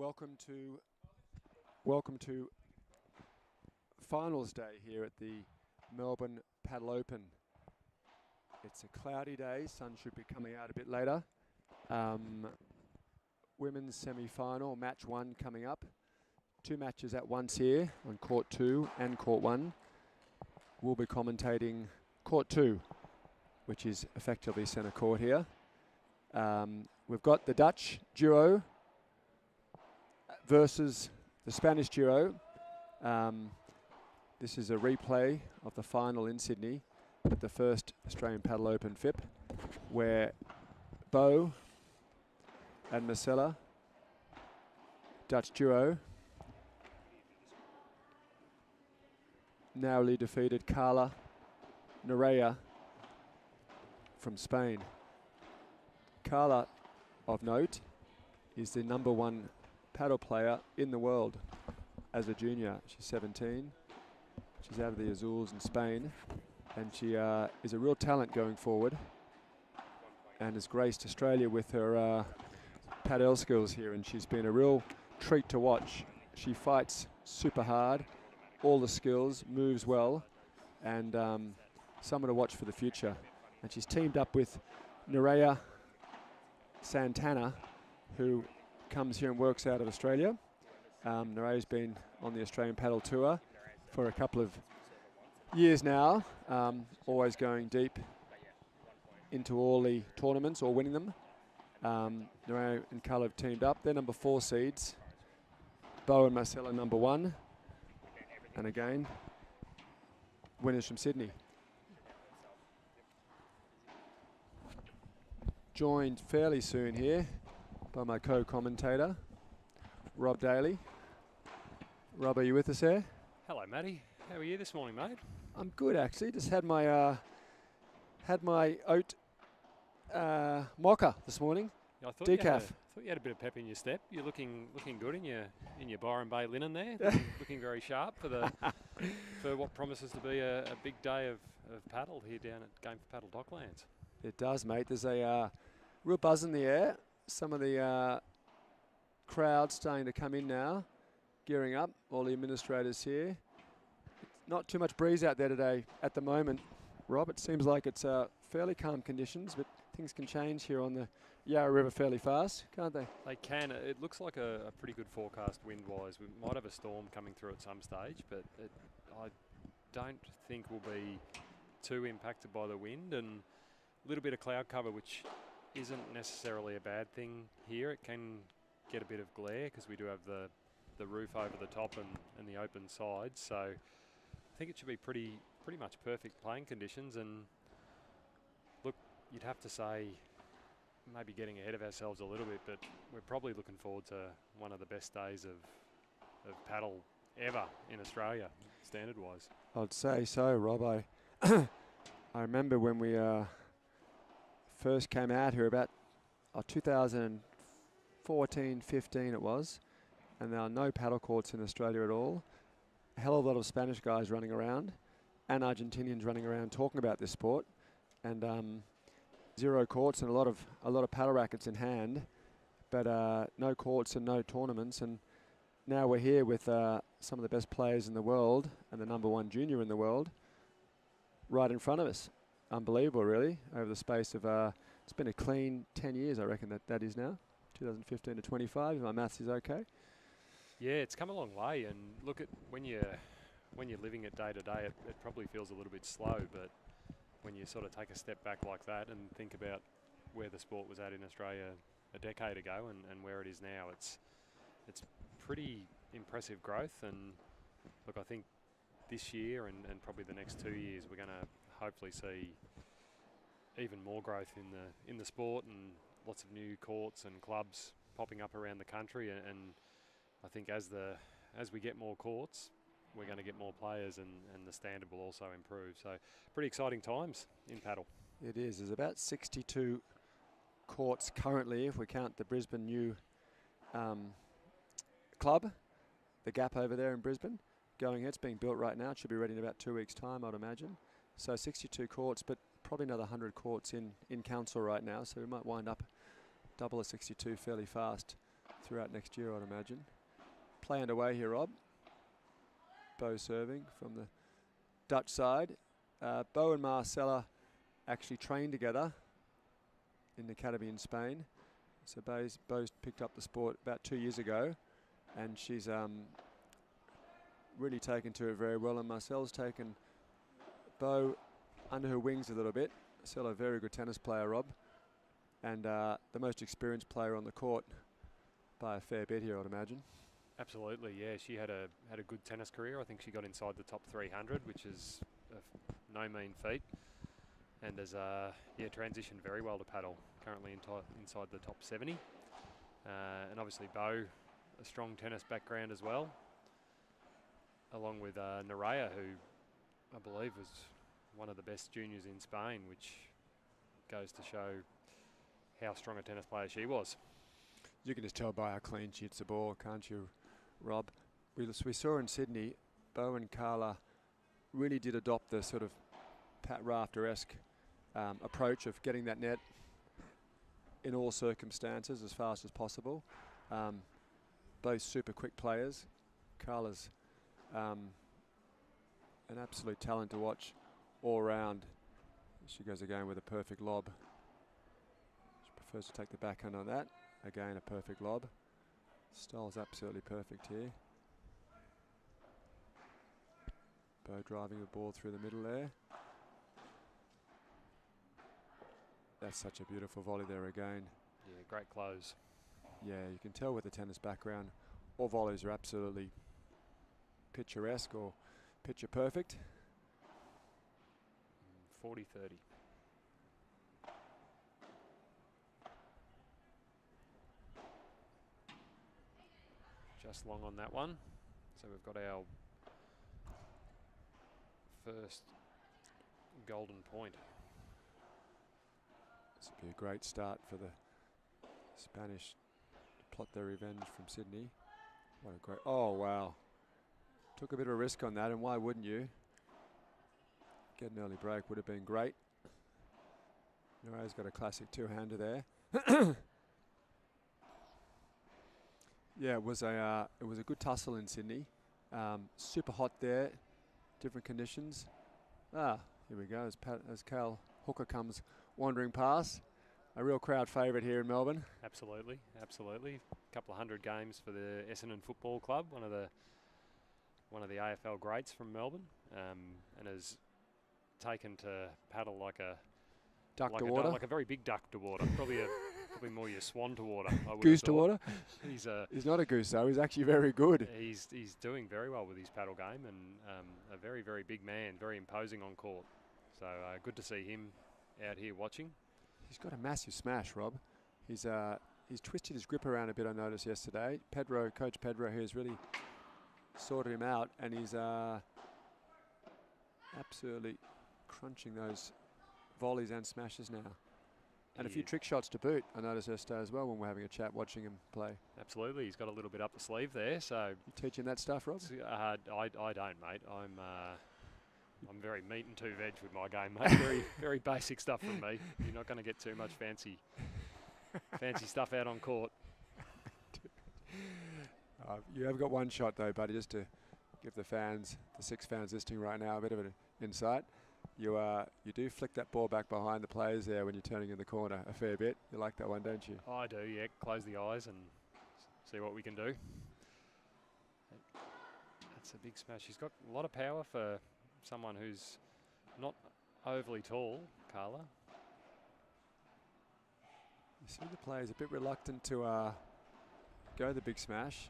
Welcome to finals day here at the Melbourne Paddle Open. It's a cloudy day, sun should be coming out a bit later. Women's semi-final, match 1 coming up. 2 matches at once here on court 2 and court 1. We'll be commentating court 2, which is effectively centre court here. We've got the Dutch duo versus the Spanish duo. This is a replay of the final in Sydney at the first Australian Paddle Open FIP, where Bo and Marcella, Dutch duo, narrowly defeated Carla Nerea from Spain. Carla, of note, is the #1 paddle player in the world as a junior. She's 17. She's out of the Azores in Spain, and she is a real talent going forward and has graced Australia with her padel skills here, and she's been a real treat to watch. She fights super hard, all the skills, moves well, and someone to watch for the future. And she's teamed up with Nerea Santana, who comes here and works out of Australia. Nerea's been on the Australian Paddle Tour for a couple of years now, always going deep into all the tournaments or winning them. Nerea and Carla have teamed up. They're #4 seeds. Bo and Marcella #1. And again, winners from Sydney. Joined fairly soon here by my co-commentator, Rob Daly. Rob, are you with us there? Hello, Matty. How are you this morning, mate? I'm good, actually. Just had my oat mocha this morning. Yeah, I thought Decaf. You had a bit of pep in your step. You're looking good in your Byron Bay linen there. looking very sharp for what promises to be a big day of paddle here down at GAME4PADEL Docklands. It does, mate. There's a real buzz in the air. Some of the crowd starting to come in now, gearing up. All the administrators here. Not too much breeze out there today at the moment, Rob. It seems like it's fairly calm conditions, but things can change here on the Yarra River fairly fast, can't they? They can. It looks like a pretty good forecast wind-wise. We might have a storm coming through at some stage, but I don't think we'll be too impacted by the wind, and a little bit of cloud cover, which isn't necessarily a bad thing here. It can get a bit of glare because we do have the roof over the top and the open sides, so I think it should be pretty much perfect playing conditions. And look, you'd have to say maybe getting ahead of ourselves a little bit, but we're probably looking forward to one of the best days of paddle ever in Australia, standard-wise. I'd say so, Rob. I remember when we first came out here about 2014, 15 it was, and there are no paddle courts in Australia at all. A hell of a lot of Spanish guys running around and Argentinians running around talking about this sport, and 0 courts and a lot of paddle rackets in hand, but no courts and no tournaments. And now we're here with some of the best players in the world and the #1 junior in the world right in front of us. Unbelievable, really, over the space of, it's been a clean 10 years, I reckon that is now, 2015 to 25, if my maths is okay. Yeah, it's come a long way, and look, at when you're living it day to day, it probably feels a little bit slow, but when you sort of take a step back like that and think about where the sport was at in Australia a decade ago and where it is now, it's pretty impressive growth. And look, I think this year and probably the next 2 years, we're going to hopefully see even more growth in the sport, and lots of new courts and clubs popping up around the country. And I think as we get more courts, we're going to get more players, and the standard will also improve. So pretty exciting times in paddle. It is. There's about 62 courts currently, if we count the Brisbane new club, the Gap over there in Brisbane. Going, it's being built right now. It should be ready in about 2 weeks' time, I'd imagine. So 62 courts, but probably another 100 courts in council right now. So we might wind up double the 62 fairly fast. throughout next year, I'd imagine. Play underway here, Rob. Bo serving from the Dutch side. Bo and Marcella actually trained together in the academy in Spain. So Bo's picked up the sport about 2 years ago, and she's really taken to it very well. And Marcel's taken Bo under her wings a little bit. Still a very good tennis player, Rob, and the most experienced player on the court by a fair bit here, I'd imagine. Absolutely, yeah. She had a good tennis career. I think she got inside the top 300, which is no mean feat, and has transitioned very well to paddle. Currently inside the top 70, and obviously Bo, a strong tennis background as well, along with Nerea, who I believe was one of the best juniors in Spain, which goes to show how strong a tennis player she was. You can just tell by how clean she hits the ball, can't you, Rob? We saw in Sydney, Bo and Carla really did adopt the sort of Pat Rafter-esque approach of getting that net in all circumstances as fast as possible. Both super quick players. Carla's an absolute talent to watch all round. She goes again with a perfect lob. She prefers to take the backhand on that. Again, a perfect lob. Style's absolutely perfect here. Bo driving the ball through the middle there. That's such a beautiful volley there again. Yeah, great close. Yeah, you can tell with the tennis background, all volleys are absolutely picturesque or picture perfect. 40-30. Just long on that one. So we've got our first golden point. This would be a great start for the Spanish to plot their revenge from Sydney. What a great, oh wow. Took a bit of a risk on that, and why wouldn't you? Get an early break would have been great. Nerea's got a classic two-hander there. Yeah, it was a good tussle in Sydney. Super hot there, different conditions. Here we go, as Cal Hooker comes wandering past. A real crowd favourite here in Melbourne. Absolutely, absolutely. A couple of 100 games for the Essendon Football Club, one of the AFL greats from Melbourne, and has taken to paddle like a Duck to water, like a very big duck to water. Probably more your swan to water. I would goose to water. He's not a goose though. He's actually very good. He's doing very well with his paddle game, and a very, very big man, very imposing on court. So good to see him out here watching. He's got a massive smash, Rob. He's twisted his grip around a bit, I noticed yesterday. Coach Pedro here has really sorted him out, and he's absolutely crunching those volleys and smashes now. And a few trick shots to boot, I noticed yesterday as well when we're having a chat watching him play. Absolutely, he's got a little bit up the sleeve there. So you teaching that stuff, Rob? I don't, mate. I'm very meat and two veg with my game, mate. Very, very basic stuff from me. You're not going to get too much fancy stuff out on court. You have got one shot though, buddy, just to give the fans, the 6 fans listening right now, a bit of an insight. You do flick that ball back behind the players there when you're turning in the corner a fair bit. You like that one, don't you? I do, yeah. Close the eyes and see what we can do. That's a big smash. He's got a lot of power for someone who's not overly tall, Carla. You see the players a bit reluctant to go the big smash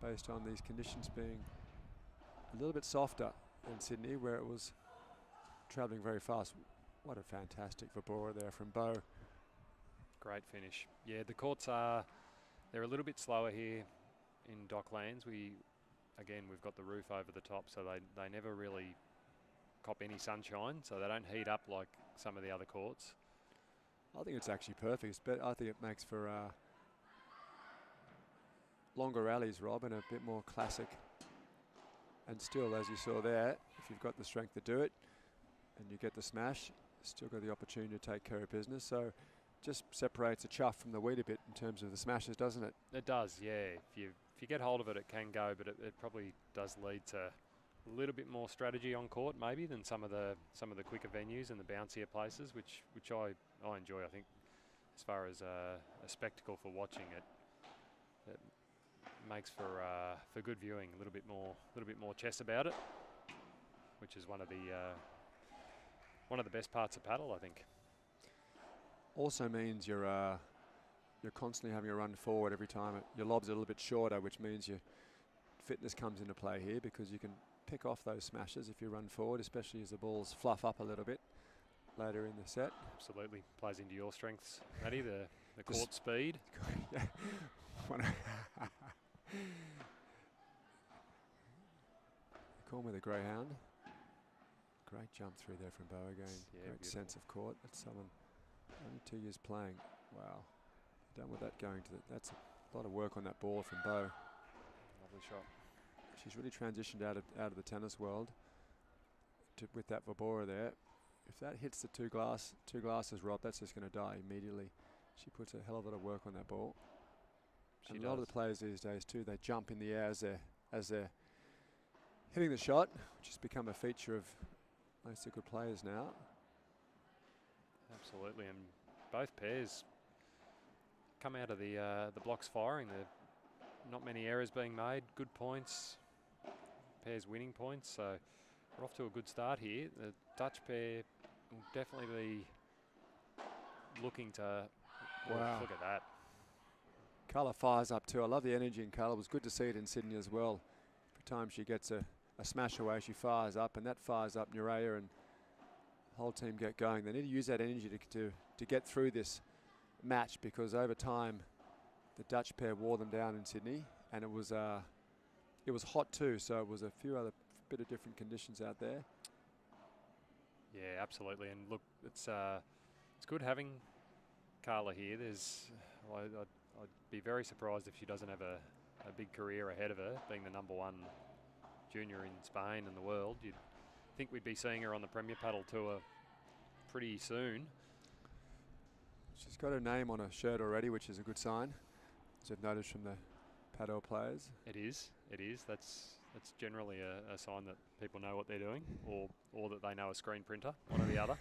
based on these conditions being a little bit softer in Sydney, where it was travelling very fast. What a fantastic vibora there from Bo. Great finish. Yeah, the courts they're a little bit slower here in Docklands. We've got the roof over the top, so they never really cop any sunshine, so they don't heat up like some of the other courts. I think it's actually perfect. I think it makes for longer rallies, Rob, and a bit more classic. And still, as you saw there, if you've got the strength to do it and you get the smash, still got the opportunity to take care of business. So just separates the chuff from the wheat a bit in terms of the smashes, doesn't it? It does, yeah. If you get hold of it, it can go, but it probably does lead to a little bit more strategy on court maybe than some of the quicker venues and the bouncier places, which I enjoy. I think as far as a spectacle for watching it makes for good viewing. A little bit more chess about it, which is one of the best parts of paddle, I think. Also means you're constantly having a run forward every time. Your lob's a little bit shorter, which means your fitness comes into play here because you can pick off those smashes if you run forward, especially as the balls fluff up a little bit later in the set. Absolutely. Plays into your strengths, Matty, the court speed. Yeah. Call me the greyhound. Great jump through there from Bo again. Yeah, great beautiful. sense of court. That's someone only 2 years playing. Wow. Done with that going to that's a lot of work on that ball from Bo. Lovely shot. She's really transitioned out of the tennis world with that Vibora there. If that hits the two glasses, Rob, that's just going to die immediately. She puts a hell of a lot of work on that ball. And a lot of the players these days too, they jump in the air as they're hitting the shot, which has become a feature of most of the good players now. Absolutely, and both pairs come out of the blocks firing. There not many errors being made, good points, pairs winning points, so we're off to a good start here. The Dutch pair will definitely be looking to, wow. Look at that. Carla fires up too. I love the energy in Carla. It was good to see it in Sydney as well. Every time she gets a smash away, she fires up, and that fires up Nurea and the whole team get going. They need to use that energy to get through this match, because over time the Dutch pair wore them down in Sydney, and it was hot too, so it was a few other bit of different conditions out there. Yeah, absolutely, and look, it's good having Carla here. I'd be very surprised if she doesn't have a big career ahead of her, being the #1 junior in Spain and the world. You'd think we'd be seeing her on the Premier Paddle Tour pretty soon. She's got her name on a shirt already, which is a good sign, as I've noticed from the paddle players. It is. That's generally a sign that people know what they're doing, or that they know a screen printer, one or the other.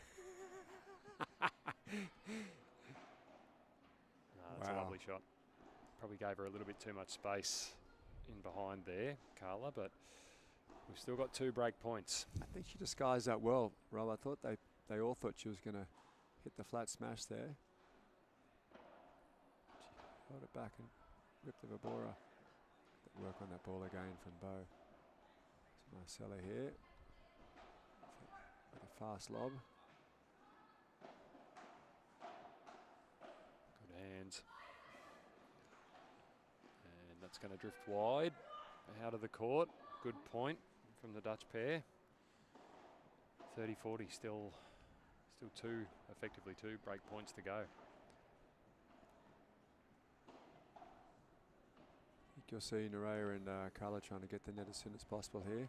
That's a lovely shot. Probably gave her a little bit too much space in behind there, Carla, but we've still got 2 break points. I think she disguised that well, Rob. I thought they all thought she was going to hit the flat smash there. She held it back and ripped the Vibora. Work on that ball again from Bo. It's Marcella here with a fast lob. Good hands. And that's going to drift wide out of the court. Good point from the Dutch pair. 30-40, still effectively two break points to go. You'll see Nurea and Carla trying to get the net as soon as possible here.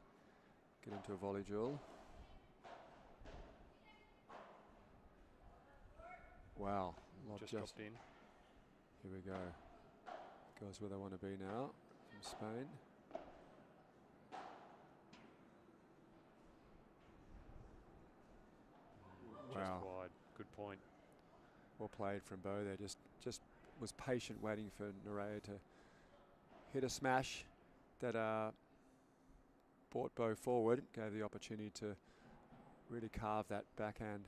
Get into a volley duel. Wow. Just dropped in. Here we go. Goes where they want to be now from Spain. Just wide. Good point. Well played from Bo there. Just was patient waiting for Nurea to hit a smash that brought Bo forward, gave the opportunity to really carve that backhand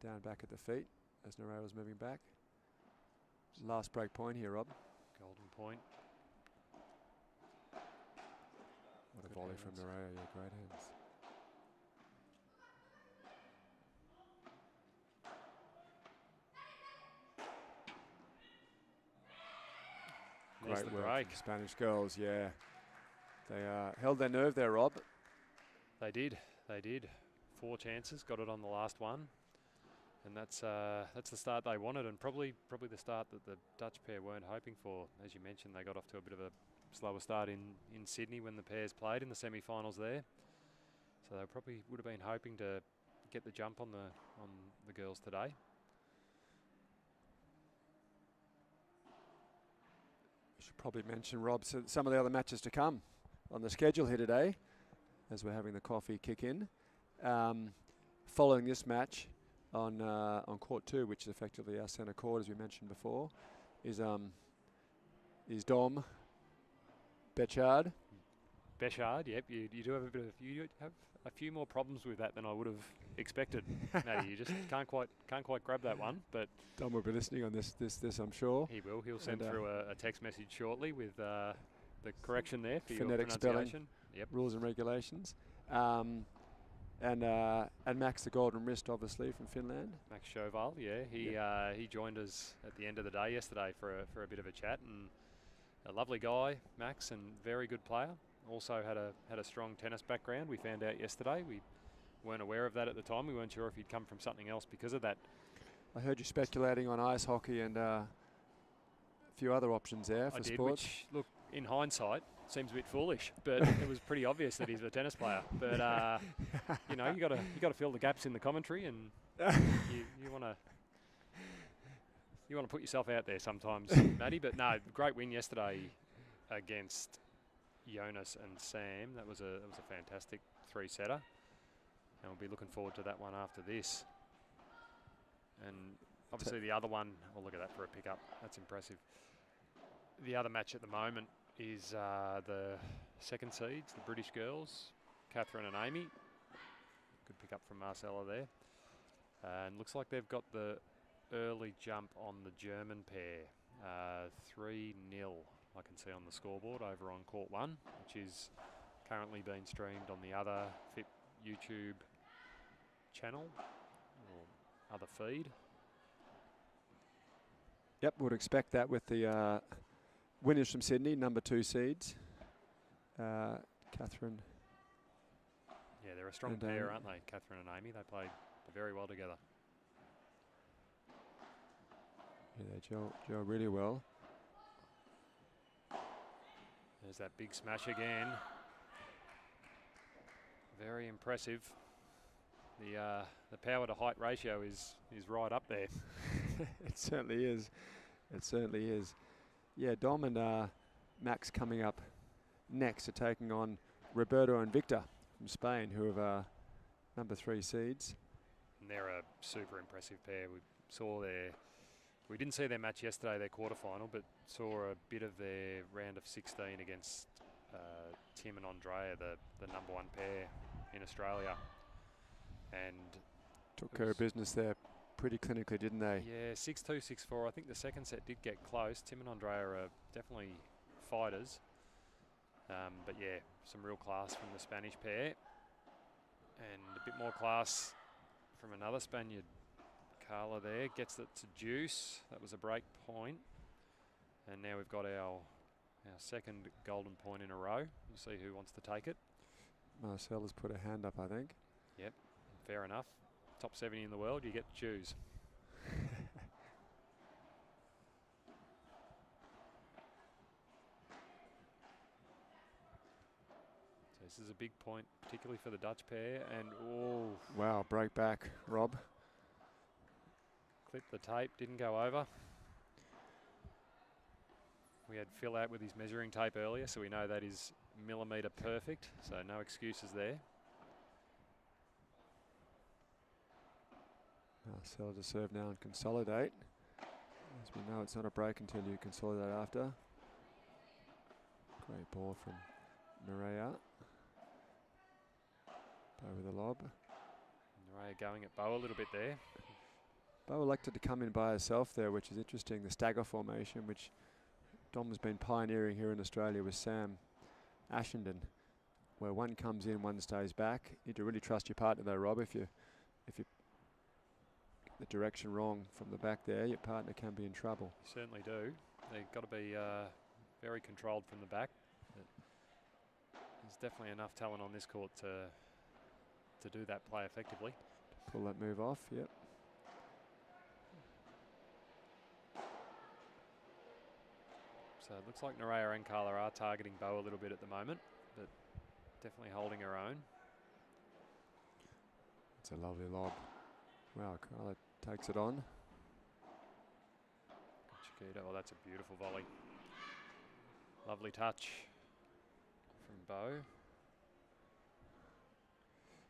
down back at the feet as Nurea was moving back. Last break point here, Rob. Golden point. What a volley from Nurea, yeah, great hands. Great work from Spanish girls, yeah. They held their nerve there, Rob. They did. 4 chances, got it on the last one. And that's the start they wanted, and probably the start that the Dutch pair weren't hoping for. As you mentioned, they got off to a bit of a slower start in Sydney when the pairs played in the semi-finals there. So they probably would have been hoping to get the jump on the girls today. Should probably mention, Rob, some of the other matches to come on the schedule here today, as we're having the coffee kick in. Following this match on court 2, which is effectively our centre court, as we mentioned before, is Dom Bechard. Bechard, yep. You do have a few more problems with that than I would have expected. Matty, you just can't quite grab that one. But Dom will be listening on this, I'm sure. He will. He'll send through a text message shortly with the correction there for your phonetic pronunciation. Spelling, yep. Rules and regulations. And Max the Golden Wrist, obviously, from Finland. Max Chauval, yeah. He joined us at the end of the day yesterday for a bit of a chat, and a lovely guy, Max, and very good player. Also had a strong tennis background. We found out yesterday. We weren't aware of that at the time. We weren't sure if he'd come from something else because of that. I heard you speculating on ice hockey and a few other options there for sports. Which, look, in hindsight, seems a bit foolish, but it was pretty obvious that he's a tennis player. But you know, you got to fill the gaps in the commentary, and you want to put yourself out there sometimes, Matty. But no, great win yesterday against Jonas and Sam. That was a fantastic 3-setter, and we'll be looking forward to that one after this. And obviously the other one, we'll look at that for a pickup. That's impressive. The other match at the moment is the second seeds, the British girls, Catherine and Amy. Good pick up from Marcella there. And looks like they've got the early jump on the German pair. 3-0, I can see on the scoreboard over on court 1, which is currently being streamed on the other FIP YouTube channel or other feed. Yep, would expect that with the winners from Sydney, number 2 seeds. Catherine. Yeah, they're a strong pair, aren't they? Catherine and Amy. They played very well together. Yeah, they gel really well. There's that big smash again. Very impressive. The power to height ratio is right up there. It certainly is. It certainly is. Yeah, Dom and Max coming up next are taking on Roberto and Victor from Spain, who have number 3 seeds. And they're a super impressive pair. We didn't see their match yesterday, their quarterfinal, but saw a bit of their round of 16 against Tim and Andrea, the number 1 pair in Australia. And took care of business there pretty clinically, didn't they? Yeah, 6-2, 6-4. I think the second set did get close. Tim and Andrea are definitely fighters. But yeah, some real class from the Spanish pair. And a bit more class from another Spaniard, Carla there. Gets it to Juice. That was a break point. And now we've got our second golden point in a row. We'll see who wants to take it. Marcel has put a hand up, I think. Yep, fair enough. Top 70 in the world, you get to choose. So this is a big point, particularly for the Dutch pair. And oh, wow, break back, Rob. Clipped the tape, didn't go over. We had Phil out with his measuring tape earlier, so we know that is millimetre perfect, so no excuses there. Marcel to serve now and consolidate. As we know, it's not a break until you consolidate after. Great ball from Nerea. Bow with the lob. Nerea going at Bow a little bit there. Bow elected to come in by herself there, which is interesting. The stagger formation, which Dom has been pioneering here in Australia with Sam Ashenden, where one comes in, one stays back. You need to really trust your partner though, Rob. If you get the direction wrong from the back there, your partner can be in trouble. You certainly do. They've got to be very controlled from the back. But there's definitely enough talent on this court to do that play effectively. Pull that move off, yep. So it looks like Nerea and Carla are targeting Bow a little bit at the moment, but definitely holding her own. It's a lovely lob. Wow, Carla takes it on. Chiquita, oh, that's a beautiful volley. Lovely touch from Bo.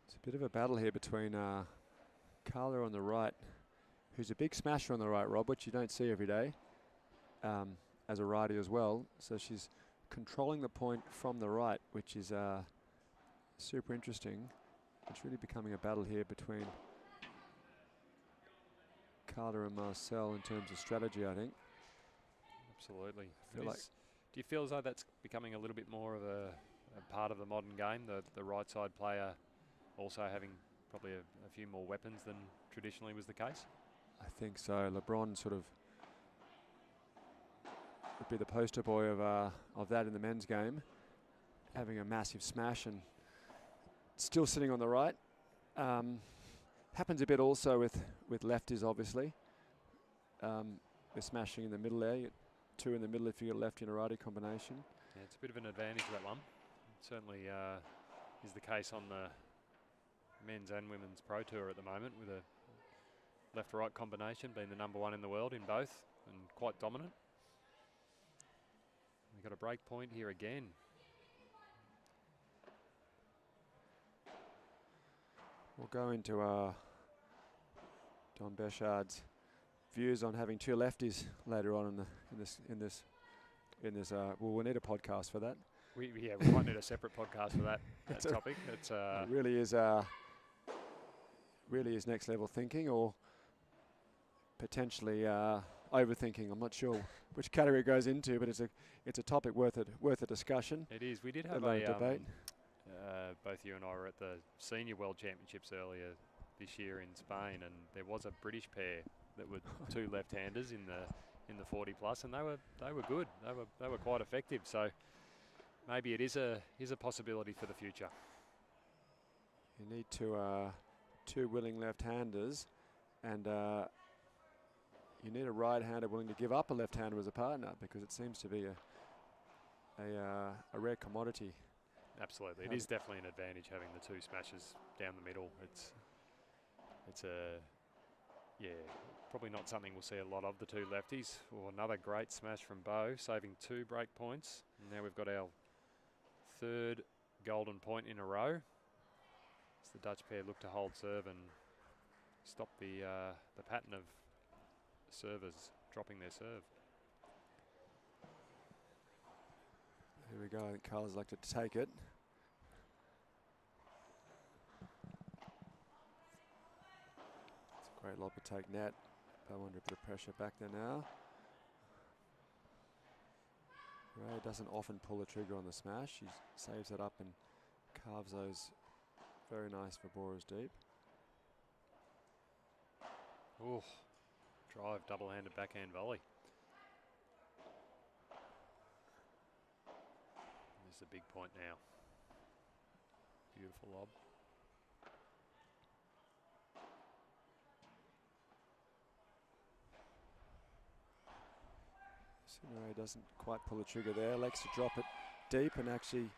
It's a bit of a battle here between Carla on the right, who's a big smasher on the right, Rob, which you don't see every day, as a righty as well. So she's controlling the point from the right, which is super interesting. It's really becoming a battle here between Carla and Marcel in terms of strategy, I think. Absolutely. Feel like Do you feel as though that's becoming a little bit more of a part of the modern game, the right side player also having probably a few more weapons than traditionally was the case? I think so. LeBron sort of would be the poster boy of that in the men's game, having a massive smash and still sitting on the right. Happens a bit also with lefties, obviously. We're smashing in the middle there. You get two in the middle if you get a lefty and a righty combination. Yeah, it's a bit of an advantage, that one. It certainly is the case on the men's and women's pro tour at the moment, with a left-right combination being the #1 in the world in both and quite dominant. We've got a break point here again. We'll go into Don Bechard's views on having two lefties later on in this. Well, we'll need a podcast for that. We might need a separate podcast for that topic. It's it really is next level thinking, or potentially overthinking. I'm not sure which category it goes into, but it's a topic worth a discussion. It is. We did have a debate. Both you and I were at the Senior World Championships earlier this year in Spain, and there was a British pair that were two left-handers in the 40 plus, and they were good. They were quite effective. So maybe it is a possibility for the future. You need two willing left-handers, and you need a right-hander willing to give up a left-hander as a partner, because it seems to be a rare commodity. Absolutely, it is definitely an advantage having the two smashes down the middle. It's probably not something we'll see a lot of, the two lefties. Oh, another great smash from Bo, saving 2 break points. And now we've got our 3rd golden point in a row, as the Dutch pair look to hold serve and stop the pattern of servers dropping their serve. Here we go. I think Carla's like to take it. It's a great lob to take net. Bo under a bit of pressure back there now. Ray doesn't often pull the trigger on the smash. He saves it up and carves those very nice Vaboras deep. Oh, drive, double-handed backhand volley. This is a big point now. Beautiful lob. Ray doesn't quite pull the trigger there. Likes to drop it deep and actually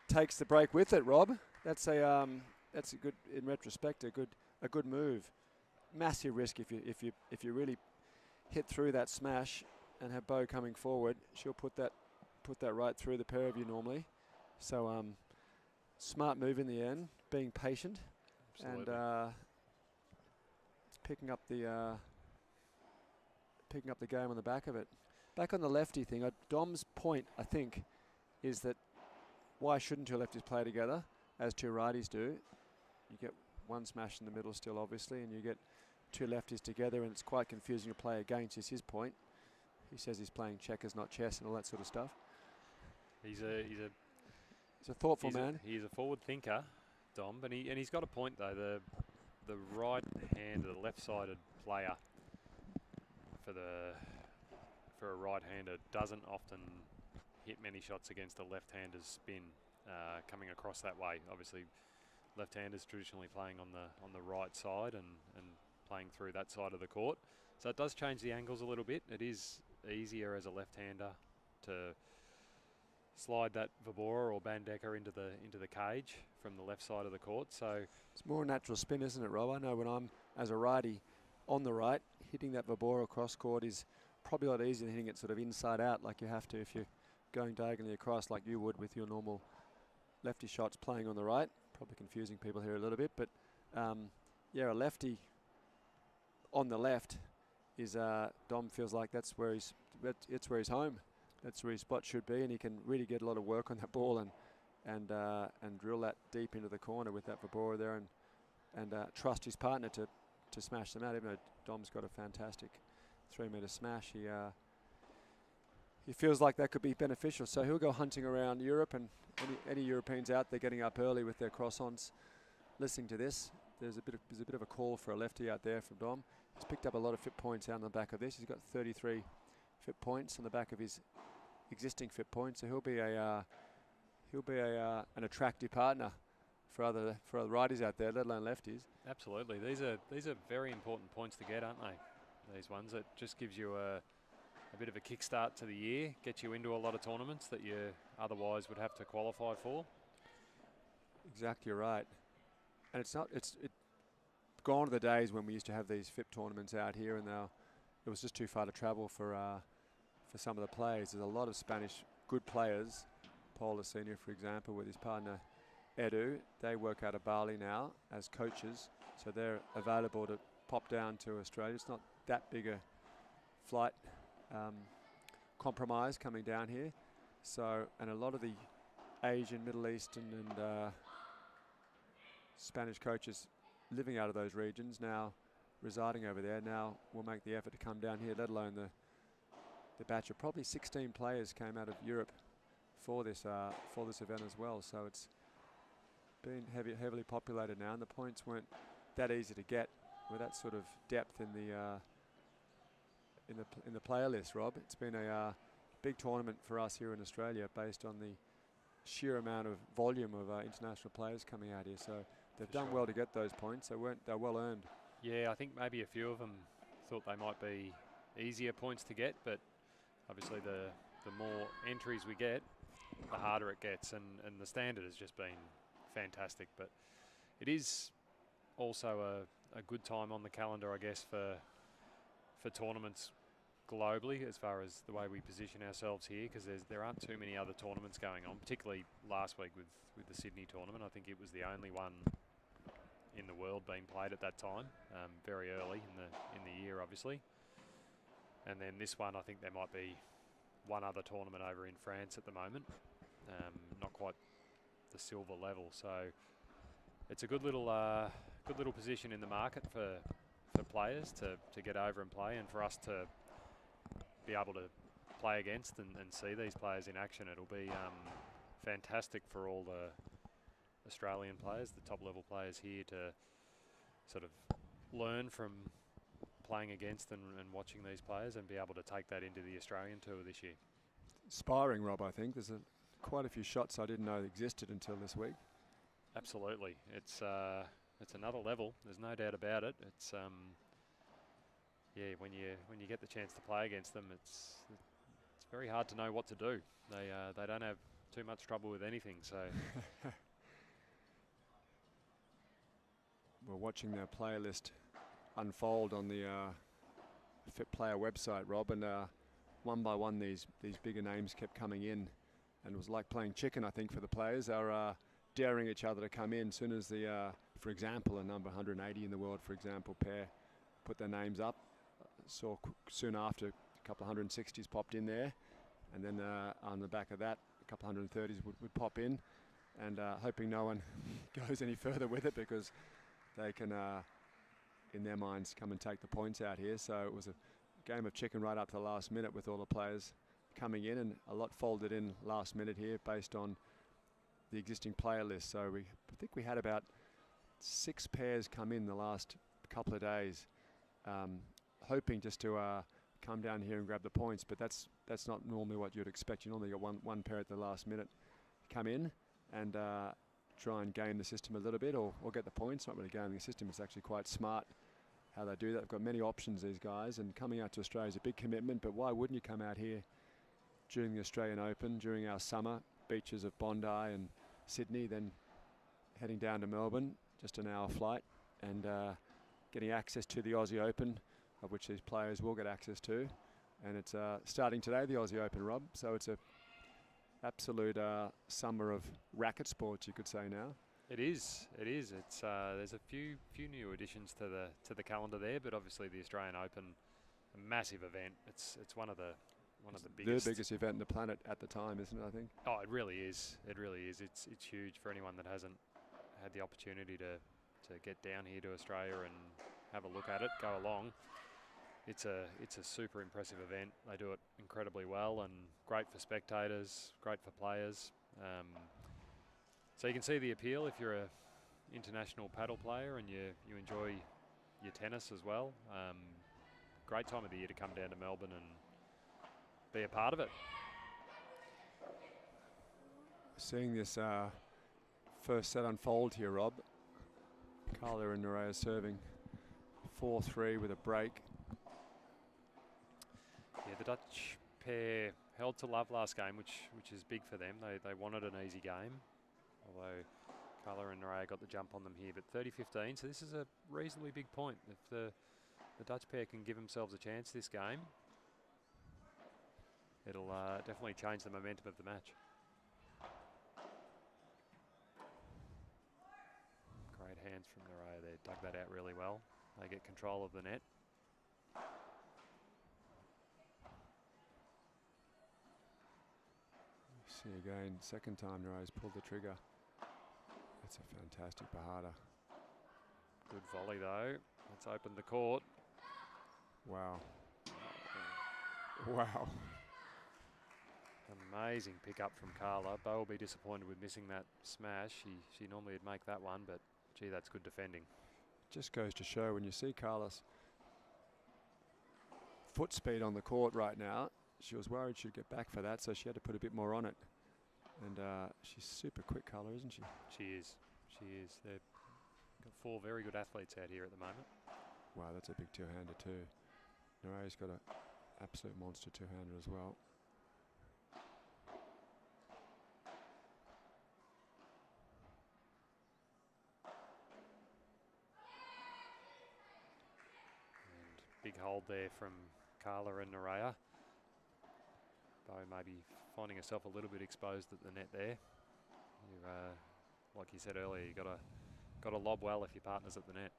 takes the break with it. Rob, that's a good, in retrospect, a good move. Massive risk if you really hit through that smash and have Bo coming forward. She'll put that right through the pair of you normally. So smart move in the end, being patient. Absolutely. And picking up the game on the back of it. Back on the lefty thing, Dom's point, I think, is that why shouldn't two lefties play together, as two righties do? You get one smash in the middle still, obviously, and you get two lefties together, and it's quite confusing to play against, is his point. He says he's playing checkers, not chess, and all that sort of stuff. He's a thoughtful man. He's a forward thinker, Dom, but he's got a point though. The right-handed, the left-sided player for a right-hander doesn't often hit many shots against a left-hander's spin coming across that way. Obviously, left-handers traditionally playing on the right side and playing through that side of the court. So it does change the angles a little bit. It is easier as a left-hander to slide that Vabora or Bandecker into the cage from the left side of the court. So it's more natural spin, isn't it, Rob? I know when I'm, as a righty, on the right, hitting that Vabora cross court is probably a lot easier than hitting it sort of inside out like you have to if you're going diagonally across like you would with your normal lefty shots playing on the right. Probably confusing people here a little bit, but yeah, a lefty on the left is Dom feels like it's where he's home. That's where his spot should be, and he can really get a lot of work on that ball and drill that deep into the corner with that Vibora there, and trust his partner to smash them out. Even though Dom's got a fantastic 3-meter smash, he feels like that could be beneficial. So he'll go hunting around Europe, and any Europeans out there getting up early with their cross-ons, listening to this, there's a bit of a call for a lefty out there from Dom. He's picked up a lot of FIP points out on the back of this. He's got 33 FIP points on the back of his existing FIP points, so he'll be an attractive partner for other righties out there, let alone lefties. Absolutely, these are very important points to get, aren't they? These ones, it just gives you a bit of a kickstart to the year, get you into a lot of tournaments that you otherwise would have to qualify for. Exactly right, and it's gone to the days when we used to have these FIP tournaments out here, and now it was just too far to travel for some of the players. There's a lot of Spanish good players. Paul Senior, for example, with his partner Edu, they work out of Bali now as coaches, so they're available to pop down to Australia. It's not that big a flight compromise coming down here. So, and a lot of the Asian, Middle Eastern and Spanish coaches living out of those regions now, residing over there, now will make the effort to come down here, let alone the batch of probably 16 players came out of Europe for this event as well. So it's been heavily populated now, and the points weren't that easy to get with that sort of depth in the player list, Rob. It's been a big tournament for us here in Australia based on the sheer amount of volume of international players coming out here. So they've done well to get those points. They're well earned. Yeah, I think maybe a few of them thought they might be easier points to get, but obviously the more entries we get, the harder it gets, and the standard has just been fantastic. But it is also a good time on the calendar, I guess, for tournaments globally, as far as the way we position ourselves here, because there aren't too many other tournaments going on, particularly last week with the Sydney tournament. I think it was the only one in the world being played at that time, very early in the year, obviously. And then this one, I think there might be one other tournament over in France at the moment, not quite the silver level. So it's a good little position in the market for players to get over and play, and for us to be able to play against and see these players in action. It'll be fantastic for all the Australian players, the top level players here, to sort of learn from playing against and watching these players and be able to take that into the Australian tour this year. Inspiring, Rob, I think. There's quite a few shots I didn't know existed until this week. Absolutely. It's another level, there's no doubt about it. It's yeah, when you get the chance to play against them, it's very hard to know what to do. They don't have too much trouble with anything, so we're watching their player list unfold on the FIP player website, Rob, and one by one these bigger names kept coming in, and it was like playing chicken, I think, for the players. They were daring each other to come in. As soon as for example, a number 180 in the world, for example, pair put their names up, saw soon after a couple of 160s popped in there, and then on the back of that a couple of 130s would pop in, and hoping no one goes any further with it, because they can in their minds come and take the points out here. So it was a game of chicken right up to the last minute, with all the players coming in, and a lot folded in last minute here based on the existing player list. So I think we had about 6 pairs come in the last couple of days, hoping just to come down here and grab the points, but that's not normally what you'd expect. You normally get one pair at the last minute come in and try and game the system a little bit, or get the points. Not really gaming the system, it's actually quite smart how they do that. They've got many options, these guys, and coming out to Australia is a big commitment, but why wouldn't you come out here during the Australian Open, during our summer, beaches of Bondi and Sydney, then heading down to Melbourne, just an hour flight, and getting access to the Aussie Open, of which these players will get access to. And it's starting today, the Aussie Open, Rob, so it's a absolute summer of racket sports, you could say now. It is. It is. It's there's a few new additions to the calendar there, but obviously the Australian Open, a massive event. It's one of the biggest. The biggest event on the planet at the time, isn't it? I think. Oh, it really is. It really is. It's huge for anyone that hasn't had the opportunity to get down here to Australia and have a look at it, go along. It's a super impressive event. They do it incredibly well and great for spectators, great for players. So you can see the appeal if you're a international paddle player and you enjoy your tennis as well. Great time of the year to come down to Melbourne and be a part of it. Seeing this first set unfold here, Rob. Carla and Nerea serving 4-3 with a break. Yeah, the Dutch pair held to love last game, which is big for them. They wanted an easy game, although Carla and Nerea got the jump on them here. But 30-15, so this is a reasonably big point. If the Dutch pair can give themselves a chance this game, it'll definitely change the momentum of the match. Great hands from Nerea there, dug that out really well. They get control of the net. See again, second time Nerea's pulled the trigger. That's a fantastic bahada. Good volley though. Let's open the court. Wow. Wow. Amazing pick up from Carla. Bo will be disappointed with missing that smash. She normally would make that one, but gee, that's good defending. Just goes to show when you see Carla's foot speed on the court right now, she was worried she'd get back for that, so she had to put a bit more on it. And she's super quick, Carla, isn't she? She is. She is. They've got 4 very good athletes out here at the moment. Wow, that's a big two-hander too. Nerea's got an absolute monster two-hander as well. And big hold there from Carla and Nerea. Bo maybe finding herself a little bit exposed at the net there. Like you said earlier, you got to lob well if your partner's at the net.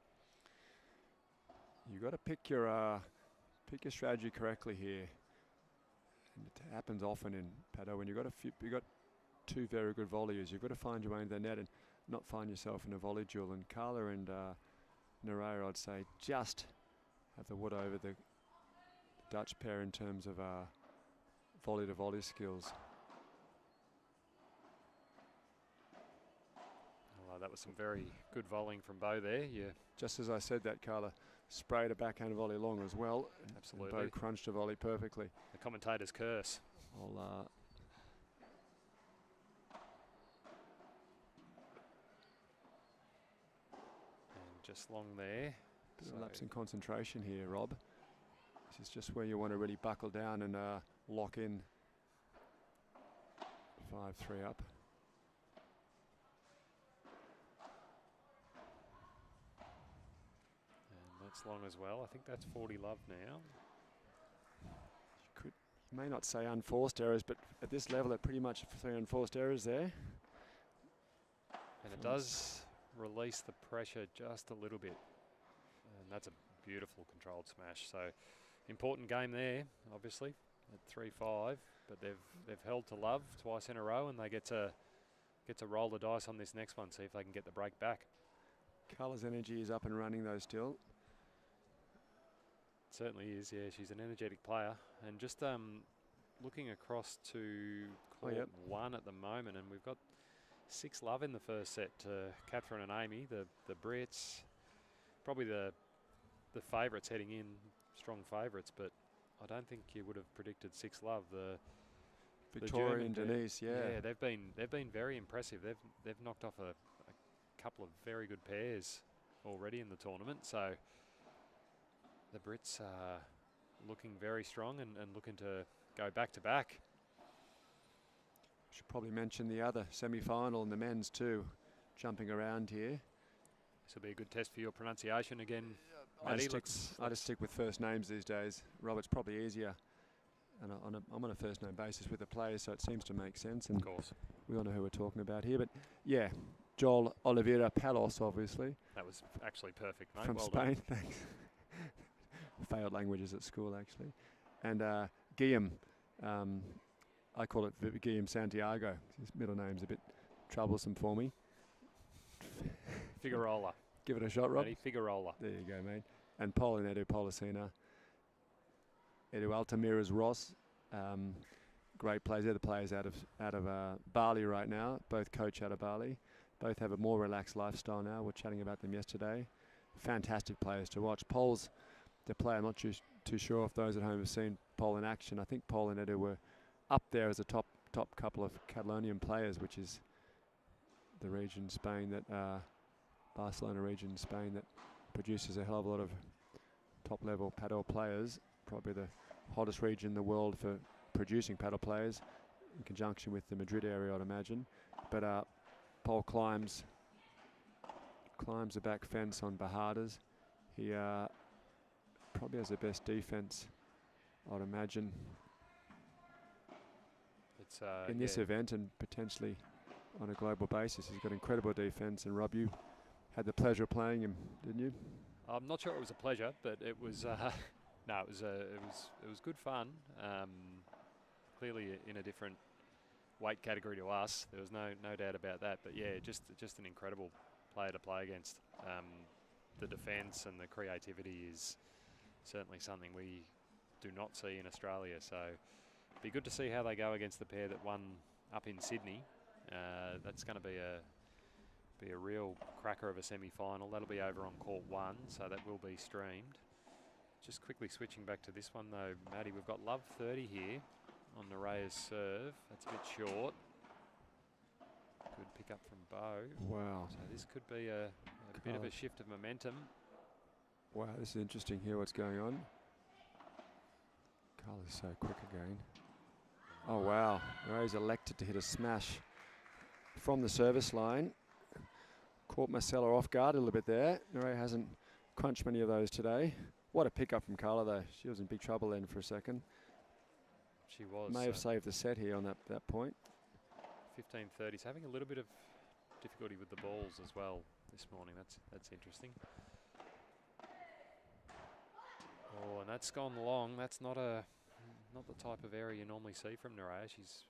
You got to pick your strategy correctly here. And it happens often in paddle when you got 2 very good volleyers. You've got to find your way into the net and not find yourself in a volley duel. And Carla and Nerea, I'd say, just have the wood over the Dutch pair in terms of volley to volley skills. Well, that was some very good volleying from Bo there. Yeah. Just as I said that, Carla sprayed a backhand volley long as well. Absolutely. And Bo crunched a volley perfectly. The commentator's curse. I'll and just long there. bit of lapse in concentration here, Rob. This is just where you want to really buckle down and lock in. 5-3 up. And that's long as well. I think that's 40 love now. You may not say unforced errors, but at this level, it pretty much 3 unforced errors there. And it does release the pressure just a little bit. And that's a beautiful controlled smash. So important game there, obviously, at 3-5. But they've held to love twice in a row, and they get to roll the dice on this next one, see if they can get the break back. Carla's energy is up and running though still. It certainly is, yeah. She's an energetic player. And just looking across to court 1 at the moment, and we've got 6 love in the first set to Catherine and Amy, the Brits. Probably the favourites heading in, strong favourites, but I don't think you would have predicted 6 love. Victoria and Denise, yeah, they've been very impressive. They've knocked off a couple of very good pairs already in the tournament. So the Brits are looking very strong and looking to go back to back. Should probably mention the other semi-final and the men's too, jumping around here. This will be a good test for your pronunciation again. I just stick with first names these days. Robert's probably easier and I'm on a first name basis with the players, so it seems to make sense. And Of course. we all know who we're talking about here. But yeah, Joel Oliveira Palos, obviously. That was actually perfect, mate. From well Spain, done. thanks. Failed languages at school, actually. And Guillaume, I call it Guillaume Santiago. His middle name's a bit troublesome for me. Figueroa. Give it a shot, Rob. Matty Figueroa. There you go, mate. And Paul and Edu Policina. Edu Altamira's Ross. Great players. They're the players out of Bali right now. Both coach out of Bali. Both have a more relaxed lifestyle now. We're chatting about them yesterday. Fantastic players to watch. Paul's the player. I'm not too sure if those at home have seen Paul in action. I think Paul and Edu were up there as a top couple of Catalonian players, which is the region Spain that Barcelona region Spain that produces a hell of a lot of top level paddle players. Probably the hottest region in the world for producing paddle players, in conjunction with the Madrid area, I'd imagine. But Paul climbs the back fence on Bajadas. He probably has the best defense, I'd imagine, It's in this event, and potentially on a global basis. He's got incredible defense. And Rob, you had the pleasure of playing him, didn't you? I'm not sure it was a pleasure, but it was no, it was good fun. Clearly in a different weight category to us. There was no doubt about that. But yeah, just an incredible player to play against. The defence and the creativity is certainly something we do not see in Australia. So be good to see how they go against the pair that won up in Sydney. That's going to be a real cracker of a semi-final. That'll be over on court 1, so that will be streamed. Just quickly switching back to this one though, Maddie, we've got Love 30 here on Nerea's serve. That's a bit short. Good pick up from Bo. Wow. So this could be a bit of a shift of momentum. Wow, this is interesting here, what's going on. Carl is so quick again. Oh wow, Nerea's elected to hit a smash from the service line. Caught Marcella off guard a little bit there. Nerea hasn't crunched many of those today. What a pickup from Carla though. She was in big trouble then for a second. She was. May have saved the set here on that point. 15:30. Having a little bit of difficulty with the balls as well this morning. That's interesting. Oh, and that's gone long. That's not the type of area you normally see from Nerea. She's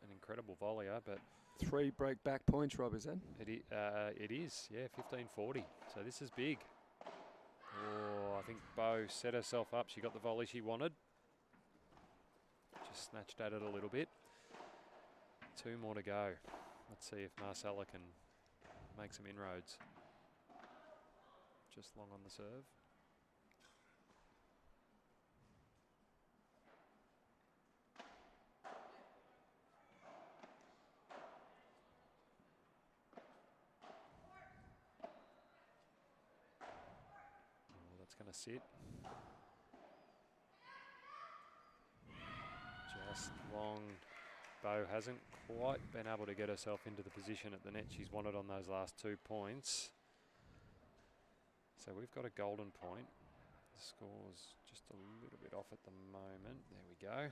an incredible volleyer, but 3 break back points, Rob, is that? It is, yeah, 15:40. So this is big. Oh, I think Bo set herself up. She got the volley she wanted. Just snatched at it a little bit. 2 more to go. Let's see if Marcella can make some inroads. Just long on the serve. Going to sit. Just long. Bo hasn't quite been able to get herself into the position at the net she's wanted on those last 2 points. So we've got a golden point. The score's just a little bit off at the moment. There we go.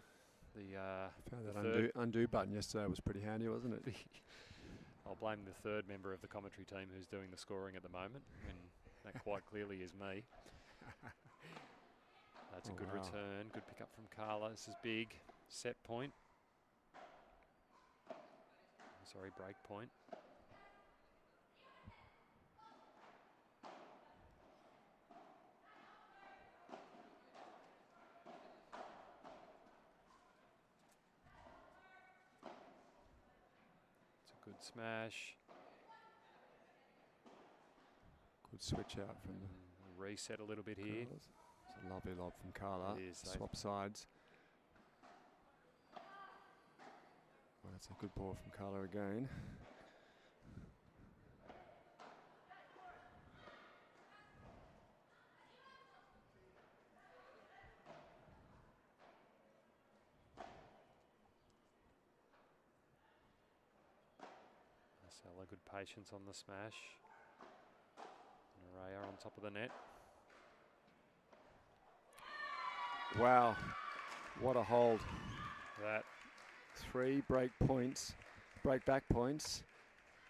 Found that undo button yesterday was pretty handy, wasn't it? I'll blame the 3rd member of the commentary team who's doing the scoring at the moment, and that quite clearly is me. That's a good return. Good pick up from Carla. This is big. Set point. Sorry, break point. It's a good smash. Good switch out from the reset a little bit here. It's a lovely lob from Carla. It is. Swap sides. Well, that's a good ball from Carla again. Marcella, good patience on the smash. Nerea on top of the net. Wow. What a hold. That 3 break back points,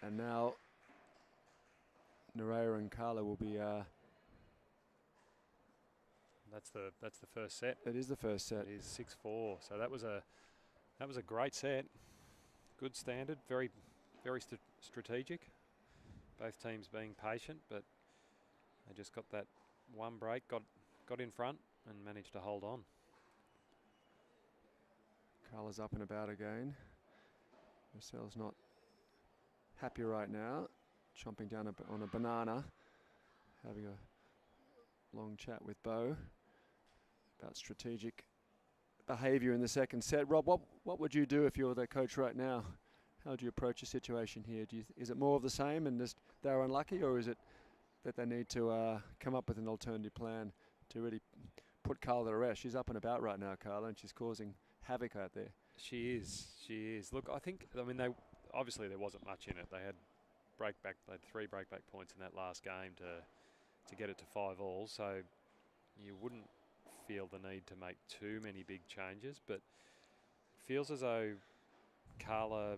and now Nerea and Carla will be. that's the first set. It is the first set. It is 6-4. So that was a great set. Good standard. Very strategic. Both teams being patient, but they just got that one break, got in front, and managed to hold on. Carla's up and about again. Marcel's not happy right now, chomping down on a banana, having a long chat with Bo about strategic behaviour in the second set. Rob, what would you do if you were the coach right now? How do you approach a situation here? Is it more of the same and just they're unlucky, or is it that they need to come up with an alternative plan to really put Carla to rest? She's up and about right now, Carla, and she's causing havoc out there. She is. Look, I mean, obviously there wasn't much in it. They had 3 breakback points in that last game to get it to 5-all. So you wouldn't feel the need to make too many big changes, but it feels as though Carla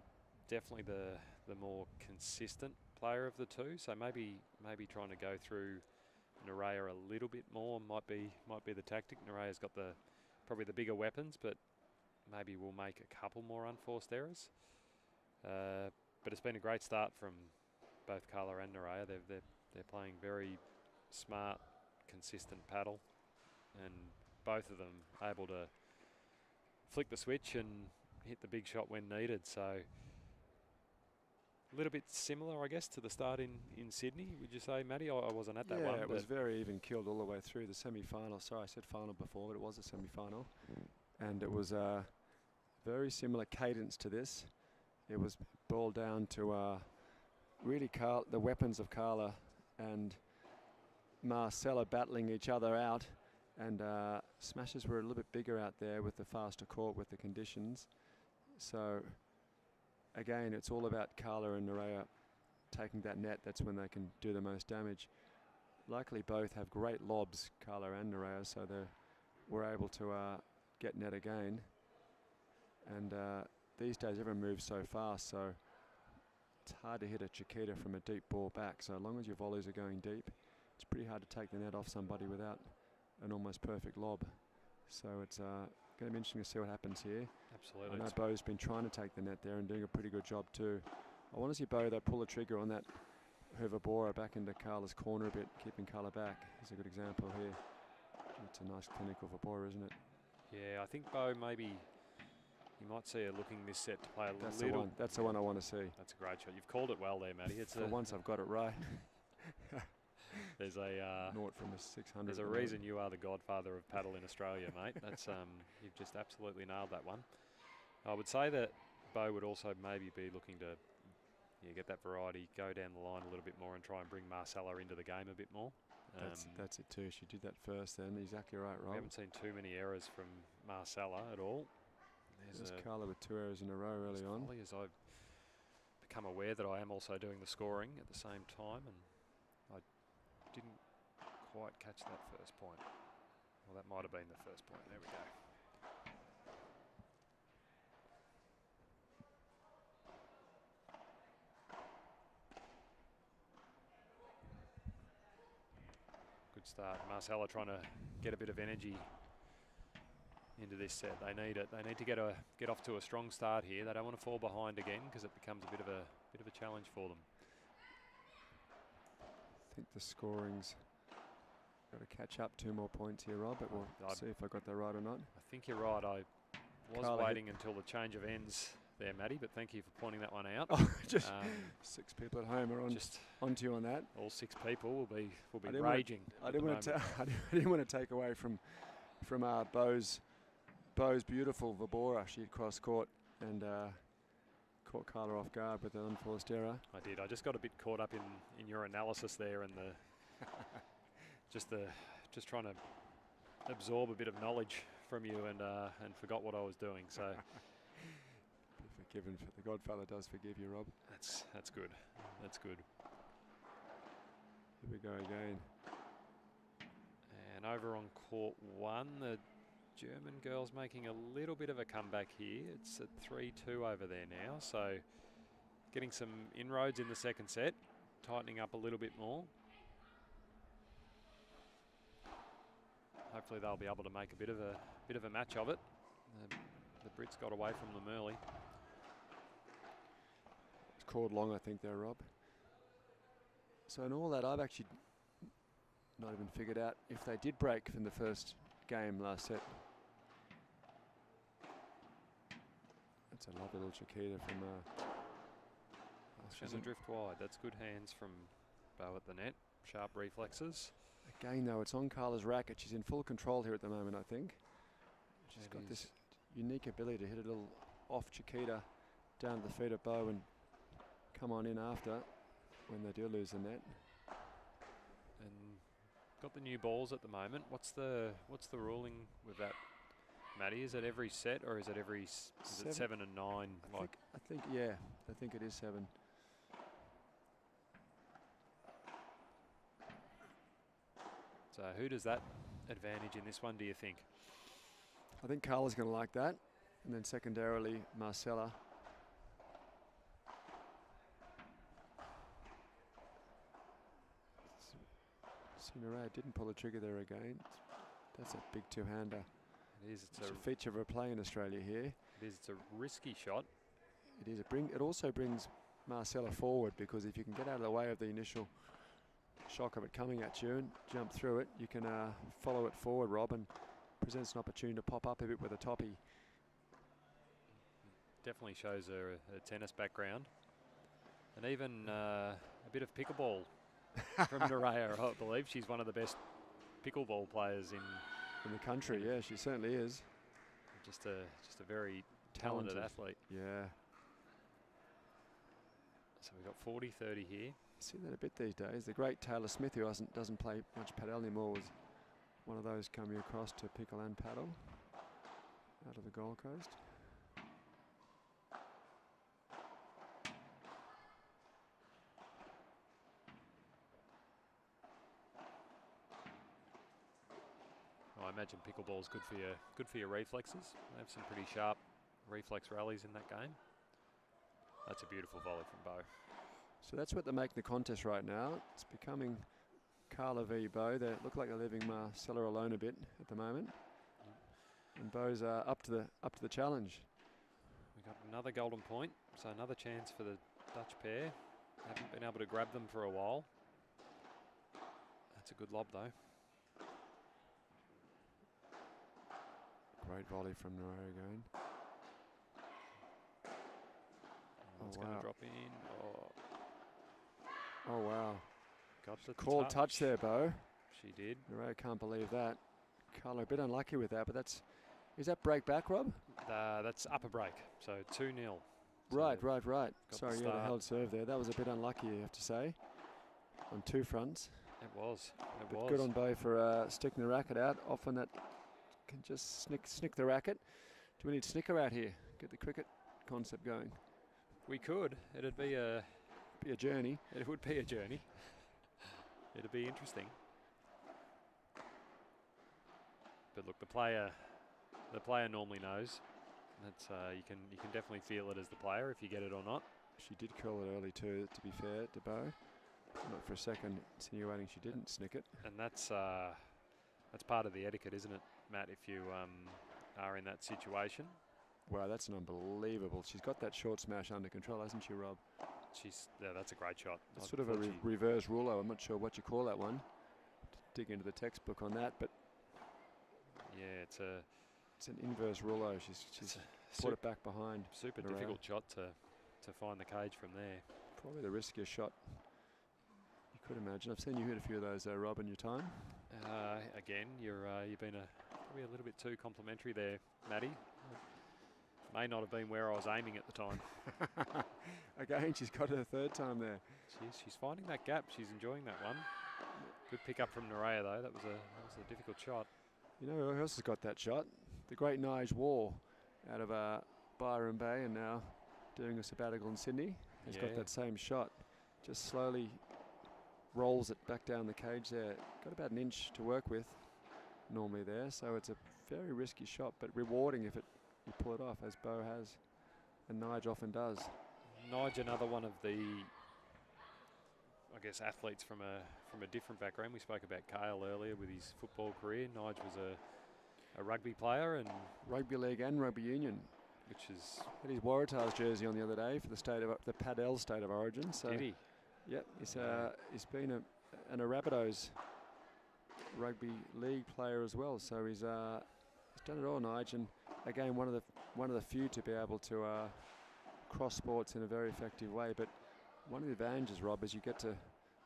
definitely the more consistent player of the two. So maybe trying to go through Nerea a little bit more might be the tactic. Nerea's got probably the bigger weapons, but maybe we'll make a couple more unforced errors. But it's been a great start from both Carla and Nerea. They're playing very smart, consistent paddle, and both of them able to flick the switch and hit the big shot when needed. So a little bit similar, I guess, to the start in Sydney. Would you say, Matty? I wasn't at that one. Yeah, it was very even killed all the way through the semi-final. Sorry, I said final before, but it was a semi-final. And it was a very similar cadence to this. It was boiled down to really the weapons of Carla and Marcella battling each other out. And smashes were a little bit bigger out there with the faster court, with the conditions. So again, it's all about Carla and Nerea taking that net. That's when they can do the most damage. Luckily, both have great lobs, Carla and Nerea, so they were able to get net again. And these days, everyone moves so fast, so it's hard to hit a Chiquita from a deep ball back. So as long as your volleys are going deep, it's pretty hard to take the net off somebody without an almost perfect lob. So it's going to be interesting to see what happens here. Absolutely. I know Bo's been trying to take the net there and doing a pretty good job too. I want to see Bo, though, pull the trigger on that Hervabora back into Carla's corner a bit, keeping Carla back. Here's a good example here. It's a nice clinical Vabora, isn't it? Yeah, I think Bo maybe you might see her looking this set to play a That's little. the one. That's the one I want to see. That's a great shot. You've called it well there, Matty. It's For once I've got it right. There's a naught from a 600. There's a reason you are the godfather of paddle in Australia, mate. That's you've just absolutely nailed that one. I would say that Bo would also maybe be looking to get that variety, go down the line a little bit more, and try and bring Marcella into the game a bit more. That's it too. She did that first. Then exactly right, Rob. We haven't seen too many errors from Marcella at all. There's Carla with 2 errors in a row early on. As I've become aware that I am also doing the scoring at the same time, and I didn't quite catch that first point. Well, that might have been the first point. There we go. Good start. Marcella trying to get a bit of energy into this set. They need it. They need to get off to a strong start here. They don't want to fall behind again, because it becomes a bit of a challenge for them. I think the scoring's got to catch up 2 more points here, Rob, but we'll see if I got that right or not. I think you're right. I was Carla waiting until the change of ends there, Matty, but thank you for pointing that one out. Oh, just 6 people at home are onto you on that. All 6 people will be raging. I didn't want to take away from Bo's beautiful Vabora. She had cross court and caught Carla off guard with an unforced error. I did. I just got a bit caught up in your analysis there, and just trying to absorb a bit of knowledge from you, and forgot what I was doing. So be forgiven. The Godfather does forgive you, Rob. That's good. That's good. Here we go again. And over on court 1, the German girls making a little bit of a comeback here. It's at 3-2 over there now, so getting some inroads in the second set, tightening up a little bit more. Hopefully they'll be able to make a bit of a match of it. The Brits got away from them early. It's called long, I think, there, Rob. So in all that, I've actually not even figured out if they did break from the first game last set. That's a lovely little Chiquita from... she's a drift wide. That's good hands from Bow at the net. Sharp reflexes. Again, though, it's on Carla's racket. She's in full control here at the moment, I think. She's got this unique ability to hit a little off Chiquita down to the feet of Bow and come on in after when they do lose the net. And got the new balls at the moment. What's the ruling with that, Matty? Is it every set or is it every is it 7 and 9? I think yeah, I think it is 7. So who does that advantage in this one, do you think? I think Carla's going to like that, and then secondarily Marcella. Sinara didn't pull the trigger there again. That's a big two-hander. It is. It's a feature of a play in Australia here. It is. It's a risky shot. It is. It also brings Marcella forward, because if you can get out of the way of the initial shock of it coming at you and jump through it, you can follow it forward, Rob, and presents an opportunity to pop up a bit with a toppy. Definitely shows a tennis background, and even a bit of pickleball from Nerea. I believe she's one of the best pickleball players in the country. Yeah, she certainly is. Just a very talented athlete. Yeah. So we've got 40-30 here. See that a bit these days. The great Taylor Smith, who doesn't play much padel anymore, was one of those coming across to pickle and paddle out of the Gold Coast. I imagine pickleball's good for your reflexes. They have some pretty sharp reflex rallies in that game. That's a beautiful volley from Bow. So that's what they're making the contest right now. It's becoming Carla v Bow. They look like they're leaving Marcella alone a bit at the moment. And Bow's up to the challenge. We got another golden point, so another chance for the Dutch pair. Haven't been able to grab them for a while. That's a good lob though. Great volley from Nerea again. It's going to drop in. Oh wow. Got the called touch there, Bow. She did. Nerea can't believe that. Carla a bit unlucky with that, but is that break back, Rob? That's upper break, so 2-0. Right. Sorry, the the held serve there. That was a bit unlucky, you have to say, on two fronts. It was. But good on Bow for sticking the racket out. Often that can just snick the racket. Do we need snicker out here? Get the cricket concept going. We could. It'd be a journey. It would be a journey. It'd be interesting. But look, the player normally knows. That's you can definitely feel it as the player if you get it or not. She did curl it early too, to be fair to Bow. Not for a second insinuating she didn't snick it. And that's part of the etiquette, isn't it, Matt? If you are in that situation. Wow, that's an unbelievable. She's got that short smash under control, hasn't she, Rob? That's a great shot. It's sort of a reverse rouleau. I'm not sure what you call that one. Dig into the textbook on that, but yeah, it's an inverse rouleau. She's put it back behind. Super difficult shot to find the cage from there. Probably the riskiest shot you could imagine. I've seen you hit a few of those, Rob, in your time. Again, you've been probably a little bit too complimentary there, Matty. May not have been where I was aiming at the time. Again, she's got her third time there. She's finding that gap. She's enjoying that one. Good pick up from Nerea though. That was a difficult shot. You know who else has got that shot? The great Nige War out of Byron Bay, and now doing a sabbatical in Sydney. He's got that same shot. Just slowly rolls it back down the cage there. Got about an inch to work with. normally there. So it's a very risky shot, but rewarding if you pull it off, as Bo has, and Nige often does. Nige, another one of the, I guess, athletes from a different background. We spoke about Kale earlier with his football career. Nige was a rugby player, and rugby league and rugby union, which is had his Waratahs jersey on the other day for the Padel state of origin. So did he? Yep, he's been an Rabbitohs rugby league player as well. So he's done it all, Nige, and again one of the few to be able to cross sports in a very effective way. But one of the advantages, Rob, is you get to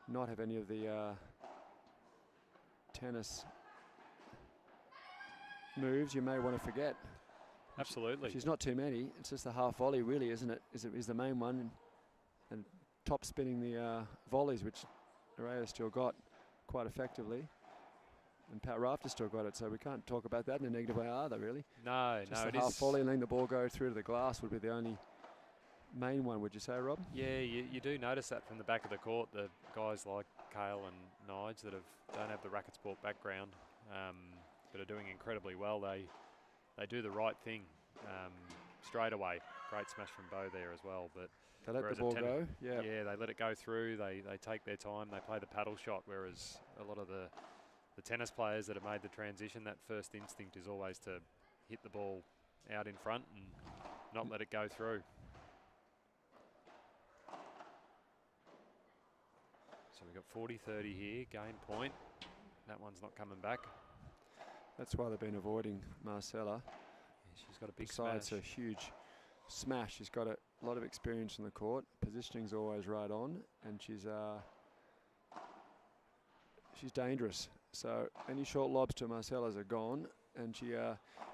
not have any of the tennis moves you may want to forget. Absolutely. Which is not too many. It's just the half volley, really, isn't it? Is the main one, and top spinning the volleys, which Nerea's still got quite effectively, and Pat Rafter's still got it. So we can't talk about that in a negative way either, really. No, just no, the it half is. volley and letting the ball go through to the glass would be the only main one, would you say, Rob? Yeah, you do notice that from the back of the court. The guys like Kale and Nige that don't have the racket sport background, but are doing incredibly well. They do the right thing straight away. Great smash from Bo there as well. But they let the ball go. Yeah. Yeah, they let it go through. They take their time. They play the paddle shot. Whereas a lot of the tennis players that have made the transition, that first instinct is always to hit the ball out in front and not let it go through. So we've got 40-30 here, game point. That one's not coming back. That's why they've been avoiding Marcella. Yeah, she's got a big Besides smash. a huge smash, she's got a lot of experience on the court. Positioning's always right on, and she's dangerous. So any short lobs to Marcella's are gone, and she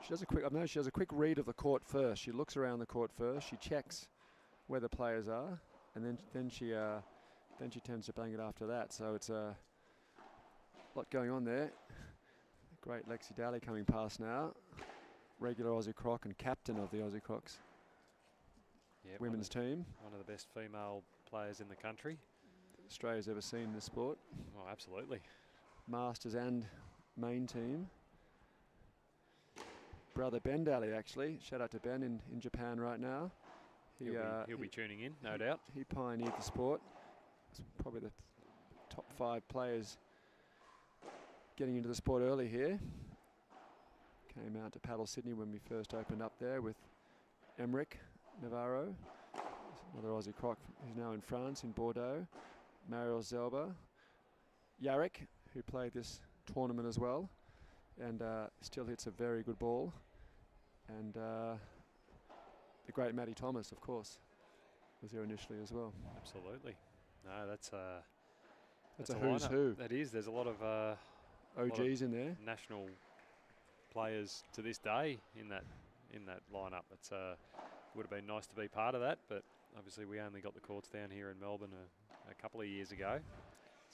does a quick. I've noticed she does a quick read of the court first. She looks around the court first. She checks where the players are, and then she tends to bang it after that. So it's a lot going on there. Great Lexi Daly coming past now. Regular Aussie Croc and captain of the Aussie Crocs women's team. One of the best female players in the country Australia's ever seen in the sport. Oh, absolutely. Masters and main team. Brother Ben Daly, actually. Shout out to Ben in Japan right now. He'll be tuning in, no doubt. He pioneered the sport. It's probably the top 5 players getting into the sport early here. Came out to Paddle Sydney when we first opened up there with Emmerich Navarro. Another Aussie Croc who's now in France, in Bordeaux. Mariel Zelba. Yarrick, who played this tournament as well, and still hits a very good ball. And the great Matty Thomas, of course, was there initially as well. Absolutely. No, that's a who's who. That is. There's a lot of OGs in there. National players to this day in that lineup. It's would have been nice to be part of that, but obviously we only got the courts down here in Melbourne a couple of years ago,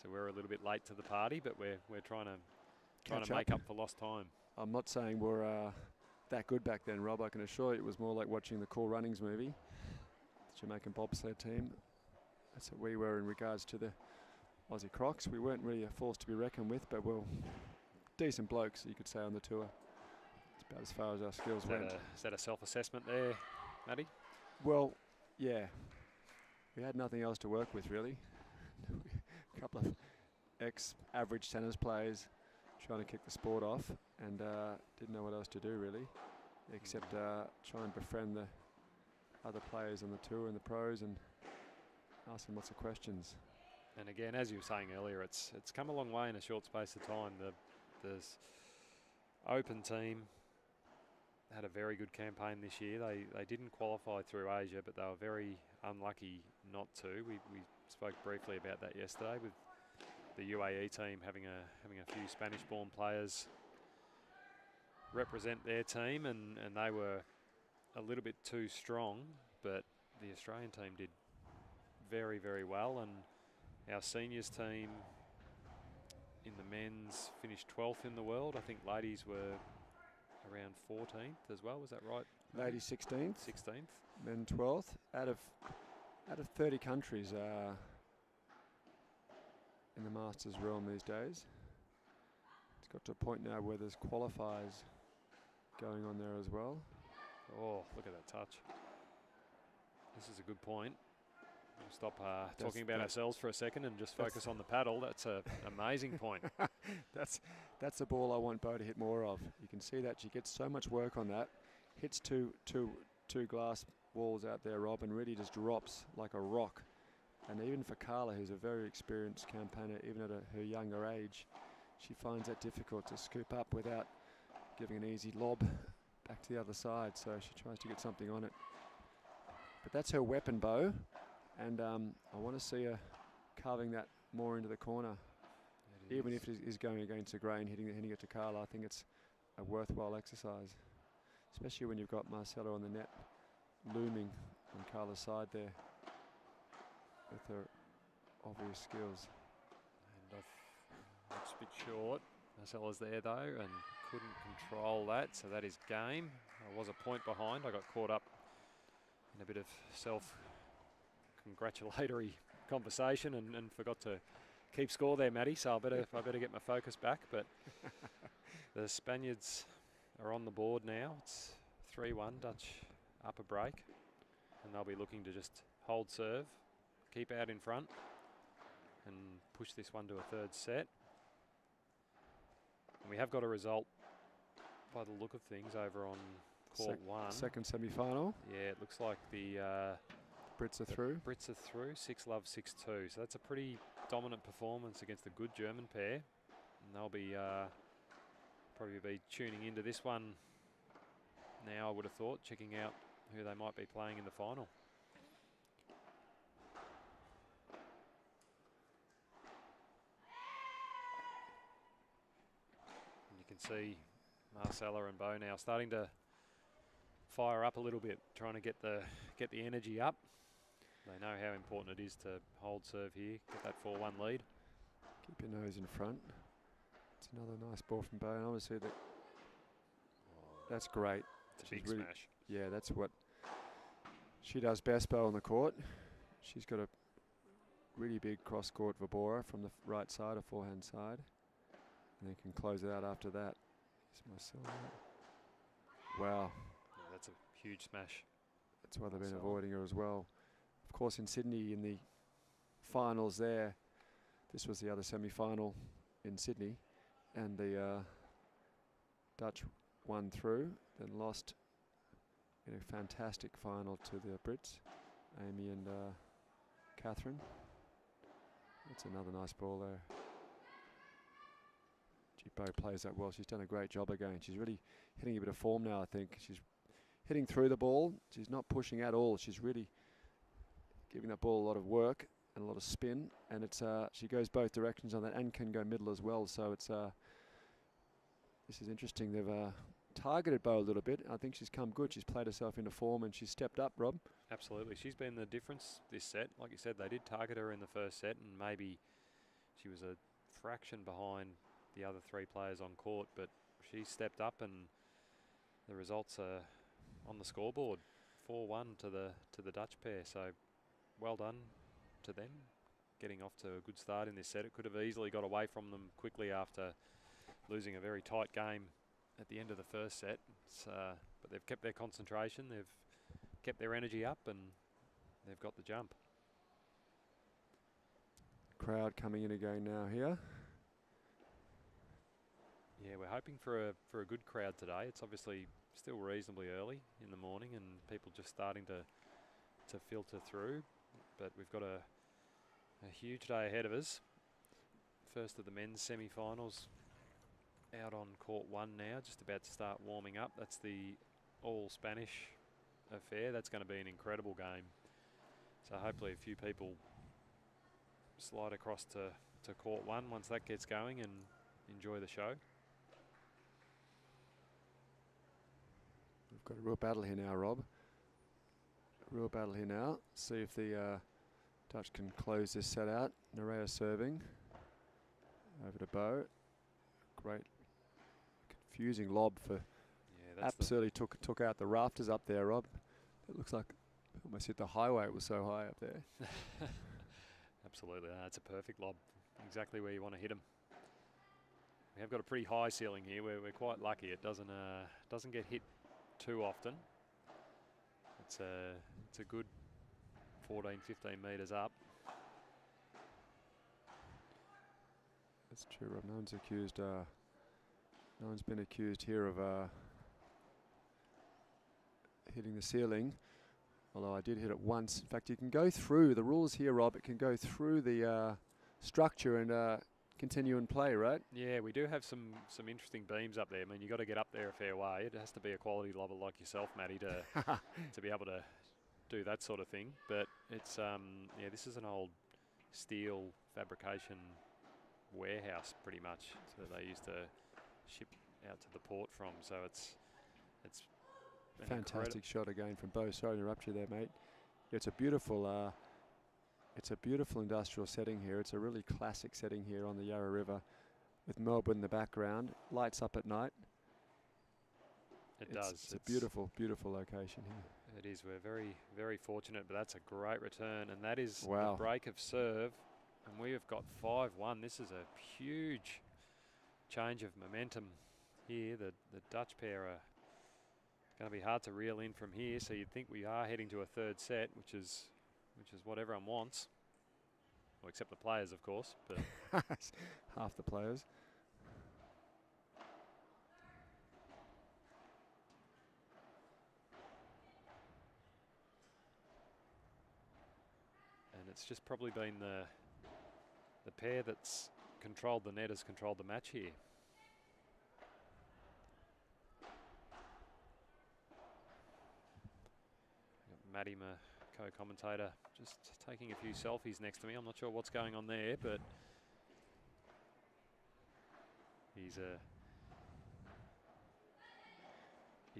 so we're a little bit late to the party. But we're trying to make up for lost time. I'm not saying we're that good back then, Rob. I can assure you it was more like watching the Cool Runnings movie. The Jamaican bobsled team. That's what we were in regards to the Aussie Crocs. We weren't really a force to be reckoned with, but we're decent blokes, you could say, on the tour. It's about as far as our skills went. Is that a self-assessment there, Matty? Well, yeah. We had nothing else to work with, really. A couple of ex-average tennis players trying to kick the sport off, and didn't know what else to do, really, except try and befriend the other players on the tour and the pros and ask them lots of questions. And again, as you were saying earlier, it's come a long way in a short space of time. The Open team had a very good campaign this year. They didn't qualify through Asia, but they were very unlucky not to. We spoke briefly about that yesterday with the UAE team having a few Spanish-born players represent their team, and they were a little bit too strong, but the Australian team did very, very well, and our seniors team in the men's finished 12th in the world. I think ladies were around 14th as well. Was that right? Ladies 16th. 16th. Men 12th. Out of 30 countries in the Masters realm these days. It's got to a point now where there's qualifiers going on there as well. Oh, look at that touch. This is a good point. We'll stop talking about ourselves for a second and just focus on the paddle. That's an amazing point. That's the ball I want Bo to hit more of. You can see that she gets so much work on that. Hits two glass walls out there, Rob, and really just drops like a rock. And even for Carla, who's a very experienced campaigner, even at her younger age, she finds that difficult to scoop up without giving an easy lob back to the other side. So she tries to get something on it. But that's her weapon, Bo. And I want to see her carving that more into the corner. Even if it is going against the grain, hitting it to Carla, I think it's a worthwhile exercise. Especially when you've got Marcella on the net looming on Carla's side there with her obvious skills. And that's a bit short. Marcella's there though and couldn't control that, so that is game. I was a point behind. I got caught up in a bit of self-congratulatory conversation and forgot to keep score there, Matty, so I better get my focus back. But the Spaniards are on the board now. It's 3-1, Dutch upper break, and they'll be looking to just hold serve, keep out in front, and push this one to a third set. And we have got a result by the look of things over on court one. Second semi-final. Yeah, it looks like the Brits are through. Brits are through, 6-love, 6-2. So that's a pretty dominant performance against a good German pair. And they'll be probably be tuning into this one now, I would have thought, checking out who they might be playing in the final. And you can see Marcella and Bo now starting to fire up a little bit, trying to get the energy up. They know how important it is to hold serve here, get that 4-1 lead. Keep your nose in front. It's another nice ball from Bo, and obviously that's great. It's a big smash. Yeah, that's what she does best, Bo, on the court. She's got a really big cross-court Vibora from the right side, a forehand side, and then can close it out after that. Wow. Yeah, that's a huge smash. That's why they've been avoiding her as well. Of course, in Sydney, in the finals there, this was the other semi-final in Sydney, and the Dutch won through, then lost in a fantastic final to the Brits, Amy and Catherine. That's another nice ball there. Bo plays that well. She's done a great job again. She's really hitting a bit of form now, I think. She's hitting through the ball. She's not pushing at all. She's really giving that ball a lot of work and a lot of spin. And it's she goes both directions on that and can go middle as well. So it's this is interesting. They've targeted Bo a little bit. I think she's come good. She's played herself into form and she's stepped up, Rob. Absolutely. She's been the difference this set. Like you said, they did target her in the first set and maybe she was a fraction behind the other three players on court, but she stepped up and the results are on the scoreboard. 4-1 to the Dutch pair, so well done to them, getting off to a good start in this set. It could have easily got away from them quickly after losing a very tight game at the end of the first set. But they've kept their concentration, they've kept their energy up, and they've got the jump. Crowd coming in again now here. Yeah, we're hoping for a good crowd today. It's obviously still reasonably early in the morning and people just starting to filter through. But we've got a huge day ahead of us. First of the men's semi-finals out on court one now, just about to start warming up. That's the all-Spanish affair. That's going to be an incredible game. So hopefully a few people slide across to court one once that gets going and enjoy the show. We've got a real battle here now, Rob. A real battle here now. See if the Dutch can close this set out. Nerea serving. Over to Bo. Great confusing lob for absolutely took out the rafters up there, Rob. It looks like almost hit the highway. It was so high up there. Absolutely. That's a perfect lob. Exactly where you want to hit him. We have got a pretty high ceiling here. We're quite lucky. It doesn't get hit too often. It's a good 14, 15 metres up. That's true, Rob. No one's accused. No one's been accused here of hitting the ceiling. Although I did hit it once. In fact, you can go through the rules here, Rob. It can go through the structure and continue and play, right? Yeah, we do have some interesting beams up there. I mean, you got to get up there a fair way. It has to be a quality lover like yourself, Matty, to be able to do that sort of thing. But it's yeah, this is an old steel fabrication warehouse, pretty much, that they used to ship out to the port from. So it's fantastic shot again from Bo. Sorry to interrupt you there, mate. Yeah, it's a beautiful industrial setting here. It's a really classic setting here on the Yarra River, with Melbourne in the background. Lights up at night. It does. It's a beautiful, beautiful location here. It is. We're very, very fortunate, but that's a great return, and that is wow. a break of serve, and we have got 5-1. This is a huge change of momentum here. The Dutch pair are going to be hard to reel in from here, so you'd think we are heading to a third set, which is what everyone wants. Well, except the players, of course. But half the players. And it's just probably been the pair that's controlled the net has controlled the match here. Matty, my co-commentator, just taking a few selfies next to me. I'm not sure what's going on there, but he's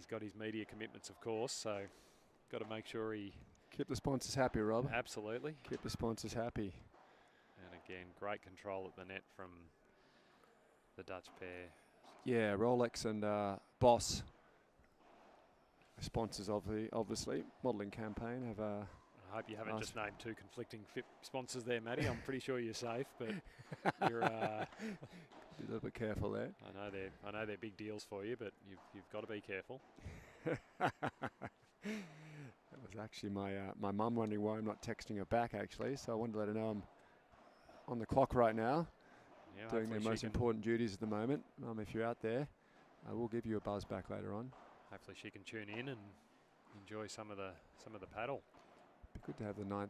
got his media commitments, of course, so got to make sure he... Keep the sponsors happy, Rob. Absolutely. Keep the sponsors happy. And again, great control at the net from the Dutch pair. Yeah, Rolex and Boss, sponsors of the obviously modelling campaign, have I hope you haven't just named two conflicting FIP sponsors there, Matty. I'm pretty sure you're safe, but you're be a little bit careful there. I know they're big deals for you, but you've got to be careful. That was actually my mum wondering why I'm not texting her back, actually. So I wanted to let her know I'm on the clock right now, Yeah, doing their most important duties at the moment. Mum, if you're out there, I will give you a buzz back later on. Hopefully she can tune in and enjoy some of the paddle. Be good to have the 9th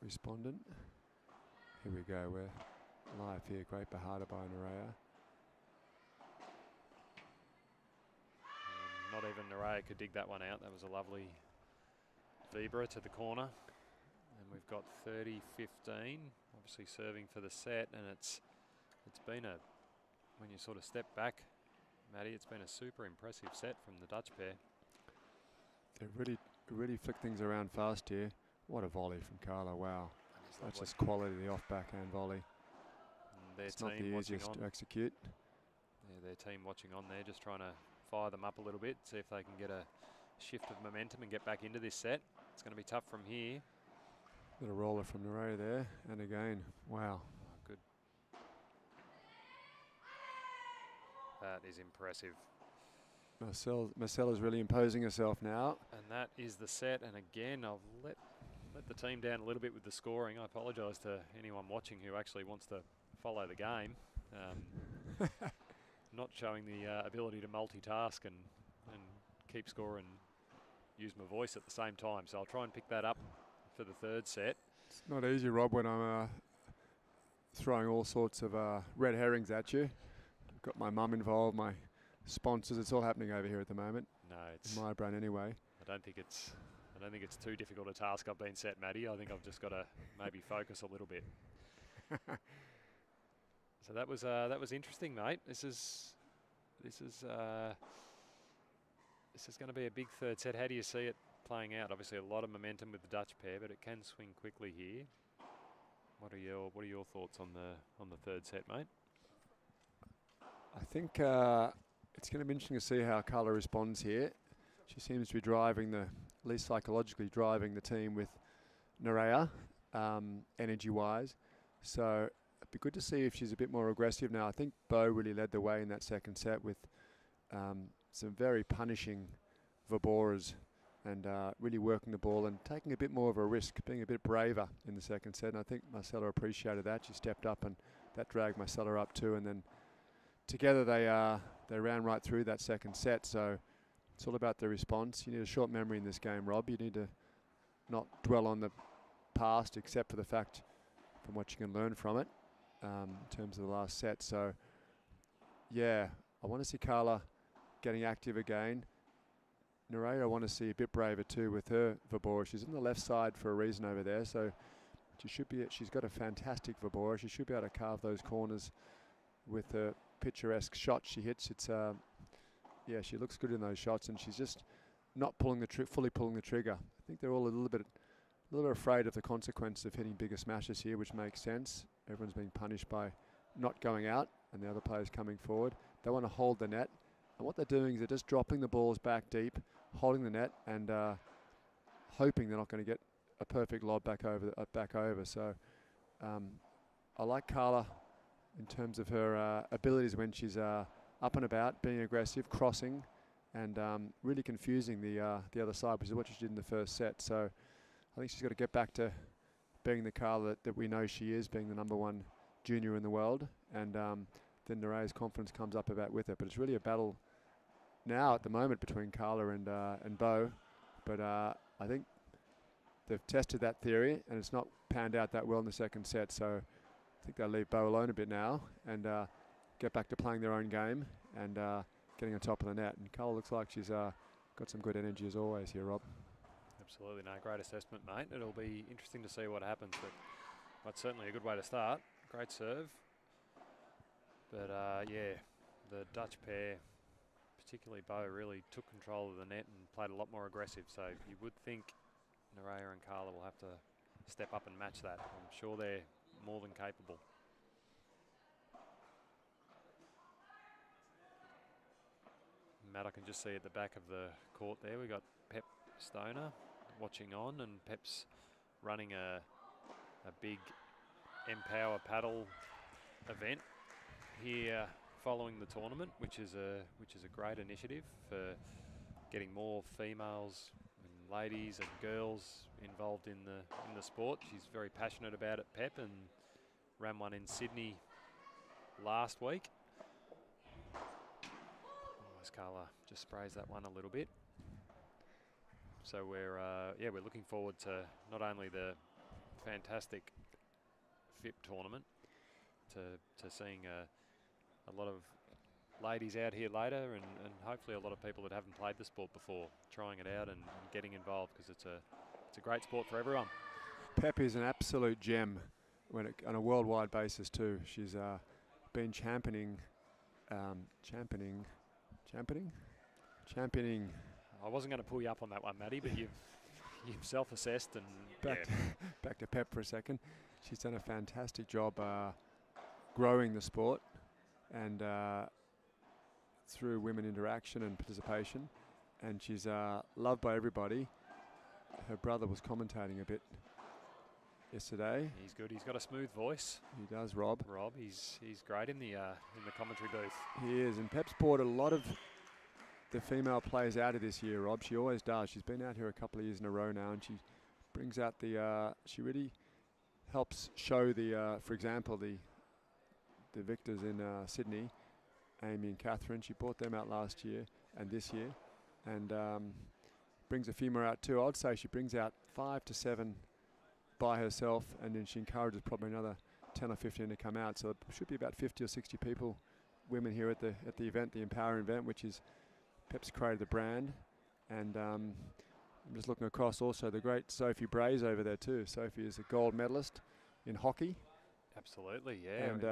respondent. Here we go. We're live here. Great Bahada by Nerea. Not even Nerea could dig that one out. That was a lovely Vibra to the corner. And we've got 30-15, obviously serving for the set, and it's been when you sort of step back, Matty, it's been a super impressive set from the Dutch pair. They really flick things around fast here. What a volley from Carla, wow. That's just quality, the off backhand volley. It's not the easiest to execute. Yeah, their team watching on there, just trying to fire them up a little bit, see if they can get a shift of momentum and get back into this set. It's going to be tough from here. Got a roller from Nerea there, and again, wow. Oh, good. That is impressive. Marcella's really imposing herself now. And that is the set, and again, I've let the team down a little bit with the scoring. I apologise to anyone watching who actually wants to follow the game. Not showing the ability to multitask and keep score and use my voice at the same time. So I'll try and pick that up for the third set. It's not easy, Rob, when I'm throwing all sorts of red herrings at you. I've got my mum involved, my sponsors. It's all happening over here at the moment. No, it's in my brain anyway. I don't think it's too difficult a task I've been set, Matty. I think I've just got to maybe focus a little bit. So that was interesting, mate. This is going to be a big third set. How do you see it playing out? Obviously, a lot of momentum with the Dutch pair, but it can swing quickly here. What are your thoughts on the third set, mate? I think it's going to be interesting to see how Carla responds here. She seems to be driving at least psychologically driving the team with Nerea, energy-wise. So it'd be good to see if she's a bit more aggressive now. I think Bo really led the way in that second set with some very punishing Vaboras and really working the ball and taking a bit more of a risk, being a bit braver in the second set. And I think Marcella appreciated that. She stepped up and that dragged Marcella up too. And then together they ran right through that second set. So it's all about the response. You need a short memory in this game, Rob. You need to not dwell on the past, except for the fact from what you can learn from it in terms of the last set. So yeah, I want to see Carla getting active again. Nerea, I want to see a bit braver too with her Vibora. She's on the left side for a reason over there, so she should be. She's got a fantastic Vibora. She should be able to carve those corners with her picturesque shot she hits. It's yeah, she looks good in those shots, and she's just not pulling the fully pulling the trigger. I think they're all a little bit afraid of the consequence of hitting bigger smashes here, which makes sense. Everyone's being punished by not going out, and the other players coming forward. They want to hold the net, and what they're doing is they're just dropping the balls back deep, holding the net, and hoping they're not going to get a perfect lob back over. So I like Carla in terms of her abilities when she's up and about, being aggressive, crossing, and really confusing the other side, which is what she did in the first set. So I think she's got to get back to being the Carla that we know she is, being the #1 junior in the world, and then Nerea's confidence comes up about with her. But it's really a battle now at the moment between Carla and Bo. But I think they've tested that theory, and it's not panned out that well in the second set. So I think they'll leave Bo alone a bit now and get back to playing their own game and getting on top of the net. And Carla looks like she's got some good energy as always here, Rob. Absolutely, no, great assessment, mate. It'll be interesting to see what happens, but certainly a good way to start. Great serve. But yeah, the Dutch pair, particularly Bo, really took control of the net and played a lot more aggressive. So you would think Nerea and Carla will have to step up and match that. I'm sure they're more than capable. Matt, I can just see at the back of the court there, we got Pep Stoner watching on, and Pep's running a big Empower Paddle event here following the tournament, which is a great initiative for getting more females and ladies and girls involved in the sport. She's very passionate about it, Pep, and ran one in Sydney last week. As Carla just sprays that one a little bit. So we're looking forward to not only the fantastic FIP tournament, to seeing a lot of ladies out here later, and hopefully a lot of people that haven't played the sport before trying it out and getting involved, because it's a great sport for everyone. Pep is an absolute gem on a worldwide basis too. She's been championing. I wasn't going to pull you up on that one, Matty, but you've self-assessed and back to Pep for a second. She's done a fantastic job growing the sport and through women interaction and participation, and she's loved by everybody. Her brother was commentating a bit yesterday. He's good. He's got a smooth voice. He does, Rob. He's great in the commentary booth. He is, and Pep's brought a lot of the female players out of this year, Rob. She always does. She's been out here a couple of years in a row now, and she brings out she really helps show for example, the victors in Sydney, Amy and Catherine. She brought them out last year and this year, and brings a few more out too. I'd say she brings out 5 to 7 by herself, and then she encourages probably another 10 or 15 to come out. So it should be about 50 or 60 people, women here at the event, the Empower event, which is Pep's created the brand. And I'm just looking across also the great Sophie Bray's over there too. Sophie is a gold medalist in hockey. Absolutely, yeah. And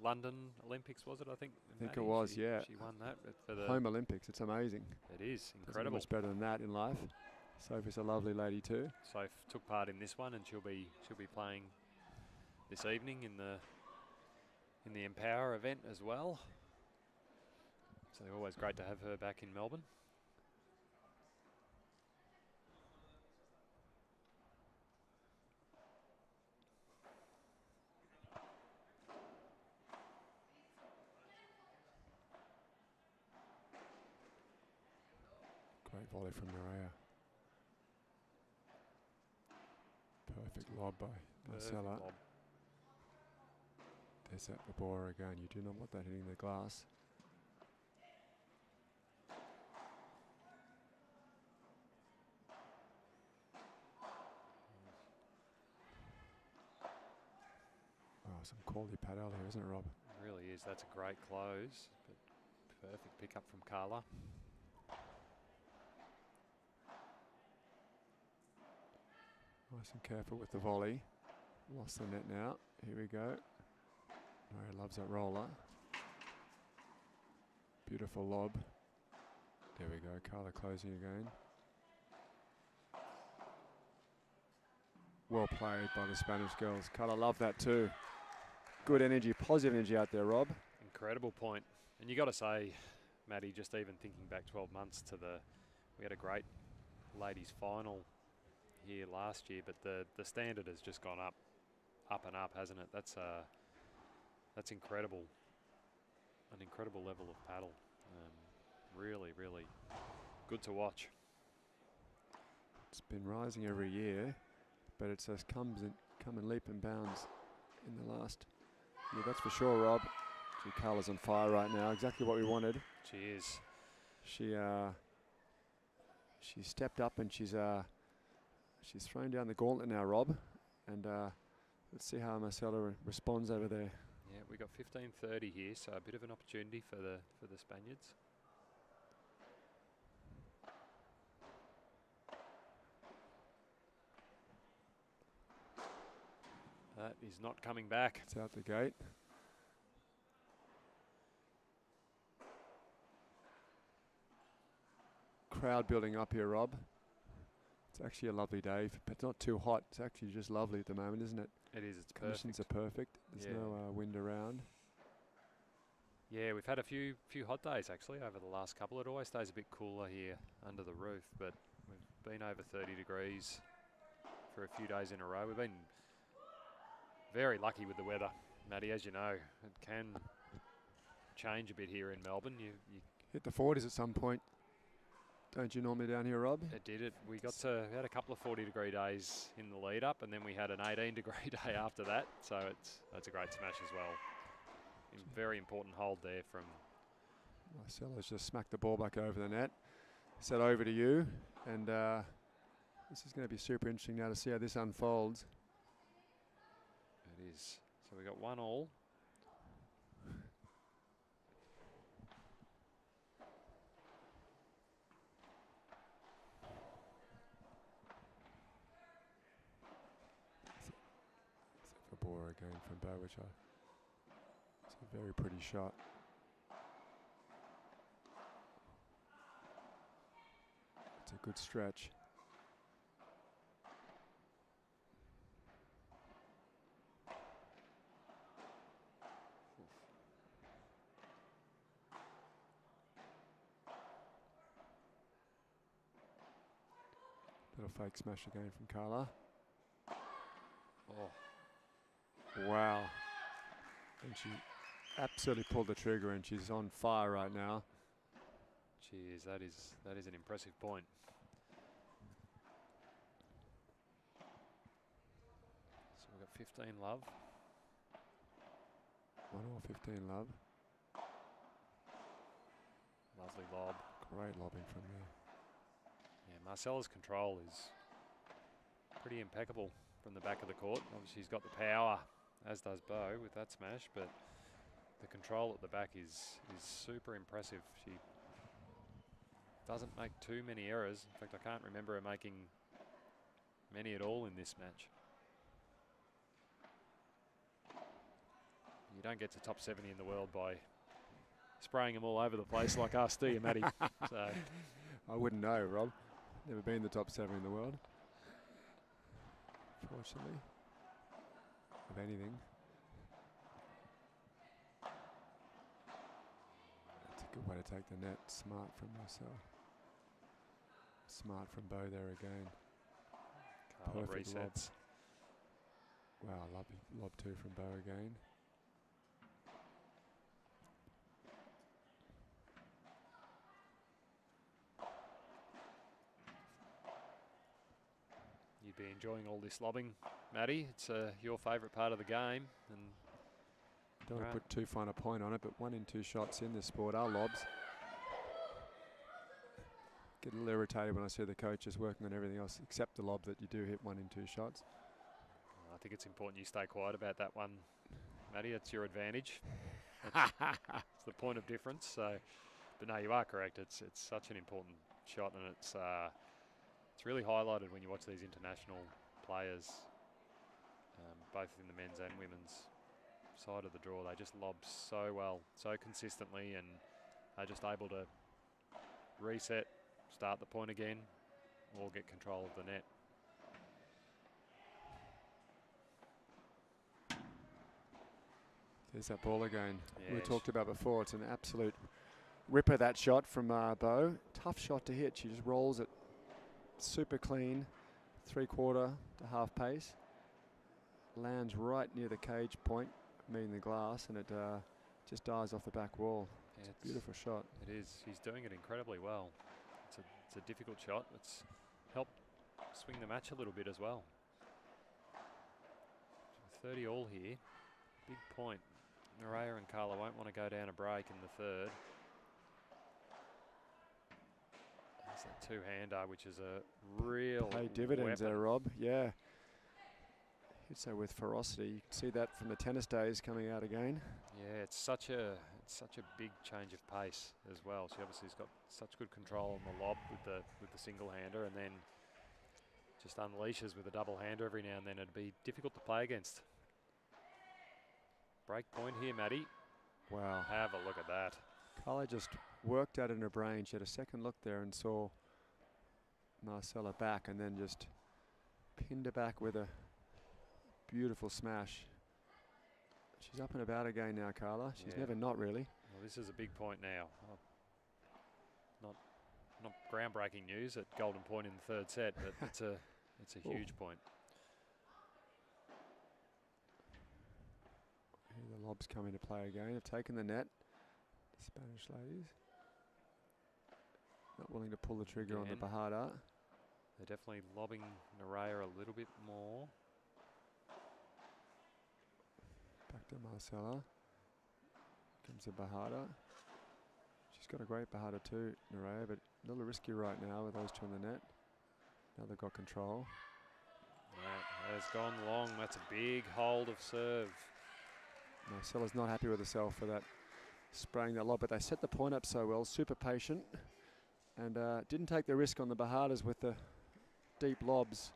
London Olympics, was it? I think it was, yeah. She won that for the Home Olympics. It's amazing. It is incredible. Much better than that in life. Sophie's a lovely lady too. Soph took part in this one, and she'll be playing this evening in the Empower event as well. So always great to have her back in Melbourne. Great volley from Nerea. Perfect lob by Marcella. Lob. There's that Vibora again. You do not want that hitting the glass. Oh, some quality padel here, isn't it, Rob? It really is. That's a great close. But perfect pickup from Carla. Nice and careful with the volley. Lost the net now. Here we go. Murray loves that roller. Beautiful lob. There we go. Carla closing again. Well played by the Spanish girls. Carla loved that too. Good energy, positive energy out there, Rob. Incredible point. And you got to say, Maddie, just even thinking back 12 months to we had a great ladies final here last year, but the standard has just gone up and up, hasn't it? That's incredible. An incredible level of paddle. Really, really good to watch. It's been rising every year, but it just come in leap and bounds in the last year, that's for sure, Rob. Gee, Carla's on fire right now, exactly what we wanted. She is. She stepped up and she's thrown down the gauntlet now, Rob, and let's see how Marcella responds over there. Yeah, we got 15:30 here, so a bit of an opportunity for the Spaniards. That is not coming back. It's out the gate. Crowd building up here, Rob. It's actually a lovely day, but it's not too hot. It's actually just lovely at the moment, isn't it? It is. It's Conditions perfect. are perfect. There's no wind around. Yeah, we've had a few hot days actually over the last couple. It always stays a bit cooler here under the roof, but we've been over 30 degrees for a few days in a row. We've been very lucky with the weather, Maddie, as you know. It can change a bit here in Melbourne. You hit the 40s at some point, don't you normally down here, Rob? It did. We had a couple of 40-degree days in the lead up, and then we had an 18-degree day after that. So that's a great smash as well. Very important hold there from Marcella's just smacked the ball back over the net. Set over to you, and this is going to be super interesting now to see how this unfolds. It is. So we got 1-1. It's a Vibora again from Bow, which it's a very pretty shot. It's a good stretch. Little fake smash again from Carla. Oh. Wow. And she absolutely pulled the trigger and she's on fire right now. Cheers, that is an impressive point. So we've got 15 love. 1-1, 15 love. Lovely lob. Great lobbing from there. Yeah, Marcella's control is pretty impeccable from the back of the court. Obviously, he's got the power, as does Bo with that smash, but the control at the back is super impressive. She doesn't make too many errors. In fact, I can't remember her making many at all in this match. You don't get to top 70 in the world by spraying them all over the place like us, do you, Matty? So I wouldn't know, Rob. Never been in the top 7 in the world, fortunately, of anything. That's a good way to take the net. Smart from Marcel. Smart from Bo there again. Carla Perfect resets. lob. Wow, lovely lob too from Bo again. be enjoying all this lobbing, Matty. It's your favourite part of the game. And don't want to put too fine a point on it, but 1 in 2 shots in this sport are lobs. Get a little irritated when I see the coaches working on everything else except the lob that you do hit 1 in 2 shots. I think it's important you stay quiet about that one, Matty. It's your advantage. It's the point of difference. So, but no, you are correct. It's such an important shot, and it's really highlighted when you watch these international players, both in the men's and women's side of the draw. They just lob so well, so consistently, and are just able to reset, start the point again, or get control of the net. There's that ball again. Yeah, We talked about before. It's an absolute ripper, that shot from Bo. Tough shot to hit. She just rolls it super clean, 3/4 to half pace. Lands right near the cage point, meaning the glass, and it just dives off the back wall. Yeah, it's a beautiful shot. It is. She's doing it incredibly well. It's a difficult shot. It's helped swing the match a little bit as well. 30 all here. Big point. Nerea and Carla won't want to go down a break in the third. There's that two-hander, which is a real Pay dividends weapon. there, Rob. Yeah. Hits her with ferocity. You can see that from the tennis days coming out again. Yeah, it's such a big change of pace as well. She obviously has got such good control on the lob with the single-hander, and then just unleashes with a double-hander every now and then. It'd be difficult to play against. Break point here, Matty. Wow. Have a look at that. Carla just worked out in her brain. She had a second look there and saw Marcella back, and then just pinned her back with a beautiful smash. She's up and about again now, Carla. She's never not really. Well, this is a big point now. Not groundbreaking news at golden point in the third set, but it's a huge point. Here the lobs come into play again. They've taken the net. The Spanish ladies not willing to pull the trigger on the Bajada. They're definitely lobbing Nerea a little bit more. Back to Marcella. Comes the Bajada. She's got a great Bajada too, Nerea, but a little risky right now with those two on the net. Now they've got control. That has gone long. That's a big hold of serve. Marcella's not happy with herself for that, spraying that lob, but they set the point up so well, super patient, and didn't take the risk on the Bajadas with the deep lobs.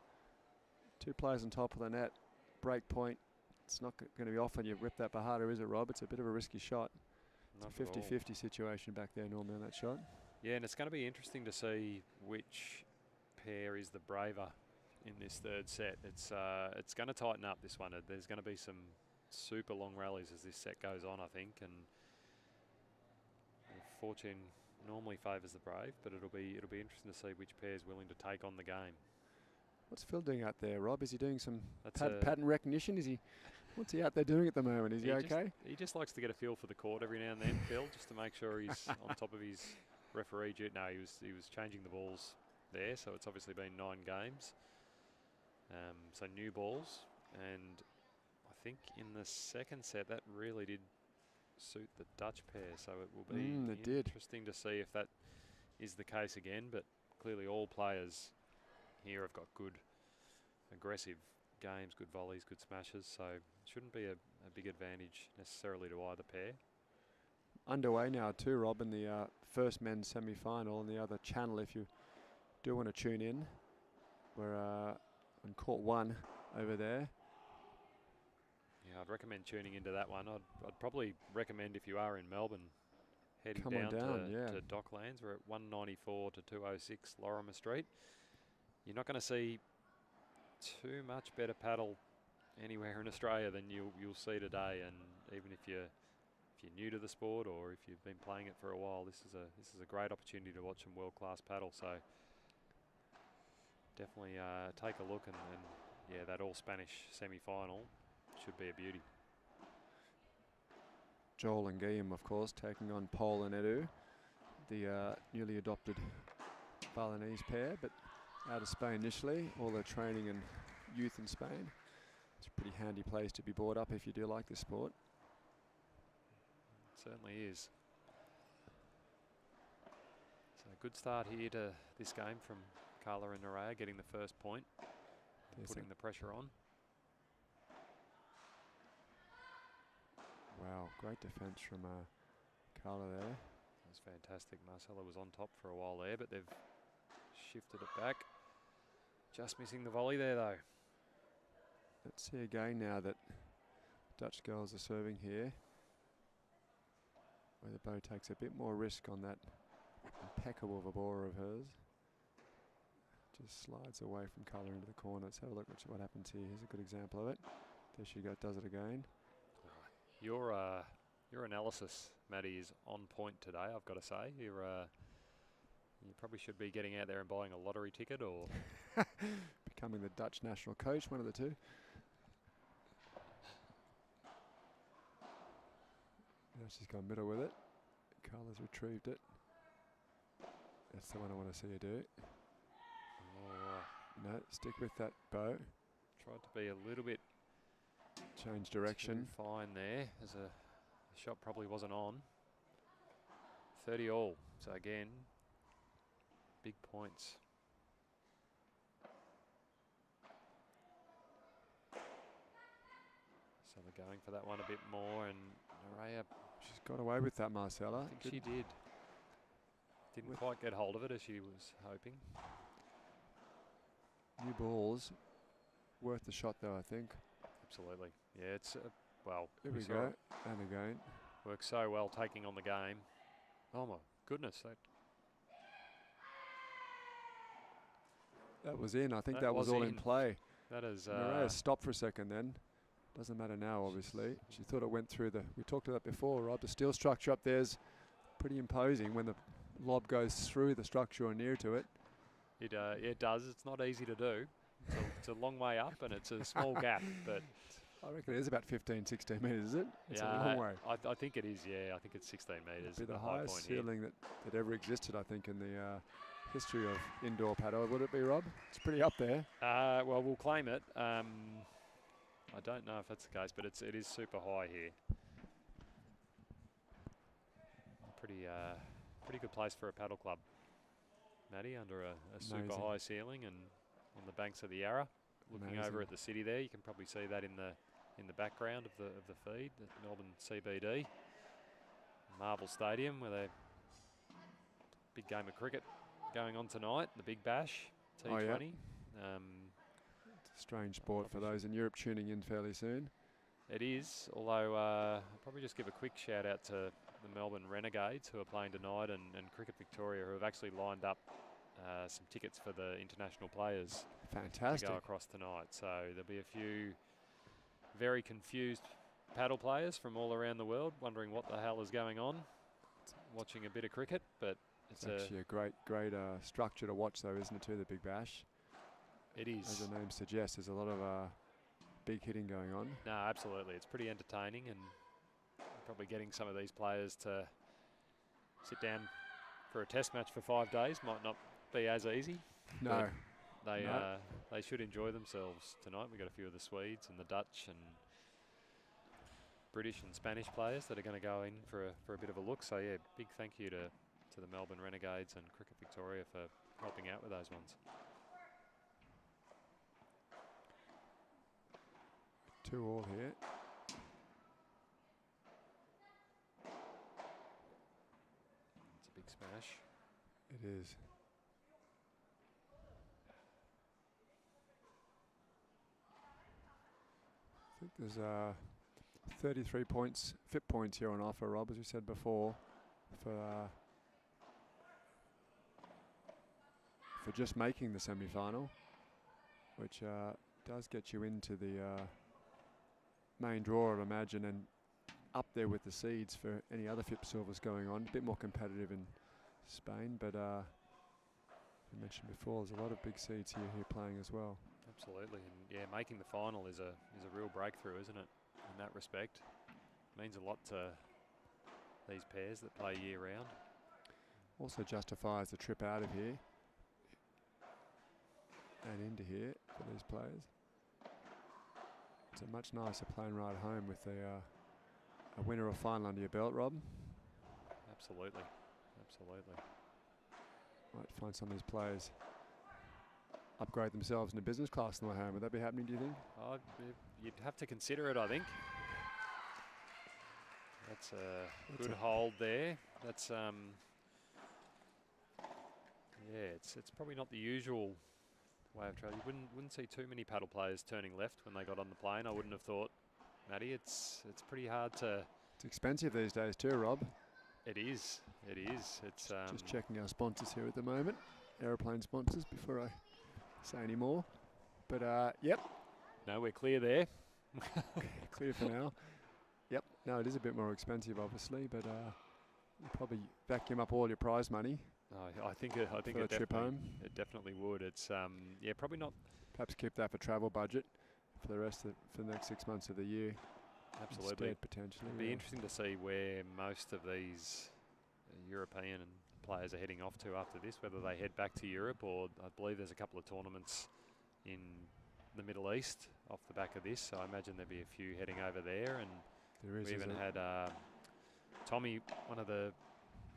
Two players on top of the net, break point. It's not going to be often you rip that Bajada, is it, Rob? It's a bit of a risky shot. It's a 50-50 situation back there normally on that shot. Yeah, and it's going to be interesting to see which pair is the braver in this third set. It's going to tighten up this one. There's going to be some super long rallies as this set goes on, I think, and fortune normally favours the brave, but it'll be interesting to see which pair is willing to take on the game. What's Phil doing out there, Rob? Is he doing some pattern recognition? What's he out there doing at the moment? Is he okay? He just likes to get a feel for the court every now and then, Phil, just to make sure he's on top of his referee duty. No, he was changing the balls there, so it's obviously been 9 games. So new balls, and I think in the second set that really did suit the Dutch pair, so it will be interesting to see if that is the case again, but clearly all players here have got good aggressive games, good volleys, good smashes, so it shouldn't be a big advantage necessarily to either pair. Underway now too, Rob, in the first men's semi-final on the other channel if you do want to tune in. We're on court 1 over there. Yeah, I'd recommend tuning into that one. I'd probably recommend, if you are in Melbourne, heading down to Docklands. We're at 194 to 206 Lorimer Street. You're not going to see too much better paddle anywhere in Australia than you'll see today. And even if you're new to the sport or if you've been playing it for a while, this is a great opportunity to watch some world-class paddle. So definitely take a look, and yeah, that all-Spanish semi-final should be a beauty. Joel and Guillaume, of course, taking on Paul and Edu, the newly adopted Balinese pair, but out of Spain initially, all their training and youth in Spain. It's a pretty handy place to be brought up if you do like this sport. It certainly is. So a good start here to this game from Carla and Nerea, getting the first point, putting the pressure on. Wow, great defence from Carla there. That was fantastic. Marcella was on top for a while there, but they've shifted it back. Just missing the volley there, though. Let's see again now that Dutch girls are serving here, where the bow takes a bit more risk on that impeccable vibora of hers. Just slides away from Carla into the corner. Let's have a look at what happens here. Here's a good example of it. There she goes, does it again. Your analysis, Maddie, is on point today, I've got to say. You probably should be getting out there and buying a lottery ticket or becoming the Dutch national coach, one of the two. Now she's gone middle with it. Carla's retrieved it. That's the one I want to see her do. No, stick with that bow. Tried to be a little bit change direction. Too fine there, as the shot probably wasn't on. 30 all. So again, big points. So they're going for that one a bit more, and Nerea, she's got away with that, Marcella. I think she did. Didn't quite get hold of it as she was hoping. New balls, worth the shot though, I think. Absolutely. Yeah, it's, well. Here we go, and again. Works so well taking on the game. Oh my goodness. That was in. I think that was all in play. That is. Nerea stopped for a second then. Doesn't matter now, obviously. She thought it went through we talked about that before, Rob. The steel structure up there's pretty imposing when the lob goes through the structure or near to it. It does. It's not easy to do. It's a long way up and it's a small gap, but I reckon it is about 15, 16 metres, is it? It's yeah, a long way. I think it is, yeah. I think it's 16 metres. It'd be the highest ceiling that ever existed, I think, in the history of indoor paddle. Would it be, Rob? It's pretty up there. Well, we'll claim it. I don't know if that's the case, but it is super high here. Pretty good place for a paddle club, Maddie, under a super high ceiling and on the banks of the Yarra, looking over at the city there. You can probably see that in the background of the feed, the Melbourne CBD, Marvel Stadium, where they big game of cricket going on tonight, the Big Bash T20. Oh, yeah. It's a strange sport for those in Europe tuning in fairly soon. It is, although I'll probably just give a quick shout out to the Melbourne Renegades who are playing tonight and Cricket Victoria who have actually lined up some tickets for the international players. Fantastic. To go across tonight. So there'll be a few very confused paddle players from all around the world wondering what the hell is going on, watching a bit of cricket, but it's actually a great structure to watch though, isn't it, too, the Big Bash? It is. As the name suggests, there's a lot of big hitting going on. No, absolutely. It's pretty entertaining and probably getting some of these players to sit down for a test match for 5 days might not be as easy. No. They should enjoy themselves tonight. We've got a few of the Swedes and the Dutch and British and Spanish players that are going to go in for a bit of a look. So yeah, big thank you to the Melbourne Renegades and Cricket Victoria for helping out with those ones. 2 all here. It's a big smash. It is. I think there's 33 points, FIP points here on offer, Rob, as we said before, for just making the semi-final, which does get you into the main draw, I'd imagine, and up there with the seeds for any other FIP silvers going on. A bit more competitive in Spain, but I mentioned before, there's a lot of big seeds here playing as well. Absolutely, and yeah, making the final is a real breakthrough, isn't it? In that respect, it means a lot to these pairs that play year round. Also justifies the trip out of here. and into here for these players. It's a much nicer plane ride home with a winner or final under your belt, Rob. Absolutely, absolutely. Might find some of these players upgrade themselves into business class on the way home. Would that be happening, do you think? Oh, you'd have to consider it, I think. That's a good hold there. That's yeah, it's probably not the usual way of travel. You wouldn't see too many paddle players turning left when they got on the plane. I wouldn't have thought, Matty. It's pretty hard to. It's expensive these days too, Rob. It is. It is. It's just checking our sponsors here at the moment, aeroplane sponsors, before I say any more. But yep. No, we're clear there. Clear for now. Yep. No, it is a bit more expensive, obviously, but you probably vacuum up all your prize money. I think it trip home. It definitely would. It's yeah, probably not. Perhaps keep that for travel budget for the for the next 6 months of the year. Absolutely, instead, potentially. It'd be interesting to see where most of these European players are heading off to after this. Whether they head back to Europe, or I believe there's a couple of tournaments in the Middle East off the back of this. So I imagine there'll be a few heading over there, and we even had Tommy, one of the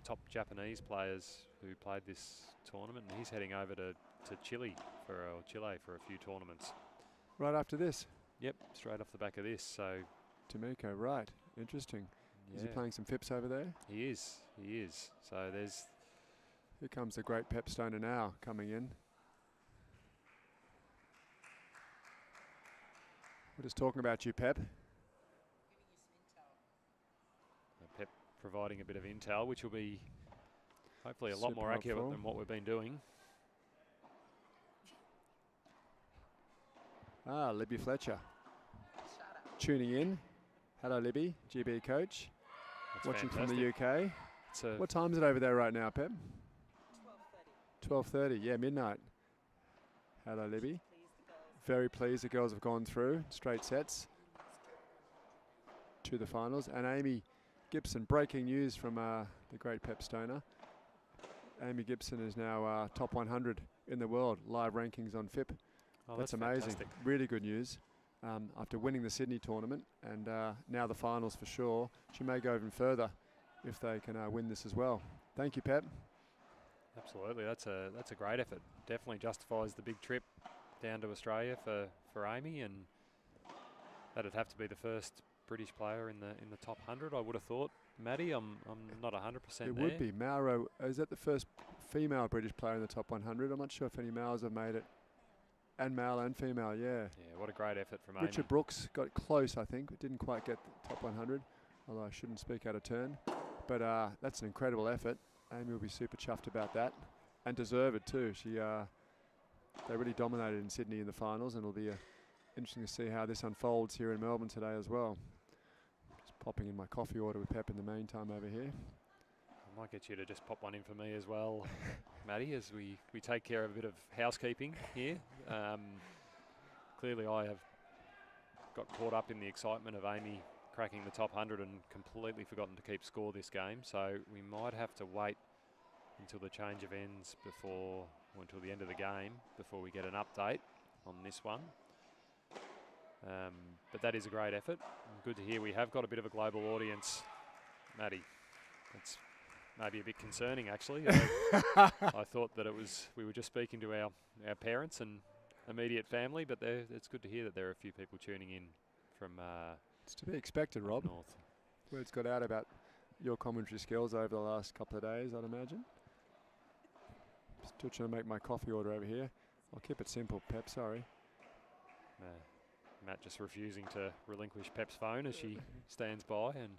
top Japanese players who played this tournament, and he's heading over to Chile for a few tournaments. Right after this? Yep, straight off the back of this. So Tomiko, right. Interesting. Yeah. Is he playing some FIPs over there? He is. He is. So there's... Here comes the great Pep Stoner now coming in. We're just talking about you, Pep. Pep providing a bit of intel, which will be hopefully a lot more accurate than what we've been doing. Ah, Libby Fletcher. Tuning in. Hello, Libby, GB coach. That's watching fantastic. From the UK. What time is it over there right now, Pep? 12:30. Yeah, midnight. Hello, Libby. Very pleased the girls have gone through straight sets to the finals. And Amy Gibson, breaking news from the great Pep Stoner. Amy Gibson is now top 100 in the world, live rankings on FIP. Oh, that's amazing. Fantastic. Really good news. After winning the Sydney tournament and now the finals for sure. She may go even further if they can win this as well. Thank you, Pep. Absolutely, that's a great effort. Definitely justifies the big trip down to Australia for Amy, and that'd have to be the first British player in the top 100. I would have thought. Maddie, I'm not 100% there. It would be. Mauro, is that the first female British player in the top 100? I'm not sure if any males have made it. And male and female, yeah. Yeah, what a great effort from Richard Amy. Brooks got close, I think. Didn't quite get the top 100, although I shouldn't speak out of turn. But that's an incredible effort. Amy will be super chuffed about that. And deserved too. They really dominated in Sydney in the finals, and it'll be interesting to see how this unfolds here in Melbourne today as well. Just popping in my coffee order with Pep in the meantime over here. I might get you to just pop one in for me as well, Maddie, as we take care of a bit of housekeeping here. Clearly I have got caught up in the excitement of Amy cracking the top 100 and completely forgotten to keep score this game, so we might have to wait until the change of ends or until the end of the game before we get an update on this one. But that is a great effort. Good to hear we have got a bit of a global audience, Maddie. That's maybe a bit concerning, actually. I thought that we were just speaking to our parents and immediate family, but it's good to hear that there are a few people tuning in from it's to be expected, Rob. North. Word's got out about your commentary skills over the last couple of days, I'd imagine. Still trying to make my coffee order over here. I'll keep it simple, Pep, sorry. Matt just refusing to relinquish Pep's phone as she stands by. And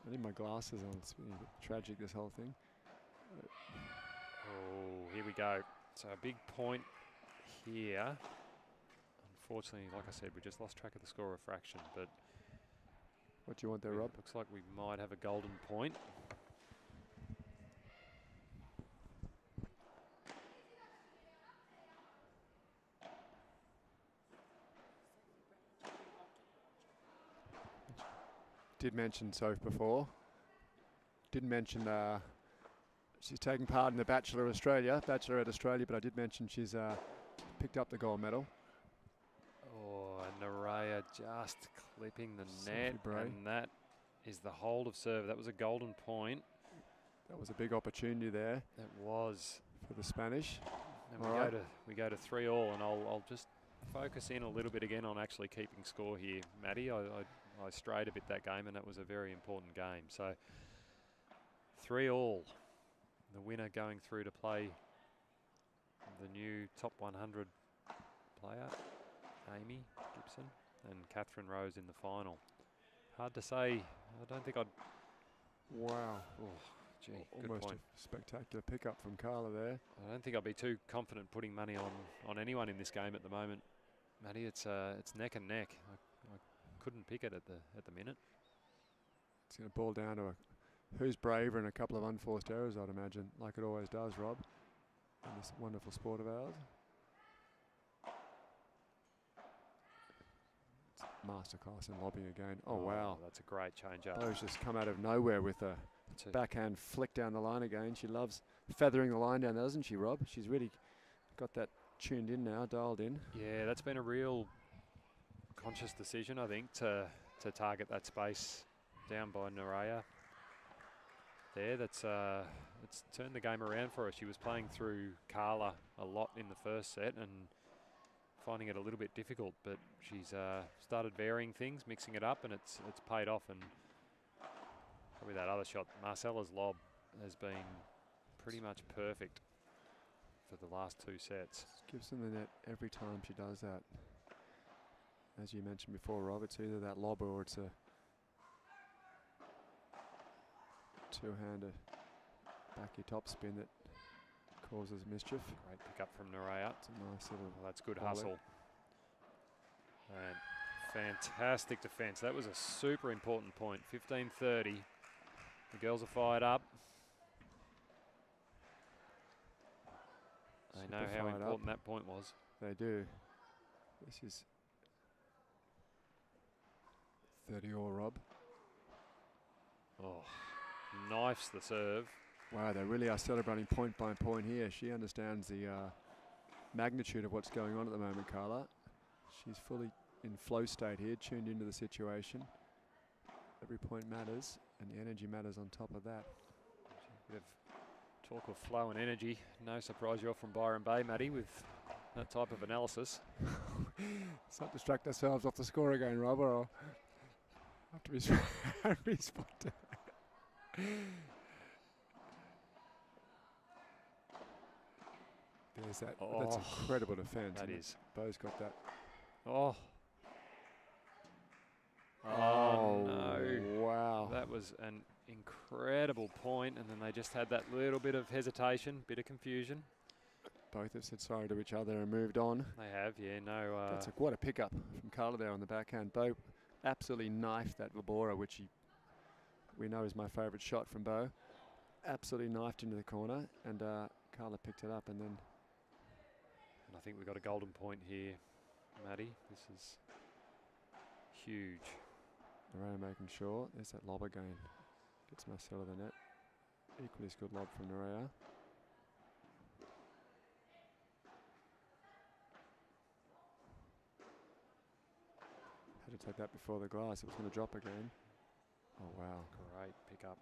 I need my glasses on. It's been a bit tragic, this whole thing. Oh, here we go. So a big point here. Unfortunately, like I said, we just lost track of the score of fraction. But what do you want there, Rob? Looks like we might have a golden point. Did mention Soph before. Didn't mention she's taking part in the Bachelor Australia, but I did mention she's picked up the gold medal. Oh, and Nerea just clipping the Sophie net, Bray. and that is the hold of serve. That was a golden point. That was a big opportunity there. That was for the Spanish. And All we go to 3-all, and I'll just focus in a little bit again on actually keeping score here, Maddie. I strayed a bit that game, and that was a very important game. So 3-all. The winner going through to play the new top 100 player, Amy Gibson, and Catherine Rose in the final. Hard to say. I don't think I'd... Wow. Oh, gee, good almost point. a spectacular pickup from Carla there. I don't think I'd be too confident putting money on anyone in this game at the moment, Matty. It's neck and neck. I couldn't pick it at the minute. It's going to boil down to who's braver and a couple of unforced errors, I'd imagine, like it always does, Rob, in this wonderful sport of ours. It's masterclass in lobbing again. Oh, wow. That's a great change up. Bo's just come out of nowhere with a backhand flick down the line again. She loves feathering the line down, doesn't she, Rob? She's really got that tuned in now, dialed in. Yeah, that's been a real conscious decision, I think, to target that space down by Nerea. There, it's turned the game around for her. She was playing through Carla a lot in the first set and finding it a little bit difficult, but she's started varying things, mixing it up, and it's paid off. And probably that other shot, Marcella's lob, has been pretty much perfect for the last two sets. Gives them the net every time she does that. As you mentioned before, Rob, it's either that lob or it's a two-hander back your top spin that causes mischief. Great pick up from Nerea. It's a nice little that's good volley. hustle. And fantastic defence. That was a super important point. 15:30. The girls are fired up. They know how important that point was. They do. This is 30-all, Rob. Oh, knifes the serve. Wow, they really are celebrating point by point here. She understands the magnitude of what's going on at the moment, Carla. She's fully in flow state here, tuned into the situation. Every point matters, and the energy matters on top of that. Bit of talk of flow and energy. No surprise you're from Byron Bay, Matty, with that type of analysis. Let's not distract ourselves off the score again, Rob, or I'll have to respond to that. There's that. Oh, that's incredible defence. That is. Bo's got that. Oh. Oh, no. Wow. That was an incredible point, and then they just had that little bit of hesitation, bit of confusion. Both have said sorry to each other and moved on. They have, yeah, no. That's what a pickup from Carla there on the backhand. Bo absolutely knifed that Vibora, which we know is my favourite shot from Bo. Absolutely knifed into the corner, and Carla picked it up, and then. And I think we've got a golden point here, Maddie. This is huge. Nerea making sure. There's that lob again. Gets Marcella the net. Equally as good lob from Nerea. Had to take that before the glass. It was going to drop again. Oh, wow. Great pick up.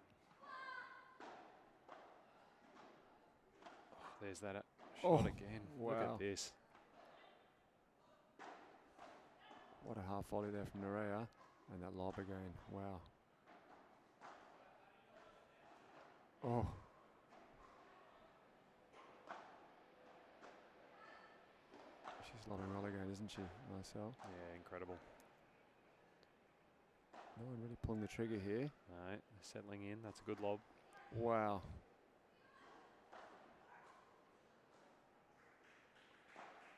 Oh, there's that shot again. Wow. Look at this. What a half volley there from Nerea. And that lob again. Wow. Oh. She's lobbing well again, isn't she, Marcel? Yeah, incredible. No one really pulling the trigger here. All right, settling in. That's a good lob. Wow.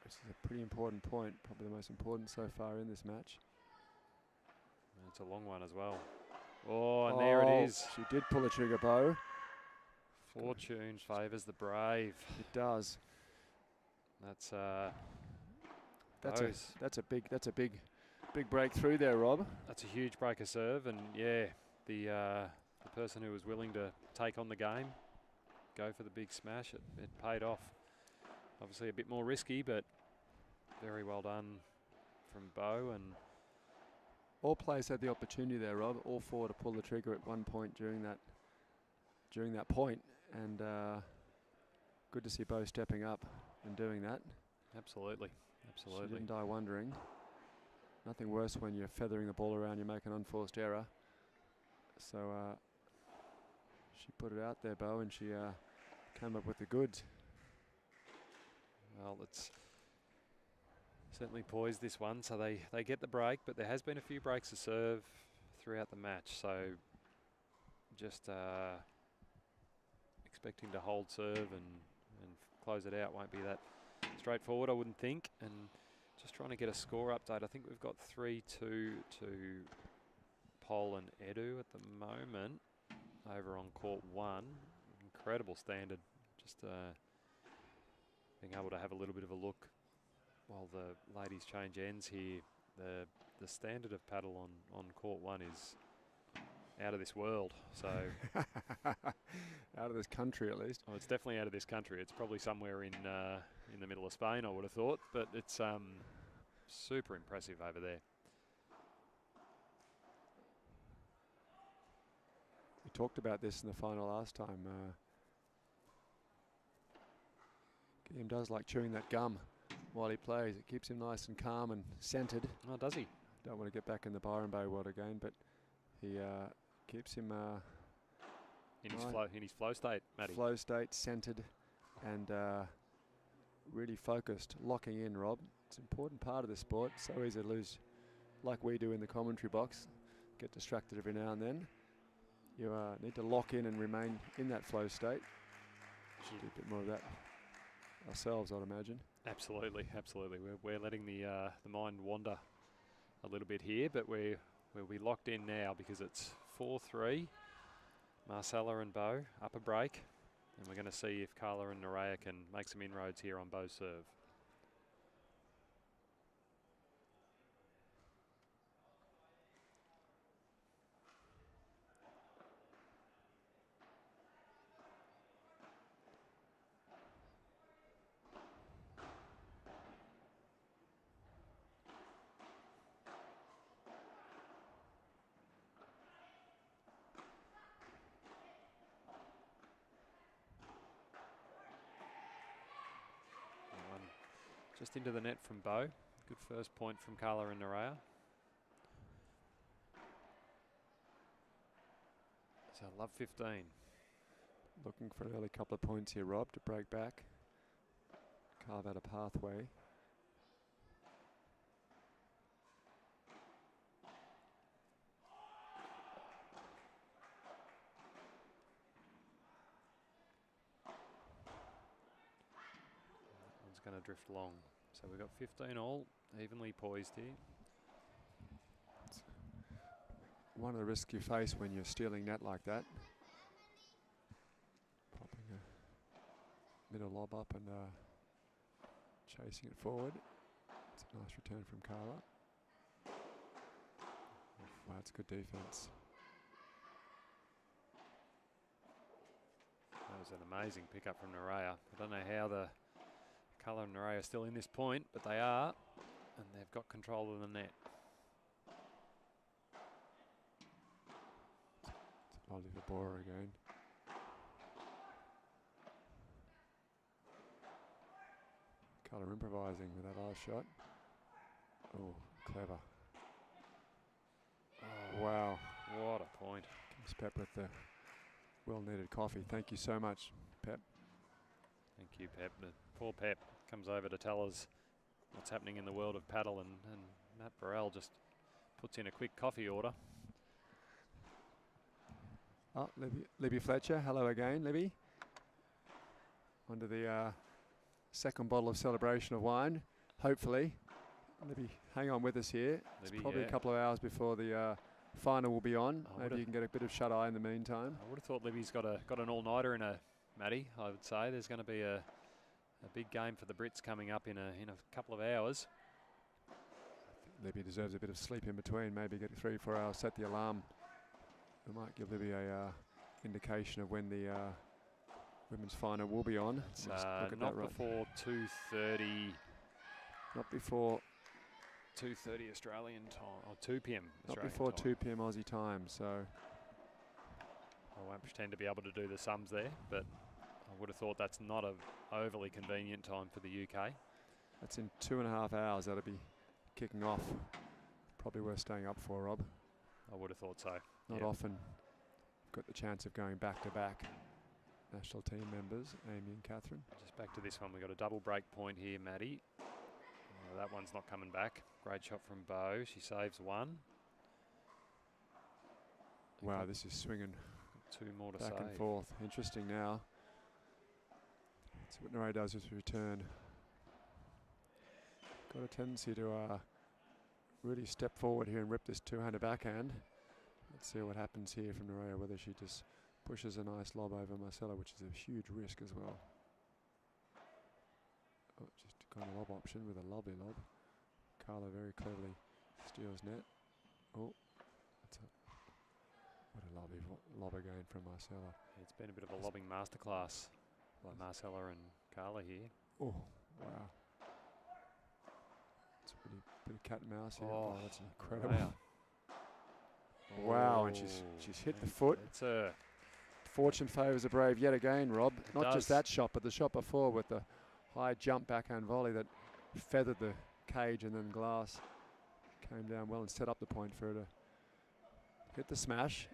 This is a pretty important point, probably the most important so far in this match. And it's a long one as well. Oh, and there it is. She did pull the trigger, Bo. Fortune favours the brave. It does. That's a big breakthrough there, Rob. That's a huge breaker serve, and yeah, the person who was willing to take on the game, go for the big smash, it paid off. Obviously a bit more risky, but very well done from Beau, and all players had the opportunity there, Rob. All four to pull the trigger at one point during that point, and good to see Beau stepping up and doing that. absolutely. She didn't die wondering. Nothing worse when you're feathering the ball around, you make an unforced error. So she put it out there, Beau, and she came up with the goods. Well, it's certainly poised this one, so they get the break, but there has been a few breaks to serve throughout the match, so just expecting to hold serve and close it out won't be that straightforward, I wouldn't think. And just trying to get a score update. I think we've got 3-2 to Pol and Edu at the moment over on court 1. Incredible standard. Just being able to have a little bit of a look while the ladies change ends here. The standard of paddle on court 1 is out of this world. So out of this country, at least. Oh, it's definitely out of this country. It's probably somewhere in the middle of Spain, I would have thought, but it's super impressive over there. We talked about this in the final last time. Guillaume does like chewing that gum while he plays. It keeps him nice and calm and centered. Oh, does he? Don't want to get back in the Byron Bay world again, but he keeps him in his flow state, Matty. Flow state, centered, and really focused, locking in, Rob. It's an important part of the sport. So easy to lose, like we do in the commentary box. Get distracted every now and then. You need to lock in and remain in that flow state. Should do a bit more of that ourselves, I'd imagine. Absolutely, absolutely. We're letting the mind wander a little bit here, but we'll be locked in now because it's 4-3. Marcella and Beau up a break, and we're going to see if Carla and Nerea can make some inroads here on Beau's serve. Just into the net from Beau. Good first point from Carla and Nerea. So love 15. Looking for an early couple of points here, Rob, to break back. Carve out a pathway. Going to drift long. So we've got 15 all, evenly poised here. It's one of the risks you face when you're stealing net like that. Popping a middle lob up and chasing it forward. It's a nice return from Carla. Wow, that's good defense. That was an amazing pickup from Nerea. I don't know how the Carla and Nerea are still in this point, but they are, and they've got control of the net. It's lovely for Bora again. Carla improvising with that last shot. Oh, clever. Oh, wow. What a point. Gives Pep with the well-needed coffee. Thank you so much, Pep. Thank you, Pep. Poor Pep comes over to tell us what's happening in the world of paddle, and Matt Burrell just puts in a quick coffee order. Oh, Libby Fletcher, hello again, Libby. Onto the second bottle of celebration of wine, hopefully. Libby, hang on with us here. Libby, it's probably yeah. a couple of hours before the final will be on. Maybe you can get a bit of shut-eye in the meantime. I would have thought Libby's got an all-nighter in her, Matty, I would say. There's going to be a big game for the Brits coming up in a couple of hours. I think Libby deserves a bit of sleep in between. Maybe get 3-4 hours, set the alarm. We might give Libby a indication of when the women's final will be on. It's not before 2:30 Not before 2:30 Australian time, or 2 p.m. Not Australian before time. 2 p.m. Aussie time, so I won't pretend to be able to do the sums there, but I would have thought that's not a overly convenient time for the UK. that's in 2.5 hours. That'll be kicking off. Probably worth staying up for, Rob. I would have thought so. Not Yep. often got the chance of going back-to-back national team members, Amy and Catherine. Just back to this one. We've got a double break point here, Maddie. That one's not coming back. Great shot from Bo. She saves one. Wow, this is swinging Two more to back save. and forth. Interesting now. See what Narray does with return. Got a tendency to really step forward here and rip this two-hander backhand. Let's see what happens here from Narray, whether she just pushes a nice lob over Marcella, which is a huge risk as well. Oh, just got a lob option with a lobby lob. Carla very cleverly steals net. Oh, that's what a lob again from Marcella. It's been a bit of a lobbing masterclass by Marcella and Carla here. Oh, wow. It's a pretty bit of cat and mouse here. Oh, Oh, that's incredible. Wow. Wow, and she's hit the foot. It's a Fortune favours the brave yet again, Rob. It Not just does. that shot, but the shot before with the high jump backhand volley that feathered the cage, and then Glass came down well and set up the point for her to hit the smash.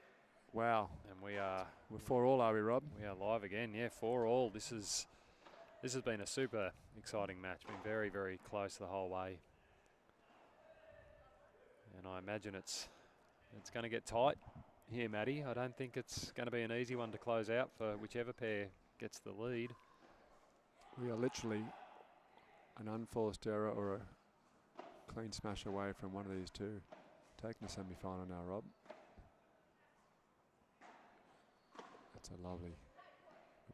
Wow. and we're 4-all, are we, Rob? we are live again. Yeah, 4-all. This has been a super exciting match. Been very, very close the whole way. And I imagine it's going to get tight here, Maddie. I don't think it's going to be an easy one to close out for whichever pair gets the lead. We are literally an unforced error or a clean smash away from one of these two taking the semi-final now, Rob. That's a lovely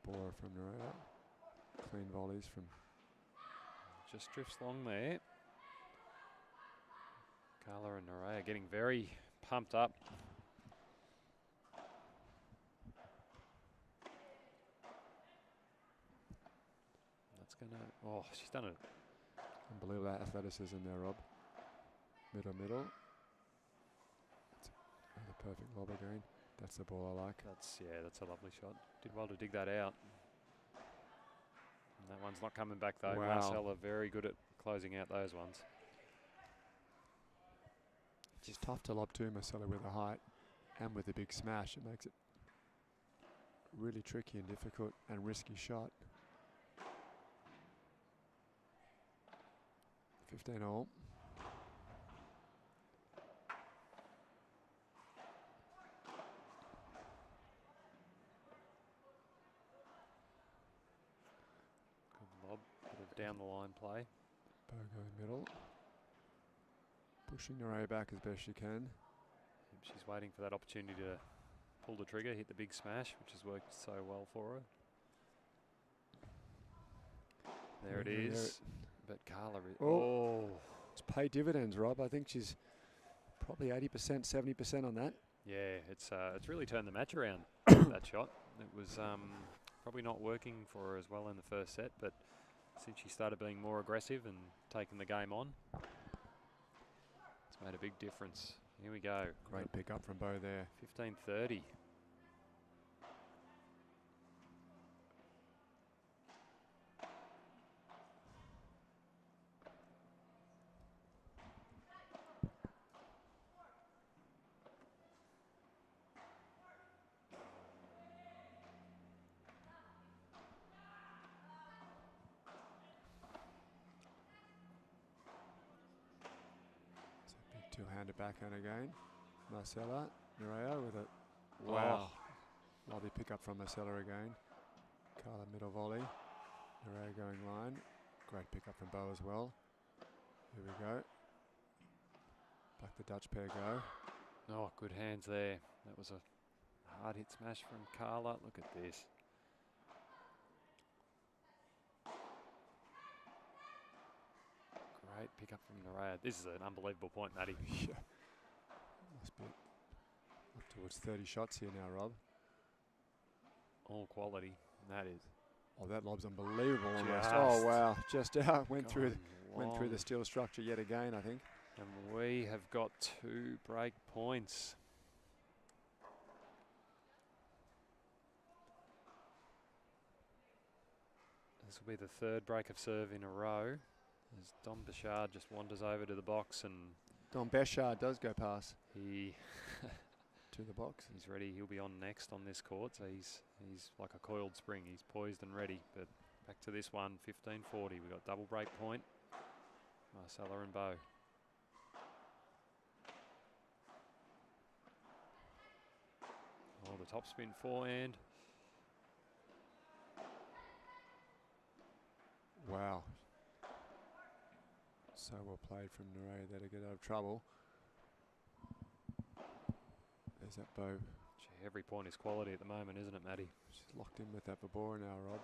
bore from Naraya. Clean volleys from... Just drifts long there. Carla and Naraya getting very pumped up. That's going to... Oh, she's done it. Unbelievable athleticism there, Rob. Middle. That's another perfect lob again. That's the ball I like. That's a lovely shot. Did well to dig that out. And that one's not coming back though. Wow. Marcella very good at closing out those ones. It's tough to lob too, Marcella, with the height and with the big smash. It makes it really tricky and difficult and risky shot. 15-all. Good lob, bit of down the line play. Bogo middle. Pushing Naraya back as best she can. She's waiting for that opportunity to pull the trigger, hit the big smash, which has worked so well for her. There it is. But Carla, It's paid dividends, Rob. I think she's probably 80%, 70% on that. yeah, it's really turned the match around, that shot. It was probably not working for her as well in the first set, but since she started being more aggressive and taking the game on, it's made a big difference. Here we go. Great pick up from Bo there. 15:30. Big two-handed backhand again. Marcella, Naraya with a wow. Lovely pick up from Marcella again. Carla middle volley. Naraya going line. Great pick up from Bo as well. Here we go. Back the Dutch pair go. Oh, good hands there. That was a hard hit smash from Carla. Look at this. Great pick up from Naraya. This is an unbelievable point, Maddie. Yeah. Must be up towards 30 shots here now, Rob. All quality. That is. Oh, that lob's unbelievable almost. Just Oh, wow. Just out. Went through gone Went through the long. steel structure yet again, I think. And we have got 2 break points. This will be the 3rd break of serve in a row as Dom Bouchard just wanders over to the box, and Dom Bouchard does go past he to the box. he's ready. He'll be on next on this court, so he's like a coiled spring. He's poised and ready. But back to this one, 15-40. We've got double break point. Marcella and Beau. Oh, the topspin forehand. Wow. So well played from Nerea there to get out of trouble. There's that Beau. Gee, every point is quality at the moment, isn't it, Matty? She's locked in with that Vibora now, Rob.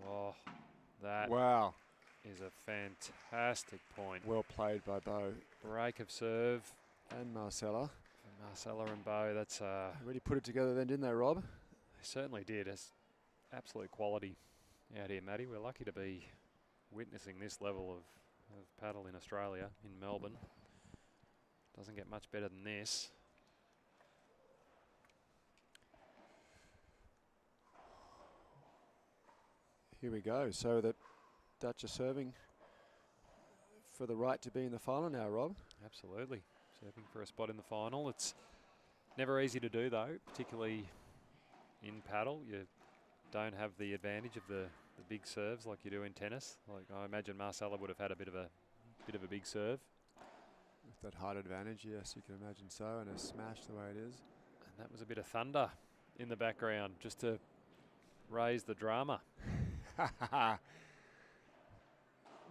Oh, that Wow. is a fantastic point. Well played by Beau Break of serve. and Marcella. For Marcella and Beau, that's Really put it together then, didn't they, Rob? they certainly did. It's absolute quality out here, Matty. We're lucky to be witnessing this level of paddle in Australia, in Melbourne. Doesn't get much better than this. Here we go. So the Dutch are serving for the right to be in the final now, Rob. Absolutely. Serving for a spot in the final. It's never easy to do, though, particularly in paddle. You don't have the advantage of the big serves like you do in tennis. Like I imagine Marcella would have had a bit of a big serve. With that height advantage, yes, you can imagine so, and a smash the way it is. And that was a bit of thunder in the background just to raise the drama.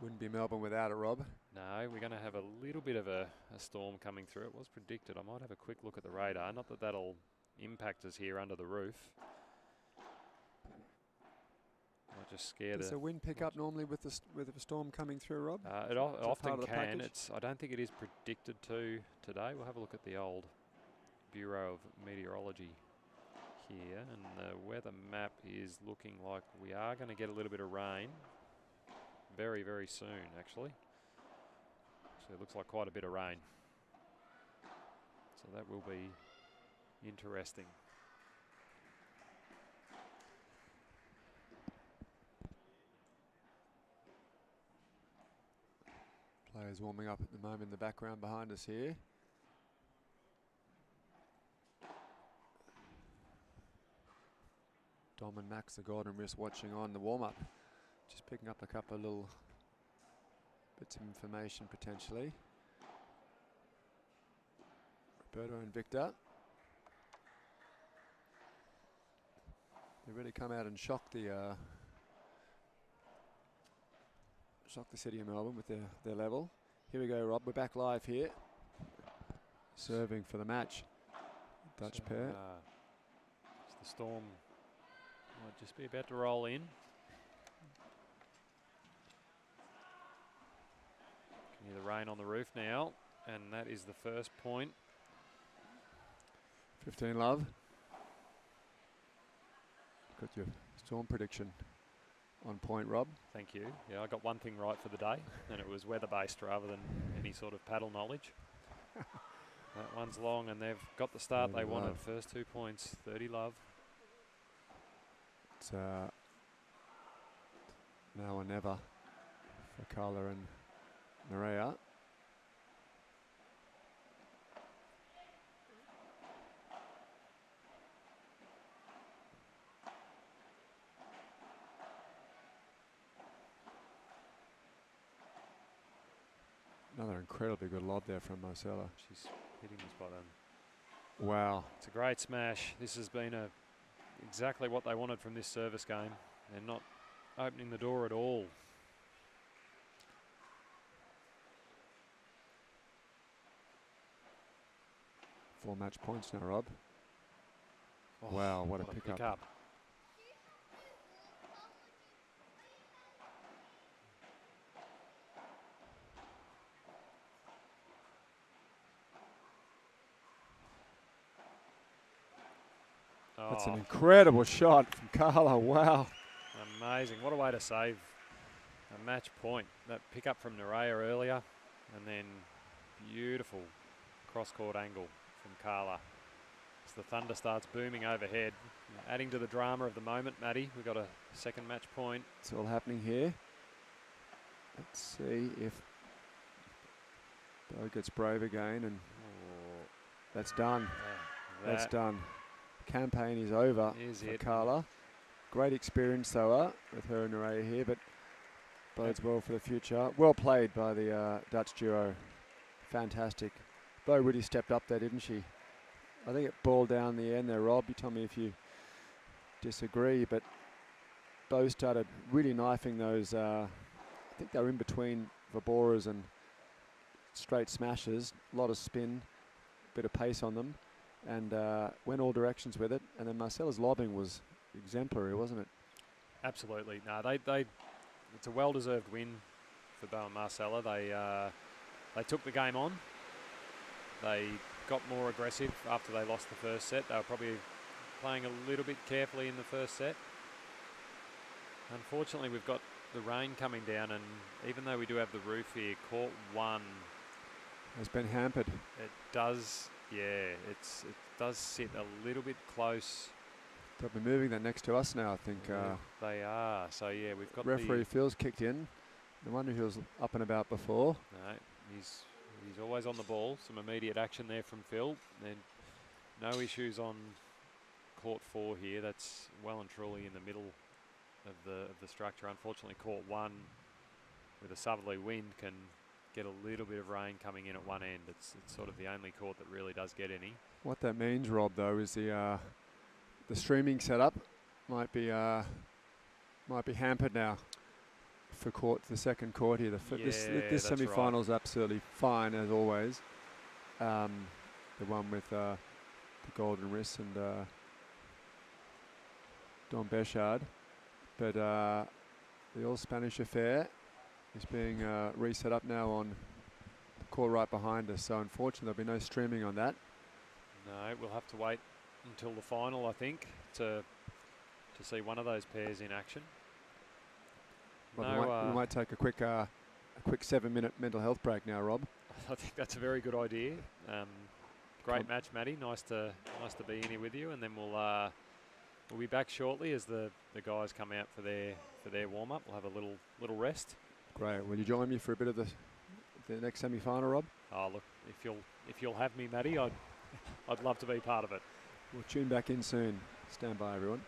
Wouldn't be Melbourne without it, Rob. No, we're going to have a little bit of a storm coming through. It was predicted. I might have a quick look at the radar. Not that that'll impact us here under the roof. Might just scare Does the wind pick up normally with a storm coming through, Rob? It often part of the can. package? I don't think it is predicted to today. We'll have a look at the old Bureau of Meteorology here, and the weather map is looking like we are going to get a little bit of rain very, very soon, actually. So it looks like quite a bit of rain. So that will be interesting. Players warming up at the moment in the background behind us here. Dom and Max, the golden wrist, watching on the warm-up. Just picking up a couple of little bits of information potentially. Roberto and Victor. They really come out and shock the city of Melbourne with their level. Here we go, Rob. We're back live here. Serving for the match. Dutch pair. The storm might just be about to roll in. Can hear the rain on the roof now, and that is the first point. 15 love. Got your storm prediction on point, Rob. Thank you. Yeah, I got one thing right for the day, and it was weather-based rather than any sort of paddle knowledge. That one's long, and they've got the start they wanted. Love. First 2 points, 30 love. It's now or never for Carla and Nerea. Another incredibly good lob there from Marcella. She's hitting the spot on. Wow. It's a great smash. This has been exactly what they wanted from this service game. They're not opening the door at all. Four match points now, Rob. Oh, Wow, what a pickup. That's an Oh, incredible shot from Carla. Wow. amazing. What a way to save a match point. That pick up from Nerea earlier, and then beautiful cross-court angle from Carla. As the thunder starts booming overhead, adding to the drama of the moment, Maddie. We've got a second match point. It's all happening here. Let's see if Bo gets brave again, and that's done. That's done. Campaign is over for Carla. Great experience though with her and Nerea here, but bodes well for the future. Well played by the Dutch duo. Fantastic. Bo really stepped up there, didn't she? I think it ball down the end there, Rob. You tell me if you disagree, but Bo started really knifing those. I think they were in between Vaboras and straight smashes. A lot of spin, bit of pace on them, and went all directions with it. And then Marcella's lobbing was exemplary, wasn't it? Absolutely. No, it's a well-deserved win for Bo and Marcella. They took the game on. They got more aggressive after they lost the first set. They were probably playing a little bit carefully in the first set. Unfortunately, we've got the rain coming down, and even though we do have the roof here, court 1 has been hampered. It does, yeah. It does sit a little bit close. They'll be moving that next to us now, I think. They are. So yeah, we've got referee Phil's kicked in. No wonder he was up and about before. No, he's always on the ball. Some immediate action there from Phil. Then no issues on court 4 here. That's well and truly in the middle of the structure. Unfortunately, court 1 with a southerly wind can get a little bit of rain coming in at one end. It's sort of the only court that really does get any. What that means, Rob, though, is the streaming setup might be hampered now for the second court here. This semi-final is absolutely fine as always. The one with the golden wrist and Don Bechard, but the all Spanish affair is being reset up now on the court right behind us. So unfortunately, there'll be no streaming on that. No, we'll have to wait until the final, I think, to see one of those pairs in action. Well, we might take a quick 7-minute mental health break now, Rob. I think that's a very good idea. Great match, Matty. Nice to be in here with you, and then we'll be back shortly as the guys come out for their warm up. We'll have a little rest. Great. Will you join me for a bit of the next semi-final, Rob? Oh look, if you'll have me, Matty, I'd love to be part of it. We'll tune back in soon. Stand by, everyone.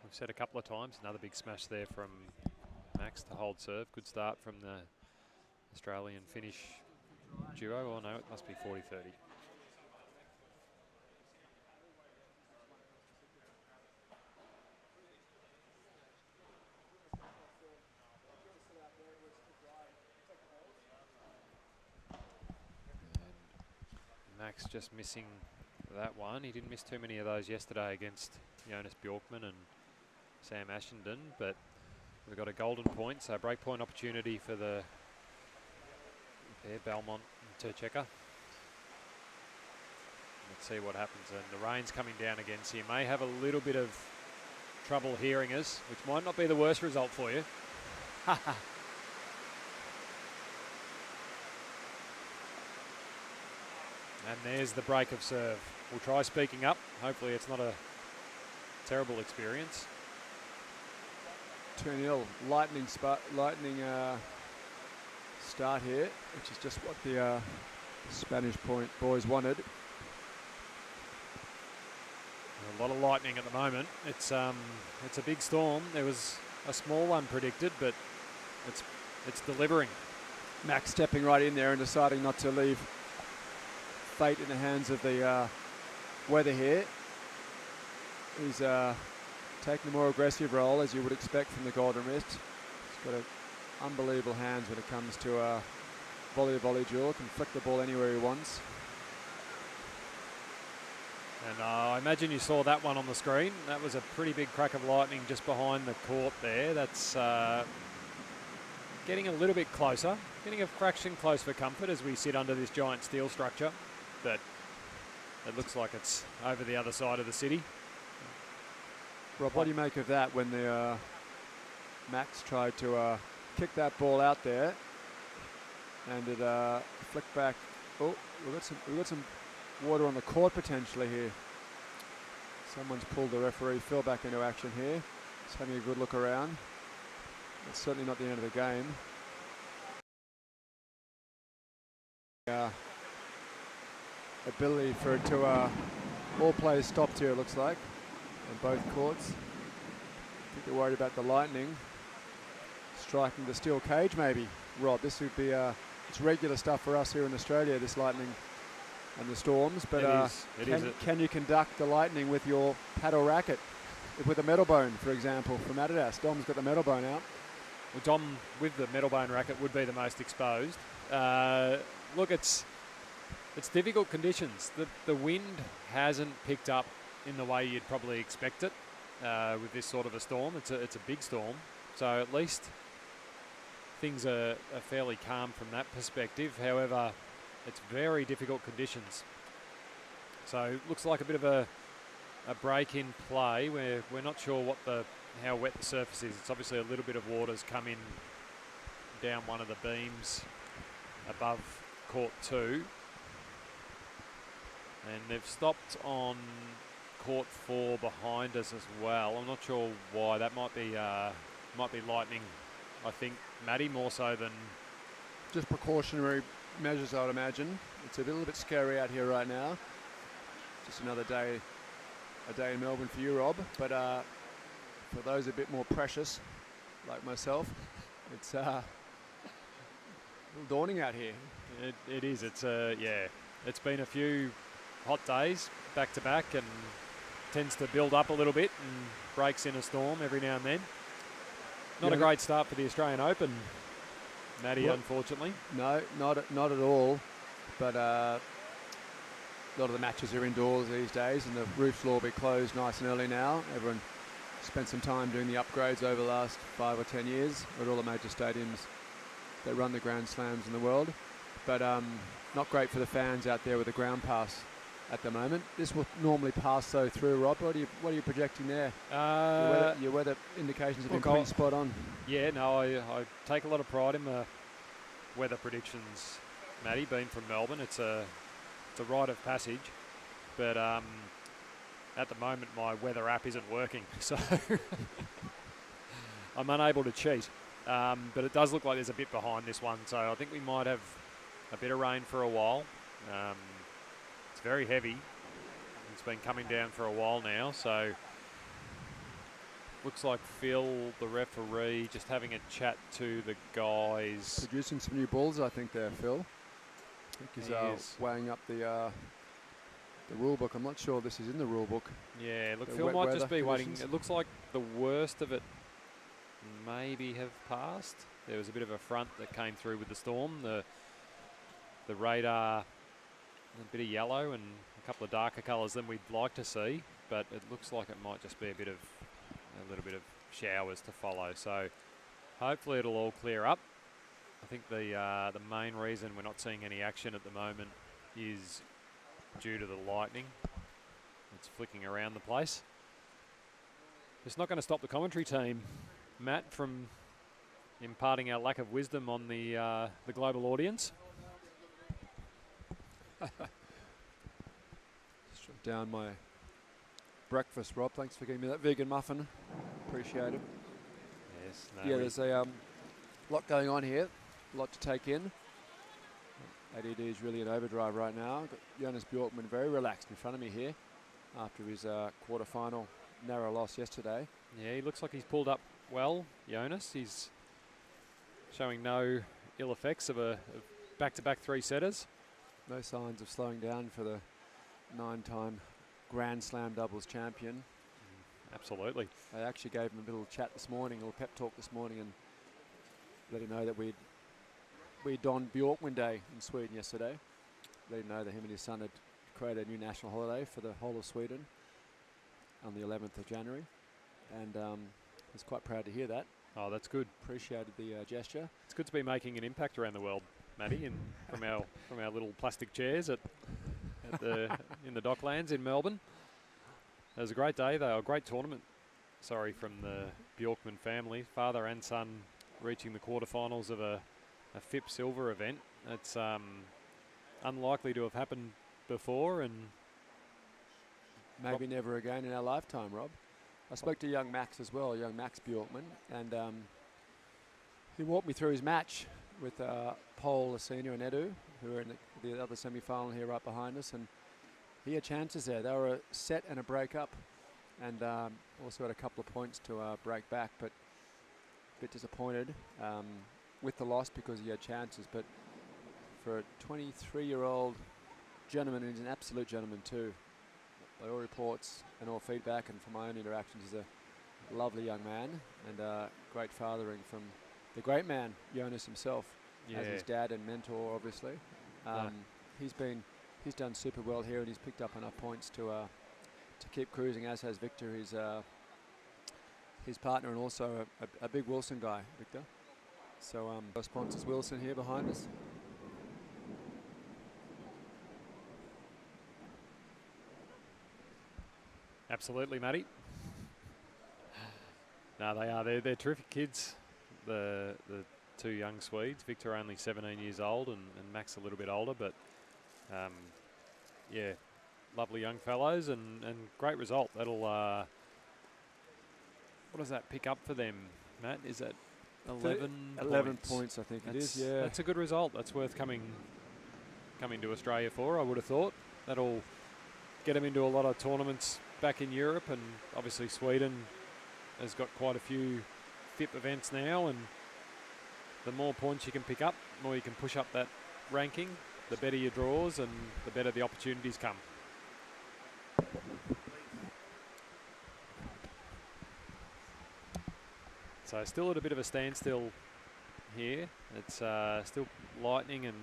we've said a couple of times, another big smash there from Max to hold serve. Good start from the Australian Finnish duo. Oh no, it must be 40-30. Max just missing that one. He didn't miss too many of those yesterday against Jonas Bjorkman and Sam Ashenden, but we've got a golden point, so break point opportunity for the Belmont and Tercheka. Let's see what happens. And the rain's coming down again, so you may have a little bit of trouble hearing us, which might not be the worst result for you. And there's the break of serve. We'll try speaking up. Hopefully it's not a terrible experience. 2-0, lightning start here, which is just what the Spanish point boys wanted. A lot of lightning at the moment. It's a big storm. There was a small one predicted, but it's delivering. Max stepping right in there and deciding not to leave fate in the hands of the weather here. He's taking a more aggressive role, as you would expect from the Golden Wrist. He's got unbelievable hands when it comes to volley duel. Can flick the ball anywhere he wants. And I imagine you saw that one on the screen. That was a pretty big crack of lightning just behind the court there. That's getting a little bit closer, getting a fraction close for comfort as we sit under this giant steel structure. But it looks like it's over the other side of the city. Rob, what do you make of that when the Max tried to kick that ball out there and it flicked back? Oh, we've got some water on the court potentially here. Someone's pulled the referee Phil back into action here. Just having a good look around. It's certainly not the end of the game. Ability for it to all plays stopped here, it looks like, on both courts. I think they're worried about the lightning striking the steel cage maybe. Rob, this would be it's regular stuff for us here in Australia, this lightning and the storms, but can you conduct the lightning with your paddle racket? With a metal bone, for example, from Adidas. Dom's got the metal bone out. Well, Dom with the metal bone racket would be the most exposed. Look, it's difficult conditions. The wind hasn't picked up in the way you'd probably expect it with this sort of a storm. It's a big storm, so at least things are fairly calm from that perspective. However, it's very difficult conditions. So looks like a bit of a break in play where we're not sure how wet the surface is. It's obviously a little bit of water's come in down one of the beams above court 2. And they've stopped on court 4 behind us as well. I'm not sure why. That might be lightning, I think, Matty, more so than... Just precautionary measures, I would imagine. It's a little bit scary out here right now. Just another day, a day in Melbourne for you, Rob. But for those a bit more precious, like myself, it's a little daunting out here. It is. It's it's been a few hot days back to back and tends to build up a little bit and breaks in a storm every now and then. Not a great start for the Australian Open, Matty, unfortunately. No, not at all. But a lot of the matches are indoors these days and the roofs will all be closed nice and early now. Everyone spent some time doing the upgrades over the last 5 or 10 years at all the major stadiums that run the Grand Slams in the world. But not great for the fans out there with the ground pass at the moment. This will normally pass though through, Rob. What are you projecting there? Your weather indications have been pretty spot on. Yeah, no, I take a lot of pride in the weather predictions, Matty. Being from Melbourne, it's a rite of passage. But at the moment, my weather app isn't working, so I'm unable to cheat. But it does look like there's a bit behind this one, so I think we might have a bit of rain for a while. It's very heavy. It's been coming down for a while now, so Looks like Phil, the referee, just having a chat to the guys. Producing some new balls, I think, there, Phil. I think he's weighing up the rule book. I'm not sure this is in the rule book. Yeah, look, Phil might just be waiting. It looks like the worst of it maybe have passed. There was a bit of a front that came through with the storm. The radar, a bit of yellow and a couple of darker colours than we'd like to see, but it looks like it might just be a little bit of showers to follow. So hopefully it'll all clear up. I think the main reason we're not seeing any action at the moment is due to the lightning. It's flicking around the place. It's not going to stop the commentary team, Matt, from imparting our lack of wisdom on the global audience. Just down my breakfast, Rob. Thanks for giving me that vegan muffin. Appreciate it. Yes. No, yeah, there's a lot going on here. A lot to take in. ADD is really in overdrive right now. Got Jonas Bjorkman very relaxed in front of me here after his quarter-final narrow loss yesterday. Yeah, he looks like he's pulled up well, Jonas. He's showing no ill effects of back-to-back three-setters. No signs of slowing down for the 9-time Grand Slam doubles champion. Absolutely. I actually gave him a little chat this morning, a little pep talk this morning, and let him know that we donned Bjorkman Day in Sweden yesterday. Let him know that him and his son had created a new national holiday for the whole of Sweden on the 11th of January. And I was quite proud to hear that. Oh, that's good. Appreciated the gesture. It's good to be making an impact around the world, Matty, and from our little plastic chairs in the Docklands in Melbourne. It was a great day, though, a great tournament. Sorry, from the Bjorkman family, father and son reaching the quarterfinals of a FIP silver event. It's unlikely to have happened before, and maybe never again in our lifetime, Rob. I spoke to young Max as well, young Max Bjorkman, and he walked me through his match with Paul, the senior, and Edu, who are in the other semi-final here right behind us, and he had chances there. They were a set and a break up, and also had a couple of points to break back, but a bit disappointed with the loss because he had chances. But for a 23-year-old gentleman, he's an absolute gentleman too. By all reports and all feedback and from my own interactions, he's a lovely young man and great fathering from the great man, Jonas himself, as his dad and mentor, obviously. He's done super well here, and he's picked up enough points to keep cruising, as has Victor, his partner, and also a big Wilson guy, Victor. So our sponsors Wilson here behind us. Absolutely, Matty. No, they are. They're terrific kids. The two young Swedes. Victor only 17 years old, and Max a little bit older, but yeah, lovely young fellows, and great result. That'll what does that pick up for them, Matt? Is that 11 points, I think it is. Yeah, that's a good result. That's worth coming to Australia for, I would have thought. That'll get them into a lot of tournaments back in Europe, and obviously Sweden has got quite a few FIP events now, and the more points you can pick up, the more you can push up that ranking, the better your draws and the better the opportunities come. So still at a bit of a standstill here. It's still lightning and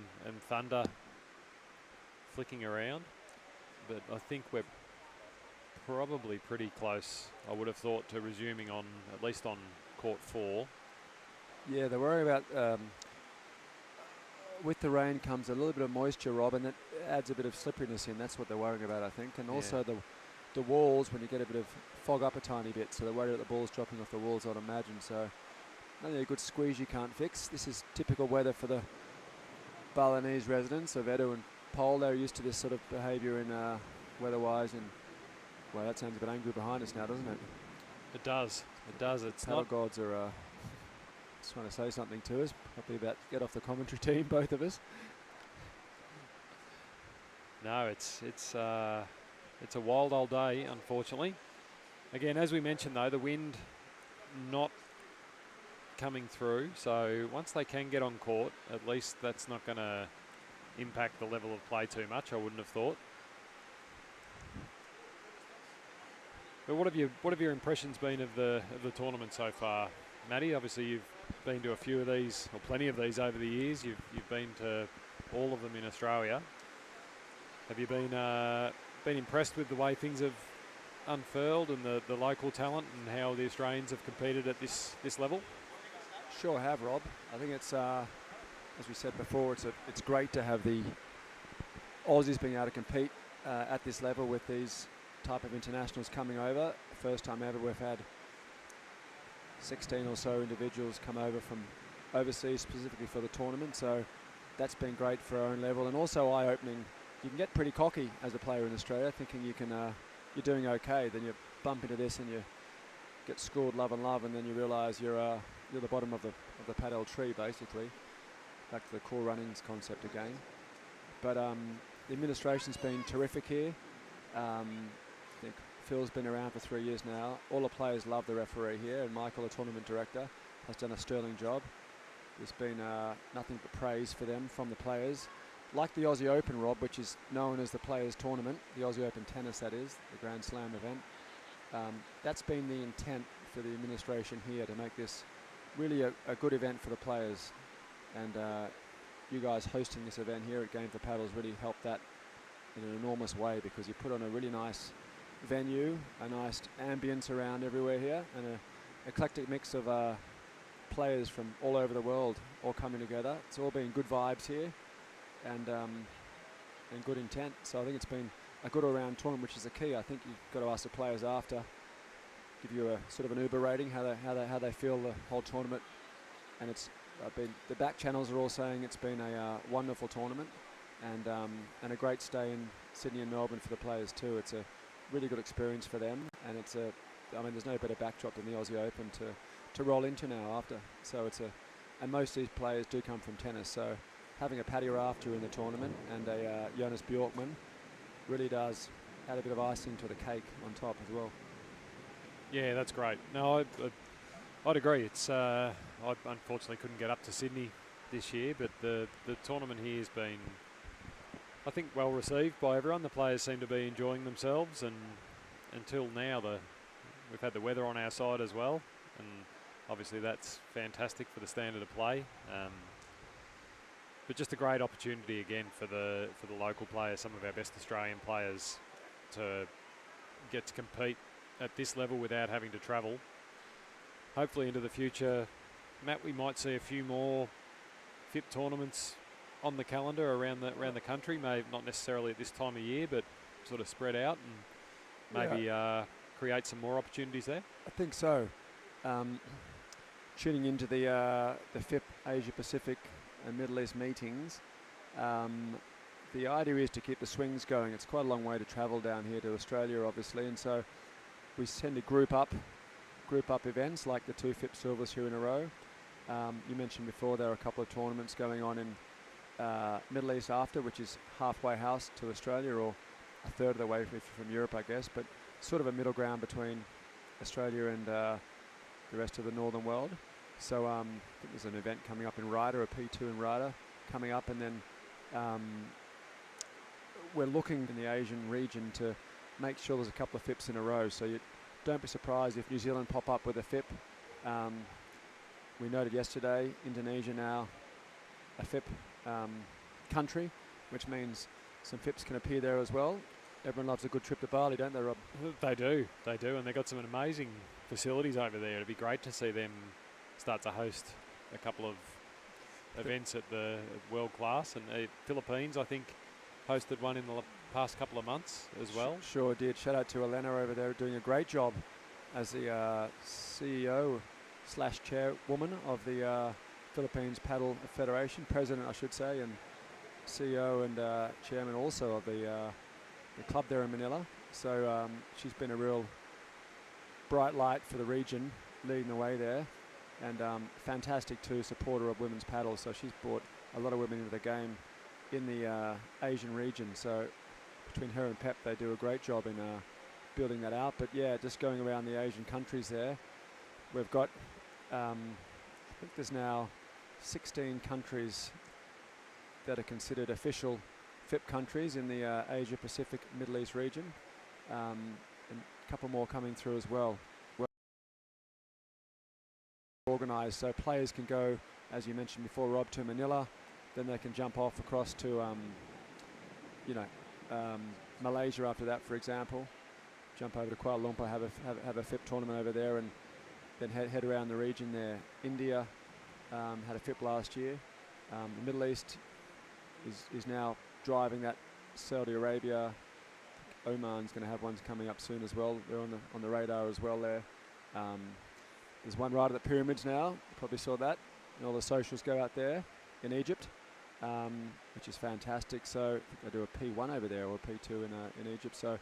thunder flicking around, but I think we're probably pretty close, I would have thought, to resuming on, at least on court 4. Yeah, they worry about with the rain comes a little bit of moisture, Rob, and it adds a bit of slipperiness in. That's what they're worrying about, I think. And also the walls, when you get a bit of fog up a tiny bit, so they're worried about the balls dropping off the walls, I'd imagine. So only a good squeeze you can't fix. This is typical weather for the Balinese residents of Edu and Pole. They're used to this sort of behaviour in weather-wise, and well, that sounds a bit angry behind us now, doesn't it? It does. It does. It's Paddle not. gods are just trying to say something to us. Probably about to get off the commentary team, both of us. No, it's a wild old day, unfortunately. Again, as we mentioned though, the wind not coming through. So once they can get on court, at least that's not going to impact the level of play too much, I wouldn't have thought. But what have your impressions been of the tournament so far, Matty? Obviously, you've been to a few of these, or plenty of these over the years. You've been to all of them in Australia. Have you been impressed with the way things have unfurled and the local talent and how the Australians have competed at this level? Sure have, Rob. I think it's, as we said before, it's great to have the Aussies being able to compete at this level with these type of internationals coming over. First time ever we've had 16 or so individuals come over from overseas specifically for the tournament, so that's been great for our own level, and also eye-opening. You can get pretty cocky as a player in Australia, thinking you're doing okay, then you bump into this and you get scored love, and then you realise you're the bottom of the padel tree, basically. Back to the core runnings concept again. But the administration's been terrific here. I think Phil's been around for 3 years now. All the players love the referee here, and Michael, the tournament director, has done a sterling job. There's been nothing but praise for them from the players. Like the Aussie Open, Rob, which is known as the Players' Tournament, the Aussie Open Tennis, that is, the Grand Slam event. That's been the intent for the administration here, to make this really a good event for the players. And you guys hosting this event here at GAME4PADEL has really helped that in an enormous way, because you put on a really nice venue, a nice ambience around everywhere here, and an eclectic mix of players from all over the world all coming together. It's all been good vibes here, and good intent. So I think it's been a good all-round tournament, which is the key. I think you've got to ask the players after, give you a sort of an Uber rating, how they feel the whole tournament. And it's the back channels are all saying it's been a wonderful tournament, and a great stay in Sydney and Melbourne for the players too. It's a really good experience for them, and I mean, there's no better backdrop than the Aussie Open to roll into now after. So and most of these players do come from tennis, so having a Paddy Raft during the tournament and a Jonas Bjorkman really does add a bit of icing to the cake on top as well. Yeah, that's great. No, I'd agree. It's I unfortunately couldn't get up to Sydney this year, but the tournament here has been, I think, well received by everyone. The players seem to be enjoying themselves, and until now we've had the weather on our side as well, and obviously that's fantastic for the standard of play. But just a great opportunity again for the local players, some of our best Australian players, to get to compete at this level without having to travel. Hopefully into the future, Matt, we might see a few more FIP tournaments on the calendar around the country. Maybe not necessarily at this time of year, but sort of spread out and maybe create some more opportunities there. I think so. Tuning into the FIP Asia Pacific and Middle East meetings, the idea is to keep the swings going. It's quite a long way to travel down here to Australia, obviously, and so we tend to group up events like the 2 FIP Silvers here in a row. You mentioned before there are a couple of tournaments going on in Middle East after, which is halfway house to Australia, or a third of the way from Europe, I guess, but sort of a middle ground between Australia and the rest of the northern world. So I think there's an event coming up in Ryder, a P2 in Ryder coming up, and then we're looking in the Asian region to make sure there's a couple of FIPs in a row. So you don't be surprised if New Zealand pop up with a FIP. We noted yesterday, Indonesia now a FIP country, which means some FIPs can appear there as well. Everyone loves a good trip to Bali, don't they, Rob? They do, and they've got some amazing facilities over there. It'd be great to see them start to host a couple of events at the world class. And the Philippines, I think, hosted one in the past couple of months as well. Sure did. Shout out to Elena over there, doing a great job as the CEO / chairwoman of the Philippines Paddle Federation, president I should say, and CEO and chairman also of the club there in Manila. So she's been a real bright light for the region, leading the way there, and fantastic too, supporter of women's paddle. So she's brought a lot of women into the game in the Asian region. So between her and Pep, they do a great job in building that out. But yeah, just going around the Asian countries there, we've got, I think there's now 16 countries that are considered official FIP countries in the Asia Pacific Middle East region, and a couple more coming through as well. Organised so players can go, as you mentioned before, Rob, to Manila, then they can jump off across to Malaysia after that, for example, jump over to Kuala Lumpur, have a FIP tournament over there, and then head around the region there. India had a FIP last year. The Middle East is now driving that. Saudi Arabia, Oman's going to have ones coming up soon as well. They're on the radar as well there. There's one right at the pyramids now. You probably saw that. And all the socials go out there in Egypt, which is fantastic. So I do a P1 over there or a P2 in Egypt. So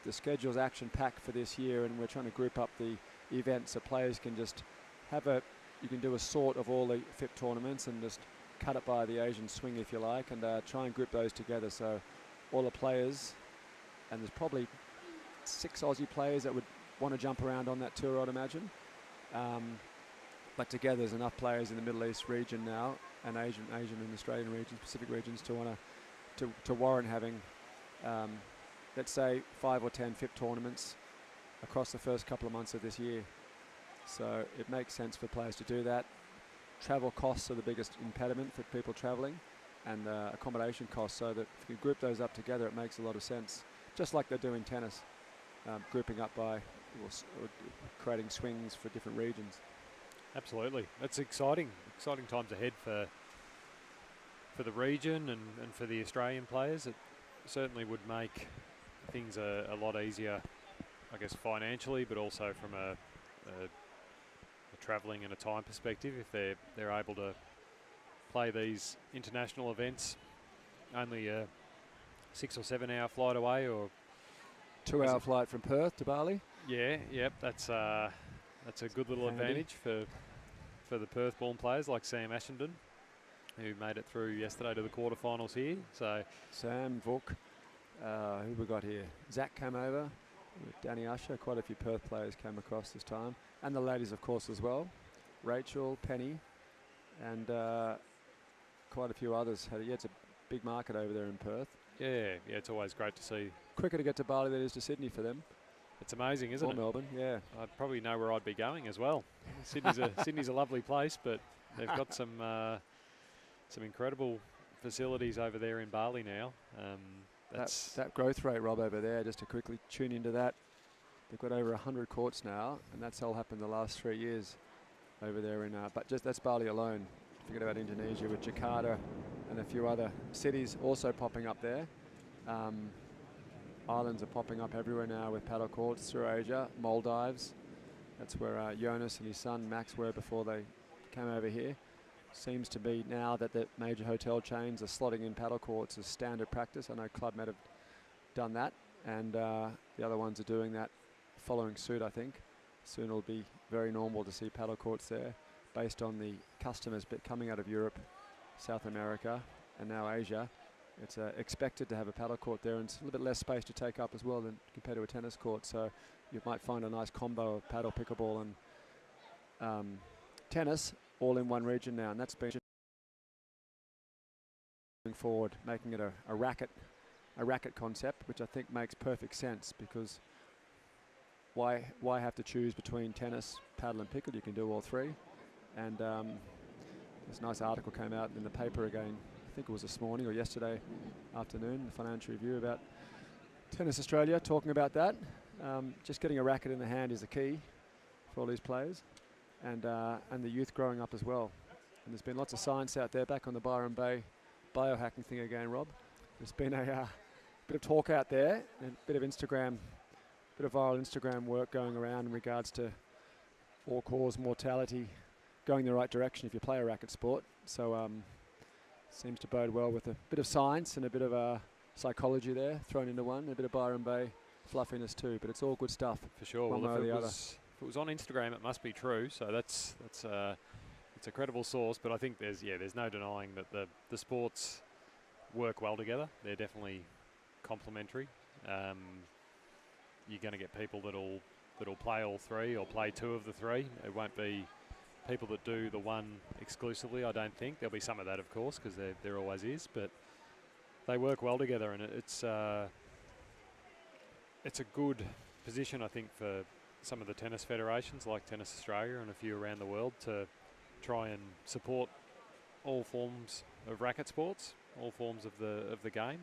the schedule's action-packed for this year, and we're trying to group up the events so players can just you can do a sort of all the FIP tournaments and just cut it by the Asian swing, if you like, and try and group those together. So all the players, and there's probably 6 Aussie players that would want to jump around on that tour, I'd imagine. But together there's enough players in the Middle East region now, and Asian and Australian regions, Pacific regions, to warrant having, let's say, 5 or 10 FIP tournaments across the first couple of months of this year. So it makes sense for players to do that. Travel costs are the biggest impediment for people travelling, and accommodation costs, so that if you group those up together, it makes a lot of sense. Just like they do in tennis, grouping up by or creating swings for different regions. Absolutely. That's exciting times ahead for the region and for the Australian players. It certainly would make things a lot easier, I guess, financially, but also from a travelling and a time perspective, if they're able to play these international events only a 6 or 7 hour flight away, or 2-hour flight from Perth to Bali. Yeah, yep, that's a good little advantage for the Perth-born players like Sam Ashenden, who made it through yesterday to the quarterfinals here. So Sam, Vuk, who we got here? Zach came over, Danny Usher, quite a few Perth players came across this time, and the ladies, of course, as well. Rachel, Penny, and quite a few others. It's a big market over there in Perth. Yeah, it's always great to see. Quicker to get to Bali than it is to Sydney for them. It's amazing, isn't it? Or Melbourne, yeah. I'd probably know where I'd be going as well. Sydney's a lovely place, but they've got some incredible facilities over there in Bali now. That growth rate, Rob, over there, just to quickly tune into that. They've got over 100 courts now, and that's all happened the last 3 years over there in. But that's Bali alone. Forget about Indonesia with Jakarta and a few other cities also popping up there. Islands are popping up everywhere now with paddle courts through Asia. Maldives, that's where Jonas and his son Max were before they came over here. Seems to be now that the major hotel chains are slotting in paddle courts as standard practice. I know Club Med have done that, and the other ones are doing that, following suit, I think. Soon it'll be very normal to see paddle courts there, based on the customers coming out of Europe, South America, and now Asia. It's expected to have a paddle court there, and it's a little bit less space to take up as well than compared to a tennis court. So you might find a nice combo of paddle, pickleball, and tennis all in one region now, and that's been moving forward, making it a racket concept, which I think makes perfect sense, because why have to choose between tennis, paddle, and pickle? You can do all three. And this nice article came out in the paper again. I think it was this morning or yesterday afternoon, the Financial Review, about Tennis Australia, talking about that. Just getting a racket in the hand is the key for all these players, and the youth growing up as well. And there's been lots of science out there. Back on the Byron Bay biohacking thing again, Rob. There's been a bit of talk out there, and a bit of viral Instagram work going around in regards to all-cause mortality going the right direction if you play a racket sport. So seems to bode well with a bit of science and a bit of psychology there thrown into one, a bit of Byron Bay fluffiness too, but it's all good stuff. For sure. One way or the other. If it was on Instagram, it must be true. So it's a credible source. But I think there's no denying that the sports work well together. They're definitely complementary. You're going to get people that'll that'll play all three or play two of the three. It won't be people that do the one exclusively, I don't think. There'll be some of that, of course, because there always is, but they work well together, and it's a good position, I think, for some of the tennis federations like Tennis Australia and a few around the world to try and support all forms of racket sports, all forms of the game.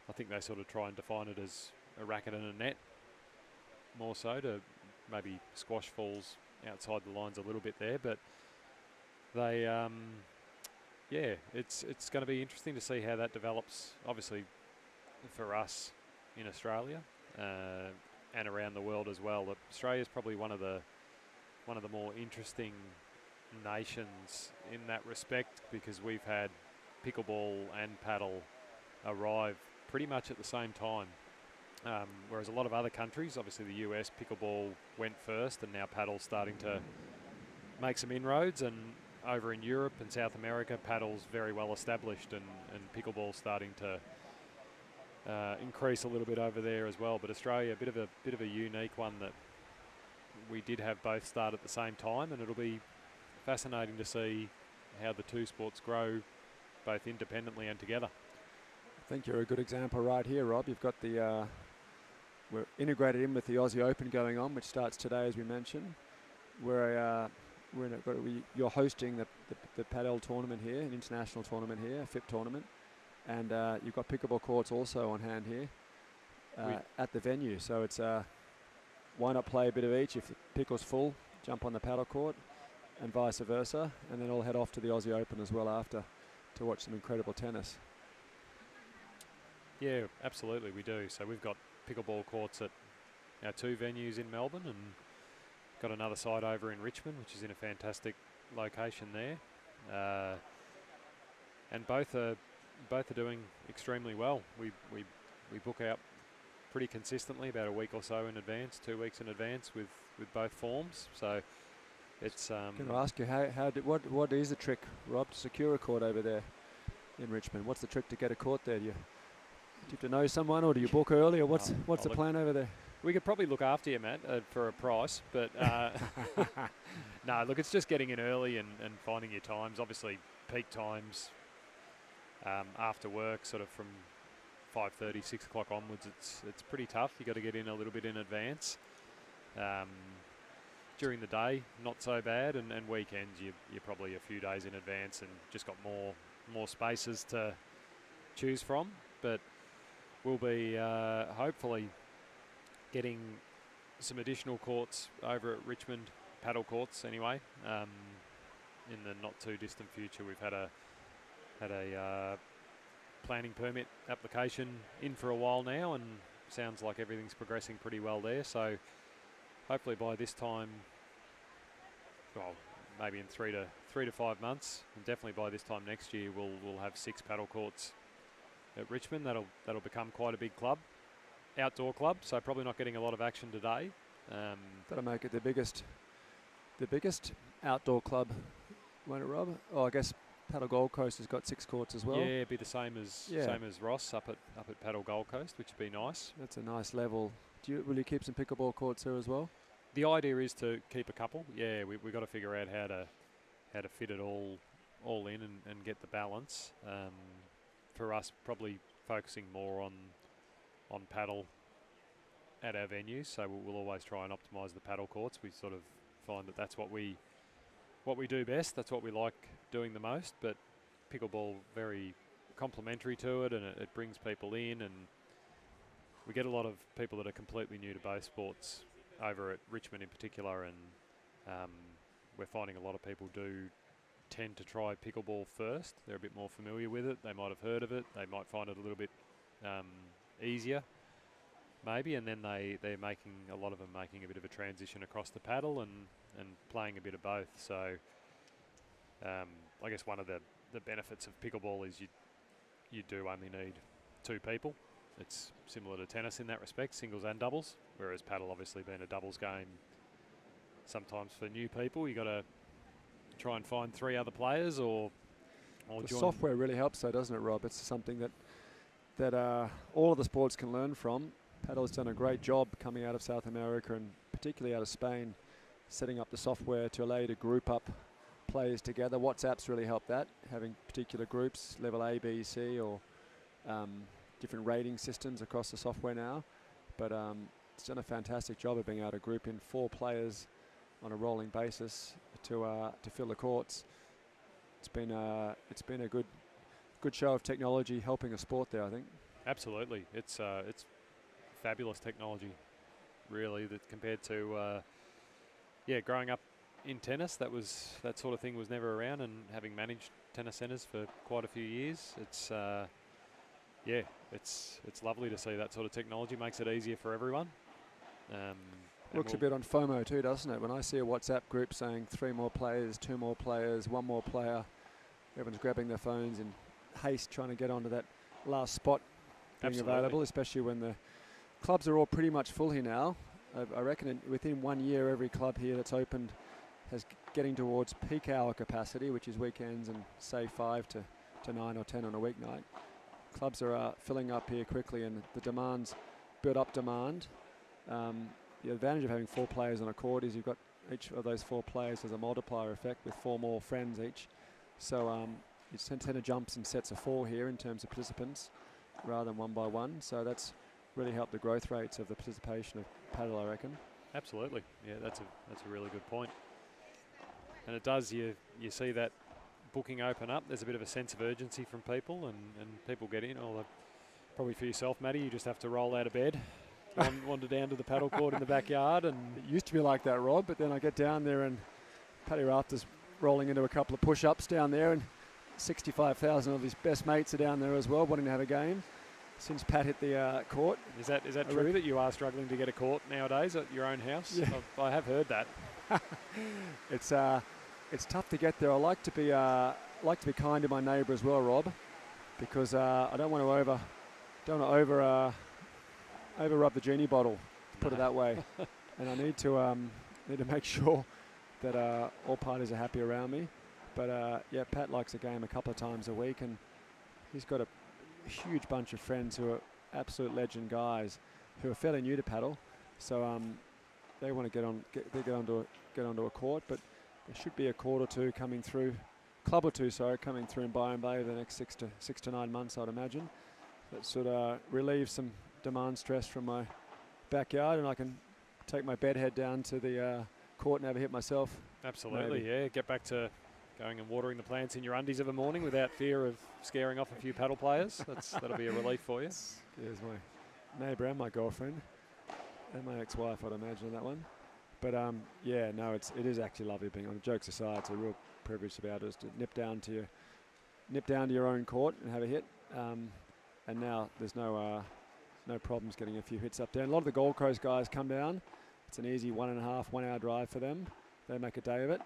I think they sort of try and define it as a racket and a net, more so, to maybe squash falls outside the lines a little bit there, but they, yeah, it's going to be interesting to see how that develops. Obviously, for us in Australia and around the world as well. Australia is probably one of the more interesting nations in that respect, because we've had pickleball and paddle arrive pretty much at the same time. Whereas a lot of other countries, obviously the US, pickleball went first, and now paddle's starting to make some inroads, and over in Europe and South America, paddle's very well established, and pickleball's starting to increase a little bit over there as well. But Australia, a bit of a unique one, that we did have both start at the same time, and it'll be fascinating to see how the two sports grow, both independently and together. I think you're a good example right here, Rob. You've got we're integrated in with the Aussie Open going on, which starts today, as we mentioned. You're hosting the padel tournament here, an international tournament here, a FIP tournament, and you've got pickleball courts also on hand here at the venue. So it's why not play a bit of each? If the pickle's full, jump on the paddle court, and vice versa, and then all head off to the Aussie Open as well after to watch some incredible tennis. Yeah, absolutely, we do. So we've got pickleball courts at our two venues in Melbourne, and got another side over in Richmond, which is in a fantastic location there. And both are doing extremely well. We book out pretty consistently, about a week or so in advance, 2 weeks in advance with both forms. So it's. Can I ask you what is the trick, Rob, to secure a court over there in Richmond? What's the trick to get a court there? Do you have to know someone, or do you book early, or what's the plan over there? We could probably look after you, Matt, for a price, but no, look, it's just getting in early and finding your times. Obviously, peak times after work, sort of from 5:30, 6 o'clock onwards, it's pretty tough. You got to get in a little bit in advance. During the day, not so bad, and weekends, you're probably a few days in advance and just got more spaces to choose from. But we'll be hopefully getting some additional courts over at Richmond, paddle courts anyway, in the not too distant future. We've had a planning permit application in for a while now, and sounds like everything's progressing pretty well there. So hopefully by this time, well, maybe in 3 to 5 months, and definitely by this time next year, we'll have 6 paddle courts at Richmond. That'll become quite a big club, outdoor club. So probably not getting a lot of action today. That'll make it the biggest outdoor club, won't it, Rob? Oh, I guess Paddle Gold Coast has got 6 courts as well. Yeah, it'd be the same as Ross up at Paddle Gold Coast, which would be nice. That's a nice level. Will you keep some pickleball courts there as well? The idea is to keep a couple. Yeah, we got to figure out how to fit it all in and get the balance. For us, probably focusing more on paddle at our venues. So we'll always try and optimise the paddle courts. We sort of find that that's what we do best. That's what we like doing the most. But pickleball, very complementary to it, and it brings people in, and we get a lot of people that are completely new to both sports over at Richmond in particular, and we're finding a lot of people do tend to try pickleball first. They're a bit more familiar with it. They might have heard of it. They might find it a little bit easier, maybe, and then they're making a lot of them making a bit of a transition across the paddle and playing a bit of both. So I guess one of the benefits of pickleball is you do only need 2 people. It's similar to tennis in that respect, singles and doubles, whereas paddle obviously being a doubles game, sometimes for new people you got to try and find 3 other players or the join. Software really helps though, doesn't it, Rob? It's something that all of the sports can learn from. Paddle's done a great job coming out of South America and particularly out of Spain, setting up the software to allow you to group up players together. WhatsApp's really helped that, having particular groups, level A, B, C, or different rating systems across the software now. But it's done a fantastic job of being able to group in 4 players on a rolling basis to fill the courts. It's been a good show of technology helping a sport there, I think. Absolutely, it's fabulous technology, really, that compared to growing up in tennis, that sort of thing was never around, and having managed tennis centres for quite a few years, it's lovely to see that sort of technology. Makes it easier for everyone. Looks a bit on FOMO too, doesn't it? When I see a WhatsApp group saying 3 more players, 2 more players, 1 more player, everyone's grabbing their phones in haste trying to get onto that last spot being available, especially when the clubs are all pretty much full here now. I reckon within 1 year, every club here that's opened has getting towards peak hour capacity, which is weekends and say 5 to 9 or 10 on a weeknight. Clubs are filling up here quickly, and the demands build up demand. The advantage of having 4 players on a court is you've got each of those 4 players as a multiplier effect with 4 more friends each. So you tend to jumps in sets of 4 here in terms of participants rather than 1 by 1. So that's really helped the growth rates of the participation of paddle, I reckon. Absolutely, yeah, that's a really good point. And it does, you see that booking open up, there's a bit of a sense of urgency from people, and people get in. Although probably for yourself, Matty, you just have to roll out of bed, wander down to the paddle court in the backyard. And it used to be like that, Rob, but then I get down there and Paddy Rafter's rolling into a couple of push-ups down there, and 65,000 of his best mates are down there as well, wanting to have a game since Pat hit the court. Is that true that you are struggling to get a court nowadays at your own house? Yeah. I have heard that. It's tough to get there. I like to be kind to my neighbour as well, Rob, because I don't want to over rub the genie bottle, to put it that way. And I need to make sure that all parties are happy around me. But yeah, Pat likes a game a couple of times a week, and he's got a huge bunch of friends who are absolute legend guys who are fairly new to paddle. So they want to get onto a court, but there should be a court or two coming through, club or two, sorry, coming through in Byron Bay over the next 6 to 9 months, I'd imagine. That sort of relieves some demand stress from my backyard, and I can take my bedhead down to the court and have a hit myself. Absolutely, maybe. Yeah. Get back to going and watering the plants in your undies of a morning without fear of scaring off a few paddle players. That'll be a relief for you. There's my neighbour and my girlfriend and my ex-wife, I'd imagine, that one. But yeah, no, it is actually lovely being on. Jokes aside, it's a real privilege to be able to nip down to your own court and have a hit. And now there's no problems getting a few hits up there. And a lot of the Gold Coast guys come down. It's an easy 1.5 hour drive for them. They make a day of it.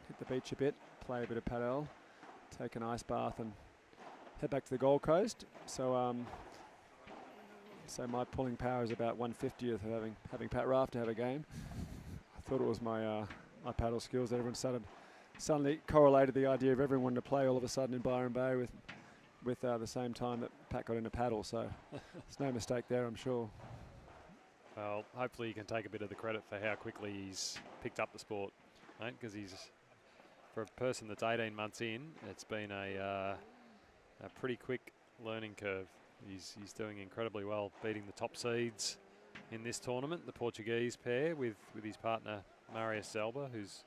Hit the beach a bit, play a bit of paddle, take an ice bath, and head back to the Gold Coast. So so my pulling power is about 1/50th of having Pat Rafter have a game. I thought it was my paddle skills that everyone suddenly correlated the idea of everyone to play all of a sudden in Byron Bay with the same time that Pat got into paddle. So there's no mistake there, I'm sure. Well, hopefully you can take a bit of the credit for how quickly he's picked up the sport, mate, because for a person that's 18 months in, it's been a pretty quick learning curve. He's doing incredibly well, beating the top seeds in this tournament, the Portuguese pair with his partner Marius Zelba, who's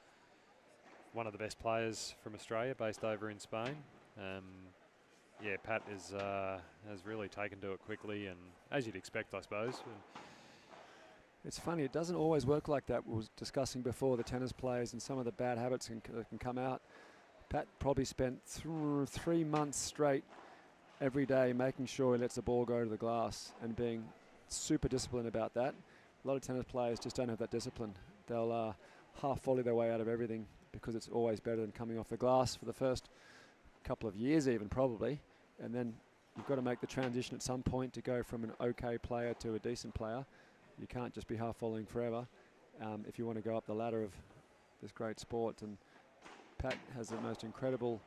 one of the best players from Australia, based over in Spain. Yeah, Pat has really taken to it quickly, and as you'd expect, I suppose. It's funny, it doesn't always work like that. We were discussing before the tennis players and some of the bad habits can come out. Pat probably spent 3 months straight every day making sure he lets the ball go to the glass and being super disciplined about that. A lot of tennis players just don't have that discipline. They'll half volley their way out of everything because it's always better than coming off the glass for the first couple of years even, probably. And then you've got to make the transition at some point to go from an okay player to a decent player. You can't just be half volleying forever if you want to go up the ladder of this great sport. And Pat has the most incredible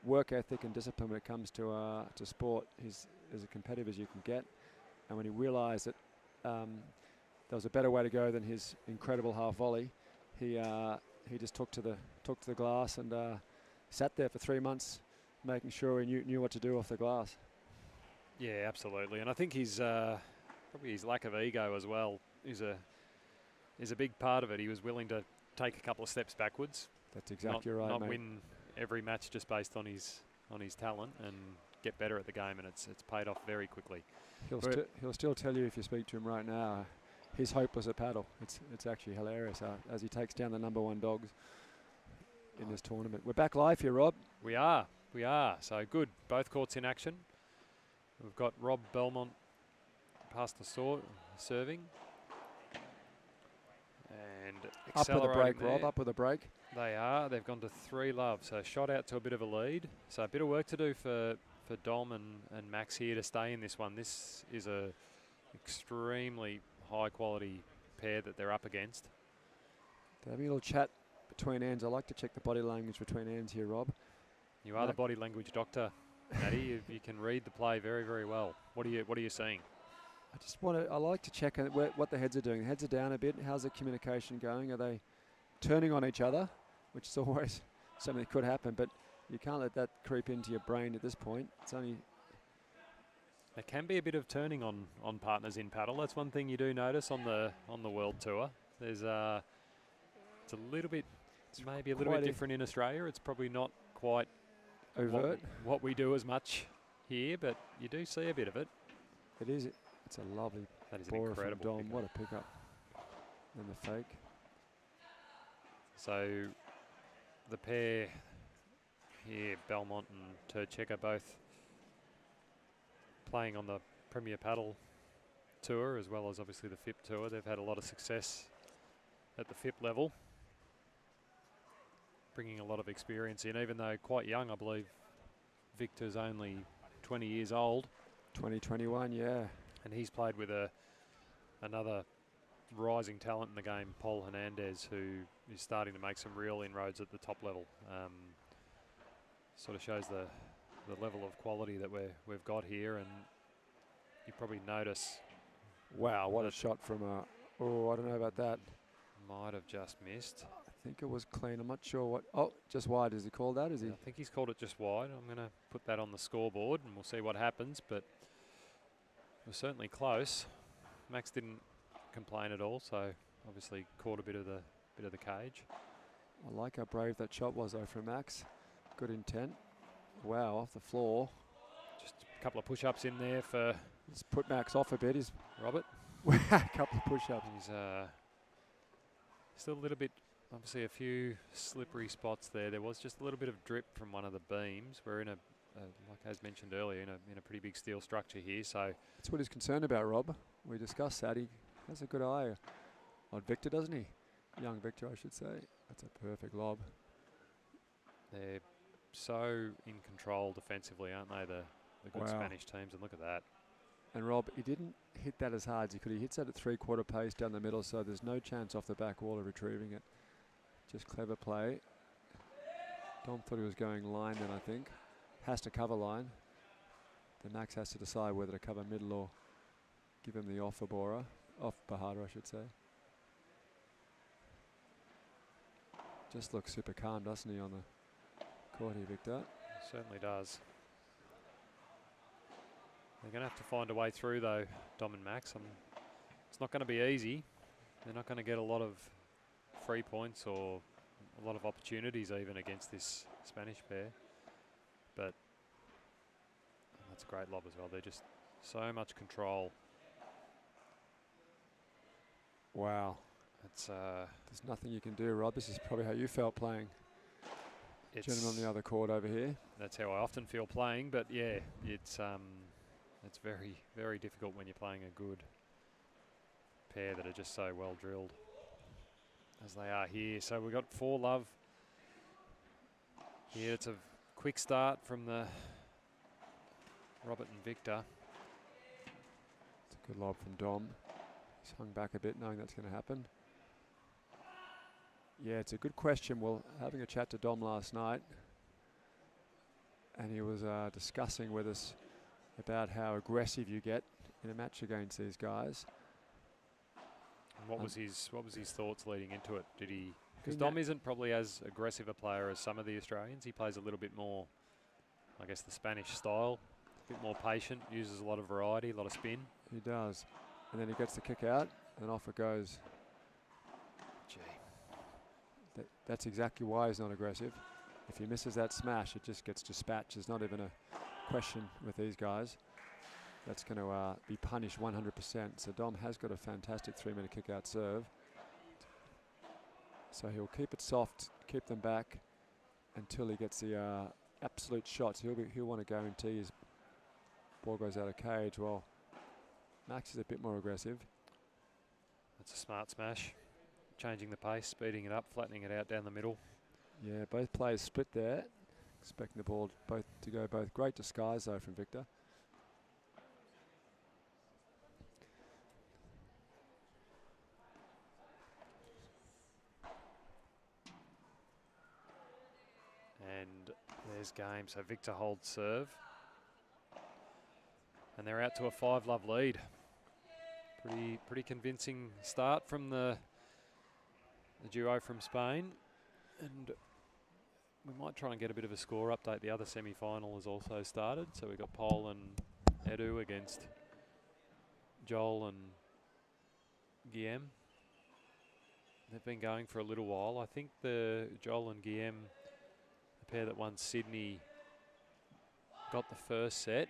work ethic and discipline when it comes to sport. He's as competitive as you can get. And when he realised that there was a better way to go than his incredible half volley. He just took to the glass and sat there for 3 months, making sure he knew what to do off the glass. Yeah, absolutely. And I think he's probably his lack of ego as well is a big part of it. He was willing to take a couple of steps backwards. That's exactly right, Not mate. win every match just based on his talent, and get better at the game, and it's paid off very quickly. He'll still tell you if you speak to him right now, he's hopeless at paddle. It's actually hilarious as he takes down the #1 dogs in this tournament. We're back live here, Rob. We are. So good. Both courts in action. We've got Rob Belmont past the serving. And Up with a break, there. Rob. Up with a break. They are. They've gone to 3-love. So shot out to a bit of a lead. So a bit of work to do for Dom and Max here to stay in this one. This is a extremely high quality pair that they're up against. They're having a little chat between ends. I like to check the body language between ends here, Rob. You are the body language doctor, Matty. You can read the play very, very well. What are you seeing? I like to check what the heads are doing. The heads are down a bit. How's the communication going? Are they turning on each other? Which is always something that could happen, but you can't let that creep into your brain at this point. It's only... There can be a bit of turning on partners in paddle. That's one thing you do notice on the World Tour. There's it's a little bit, maybe a little bit different in Australia. It's probably not quite overt what we do as much here, but you do see a bit of it. It is. It's a lovely bora from Dom. What a pickup. And the fake. So the pair here, Belmont and Turchek, are both playing on the Premier Paddle Tour as well as obviously the FIP Tour. They've had a lot of success at the FIP level, bringing a lot of experience in, even though quite young. I believe Victor's only 20 years old. 2021, yeah. And he's played with another rising talent in the game, Paul Hernandez, who is starting to make some real inroads at the top level. Sort of shows the level of quality that we've got here, and you probably notice. Wow, what a shot from oh, I don't know about that. Might have just missed. I think it was clean. I'm not sure what. Oh, just wide. Is he called that? Is he? I think he's called it just wide. I'm going to put that on the scoreboard, and we'll see what happens. But it was certainly close. Max didn't complain at all, so obviously caught a bit of the cage. I like how brave that shot was though from Max. Good intent. Wow, off the floor. Just a couple of push-ups in there for. Just put Max off a bit. Is Robert. A couple of push-ups. He's still a little bit. Obviously, a few slippery spots there. There was just a little bit of drip from one of the beams. We're in like as mentioned earlier, in a pretty big steel structure here. So that's what he's concerned about, Rob. We discussed that. He has a good eye on Victor, doesn't he? Young Victor, I should say. That's a perfect lob. They're so in control defensively, aren't they? The good Spanish teams, and look at that. And Rob, he didn't hit that as hard as he could. He hits that at 3/4 pace down the middle, so there's no chance off the back wall of retrieving it. Just clever play. Dom thought he was going line then, I think. Has to cover line. Then Max has to decide whether to cover middle or give him the off Bora. Off Bahada, I should say. Just looks super calm, doesn't he, on the court here, Victor? Certainly does. They're going to have to find a way through, though, Dom and Max. It's not going to be easy. They're not going to get a lot of free points or a lot of opportunities even against this Spanish pair. But that's a great lob as well. They're just so much control. Wow. It's there's nothing you can do, Rob. This is probably how you felt playing. Gentleman on the other court over here. That's how I often feel playing, but yeah, it's very, very difficult when you're playing a good pair that are just so well drilled as they are here. So we've got 4-love here. It's a quick start from the Robert and Victor. It's a good lob from Dom. He's hung back a bit knowing that's going to happen. Yeah, it's a good question. Well, having a chat to Dom last night, and he was discussing with us about how aggressive you get in a match against these guys. And what was his thoughts leading into it? Did he? Because He Dom isn't probably as aggressive a player as some of the Australians. He plays a little bit more, I guess, the Spanish style. A bit more patient, uses a lot of variety, a lot of spin. He does. And then he gets the kick out, and off it goes. Gee. That's exactly why he's not aggressive. If he misses that smash, it just gets dispatched. There's not even a question with these guys. That's going to be punished 100%. So Dom has got a fantastic 3-minute kick-out serve. So he'll keep it soft, keep them back until he gets the absolute shots. He'll want to guarantee his ball goes out of cage. Well, Max is a bit more aggressive. That's a smart smash. Changing the pace, speeding it up, flattening it out down the middle. Yeah, both players split there. Expecting the ball to go both. Great disguise though from Victor. And there's game. So Victor holds serve. And they're out to a 5-love lead. Pretty convincing start from the duo from Spain. And we might try and get a bit of a score update. The other semi-final has also started. So we've got Paul and Edu against Joel and Guillem. They've been going for a little while. I think the Joel and Guillem, the pair that won Sydney, got the first set,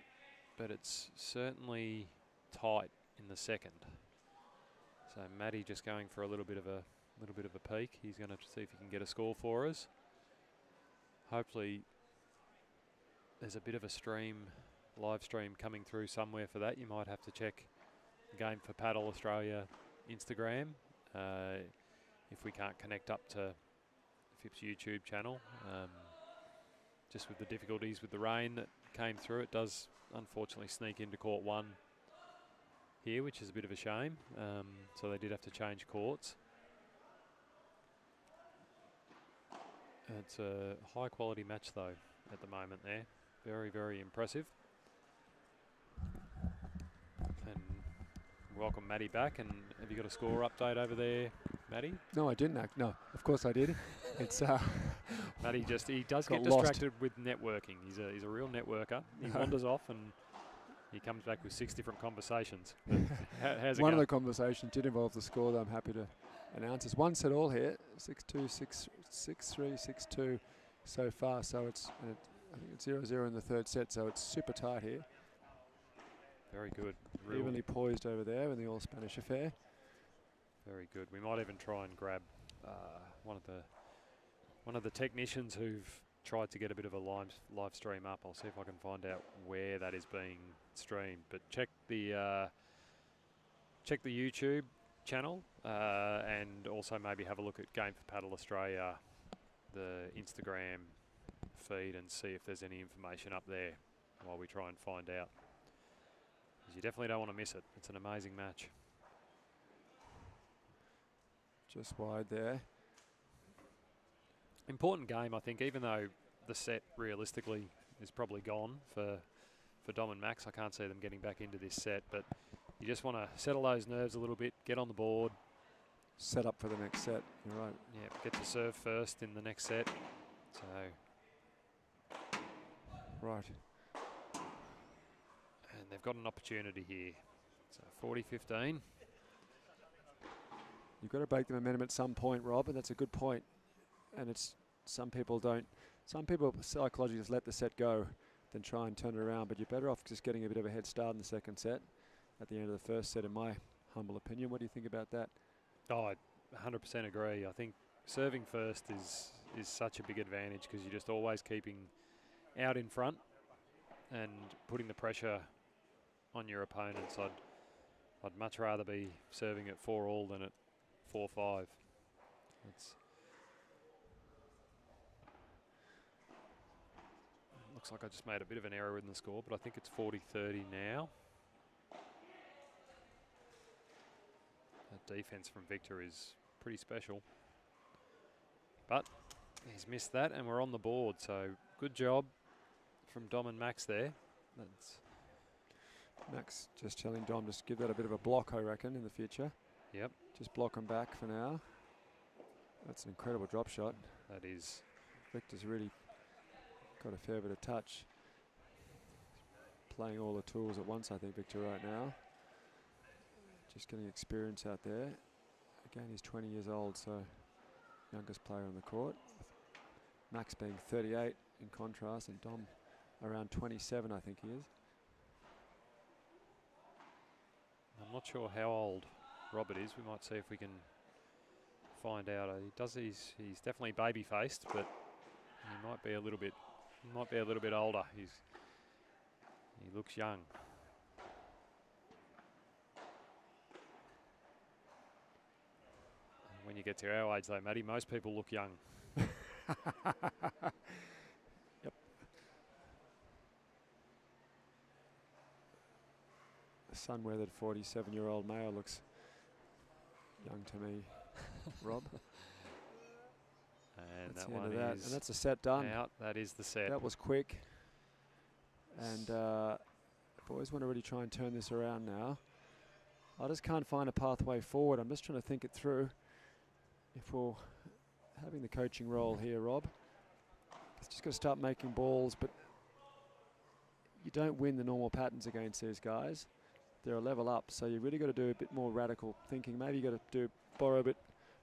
but it's certainly tight in the second. So Matty just going for a little bit of a peek. He's going to see if he can get a score for us. Hopefully there's a bit of a live stream coming through somewhere for that. You might have to check Game4Padel Australia Instagram if we can't connect up to FIP's YouTube channel. Just with the difficulties with the rain that came through, it does unfortunately sneak into court 1 here, which is a bit of a shame. So they did have to change courts. It's a high quality match though at the moment there. Very, very impressive. And welcome Matty back. And have you got a score update over there, Matty? No, I didn't. No, of course I did. It's Matty he does got get distracted with networking. He's a real networker. He wanders off and he comes back with 6 different conversations. How's it one going? of the conversations did involve the score that I'm happy to announce. It's 1 set all here, 6-2, 6-3, 6-2 so far. So I think it's 0-0 in the third set. So it's super tight here. Very good. Evenly poised over there in the all Spanish affair. Very good. We might even try and grab one of the technicians who've tried to get a bit of a live stream up. I'll see if I can find out where that is being streamed. But check the YouTube channel and also maybe have a look at Game4Padel Australia, the Instagram feed, and see if there's any information up there while we try and find out. Because you definitely don't want to miss it. It's an amazing match. Just wide there. Important game, I think, even though the set realistically is probably gone for Dom and Max. I can't see them getting back into this set, but you just want to settle those nerves a little bit, get on the board. Set up for the next set, you're right. Yeah, get to serve first in the next set. So, right. And they've got an opportunity here. So 40-15. You've got to break the momentum at some point, Rob, and that's a good point. And it's some people psychologically just let the set go than try and turn it around, but you're better off just getting a bit of a head start in the second set at the end of the first set, in my humble opinion. What do you think about that? Oh, I 100% agree. I think serving first is such a big advantage because you're just always keeping out in front and putting the pressure on your opponents. I'd much rather be serving at 4-all than at 4-5. Looks like I just made a bit of an error in the score, but I think it's 40-30 now. That defense from Victor is pretty special. But he's missed that, and we're on the board. So good job from Dom and Max there. That's Max just telling Dom to give that a bit of a block, I reckon, in the future. Yep. Just block them back for now. That's an incredible drop shot. That is. Victor's really got a fair bit of touch. Playing all the tools at once, I think, Victor, right now. Just getting experience out there. Again, he's 20 years old, so youngest player on the court. Max being 38 in contrast, and Dom around 27, I think he is. I'm not sure how old Robert is. We might see if we can find out. He's definitely baby faced, but he might be a little bit older. He looks young. And when you get to our age though, Matty, most people look young. Yep. A sun-weathered 47-year-old male looks young to me, Rob. And that's that the end one of that. is And that's a set done. out. That is the set. That was quick. And boys want to really try and turn this around now. I just can't find a pathway forward. I'm just trying to think it through. If we're having the coaching role here, Rob, it's just got to start making balls, but you don't win the normal patterns against these guys. They're a level up, so you really got to do a bit more radical thinking. Maybe you got to borrow a bit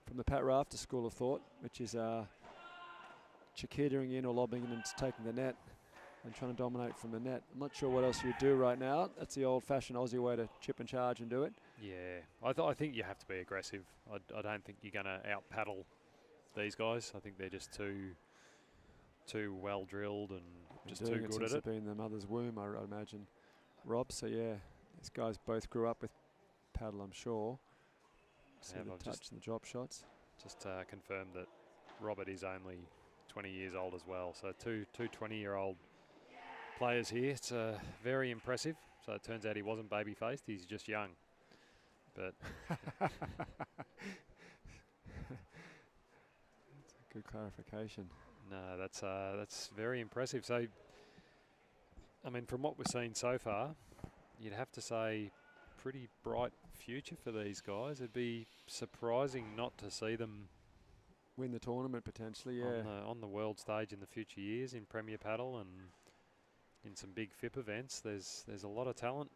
from the Pat Rafter school of thought, which is chiquitering in or lobbing in and taking the net and trying to dominate from the net. I'm not sure what else you'd do right now. That's the old-fashioned Aussie way to chip and charge and do it. Yeah, I think you have to be aggressive. I don't think you're going to out-paddle these guys. I think they're just too well drilled and just too good at it. Been the mother's womb, I imagine, Rob. So yeah, these guys both grew up with paddle, I'm sure. See the touch and the drop shots. Just confirm that Robert is only 20 years old as well. So two 20-year-old players here. It's very impressive. So it turns out he wasn't baby-faced. He's just young. But that's a good clarification. No, that's very impressive. So, I mean, from what we've seen so far, you'd have to say pretty bright future for these guys. It'd be surprising not to see them win the tournament potentially, yeah. On the world stage in the future years in Premier Paddle and in some big FIP events. There's a lot of talent.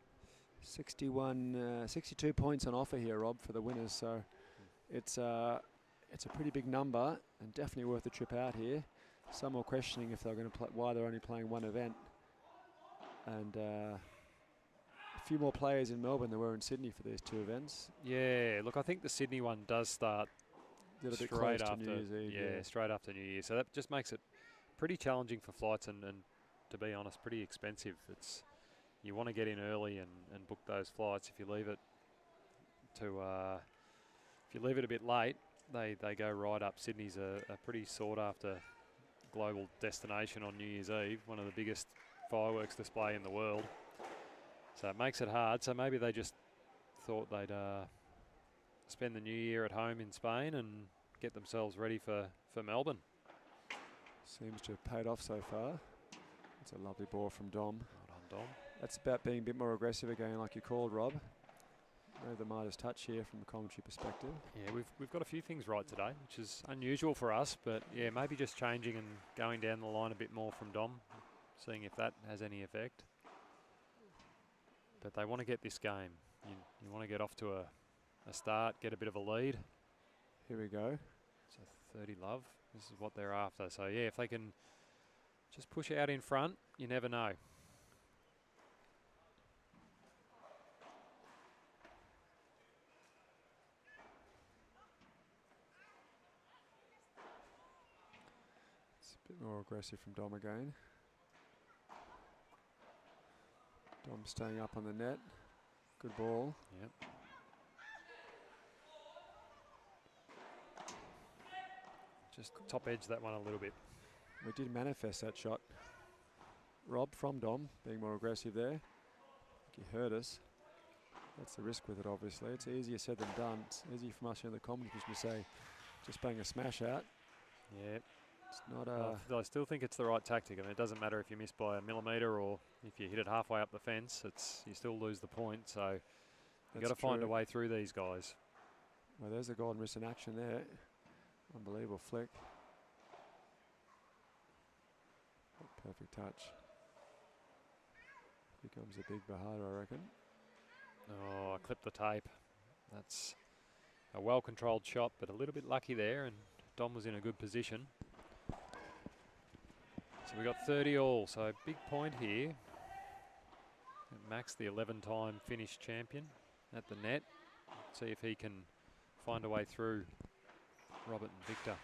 62 points on offer here, Rob, for the winners. So it's a pretty big number and definitely worth a trip out here. Some are questioning if they're going to play, why they're only playing one event. And a few more players in Melbourne than were in Sydney for these two events. Yeah, look, I think the Sydney one does start straight after New Year's Eve. Yeah, straight after New Year. So that just makes it pretty challenging for flights and to be honest, pretty expensive. You want to get in early and book those flights. If you leave it a bit late, they go right up. Sydney's a pretty sought after global destination on New Year's Eve, one of the biggest fireworks display in the world. So it makes it hard. So maybe they just thought they'd spend the new year at home in Spain and get themselves ready for Melbourne. Seems to have paid off so far. It's a lovely ball from Dom. Well done, Dom. That's about being a bit more aggressive again, like you called, Rob. No the Midas touch here from a commentary perspective. Yeah, we've got a few things right today, which is unusual for us, but yeah, maybe just changing and going down the line a bit more from Dom, seeing if that has any effect. But they want to get this game. You want to get off to a start, get a bit of a lead. Here we go. So 30 love. This is what they're after. So yeah, if they can just push out in front, you never know. It's a bit more aggressive from Dom again. Dom staying up on the net. Good ball. Yep. Just top edge that one a little bit. We did manifest that shot, Rob, from Dom, being more aggressive there. He heard us. That's the risk with it, obviously. It's easier said than done. It's easy from us here in the commentary to say, just bang a smash out. Yeah. It's not a... I still think it's the right tactic. I mean, it doesn't matter if you miss by a millimetre or if you hit it halfway up the fence. You still lose the point. So you've got to find a way through these guys. Well, there's a golden wrist in action there. Unbelievable flick. Perfect touch. Becomes a big Bahada, I reckon. Oh, I clipped the tape. That's a well-controlled shot, but a little bit lucky there, and Dom was in a good position. So we got 30 all, so big point here. And Max, the 11-time Finnish champion, at the net. See if he can find a way through Robert and Victor.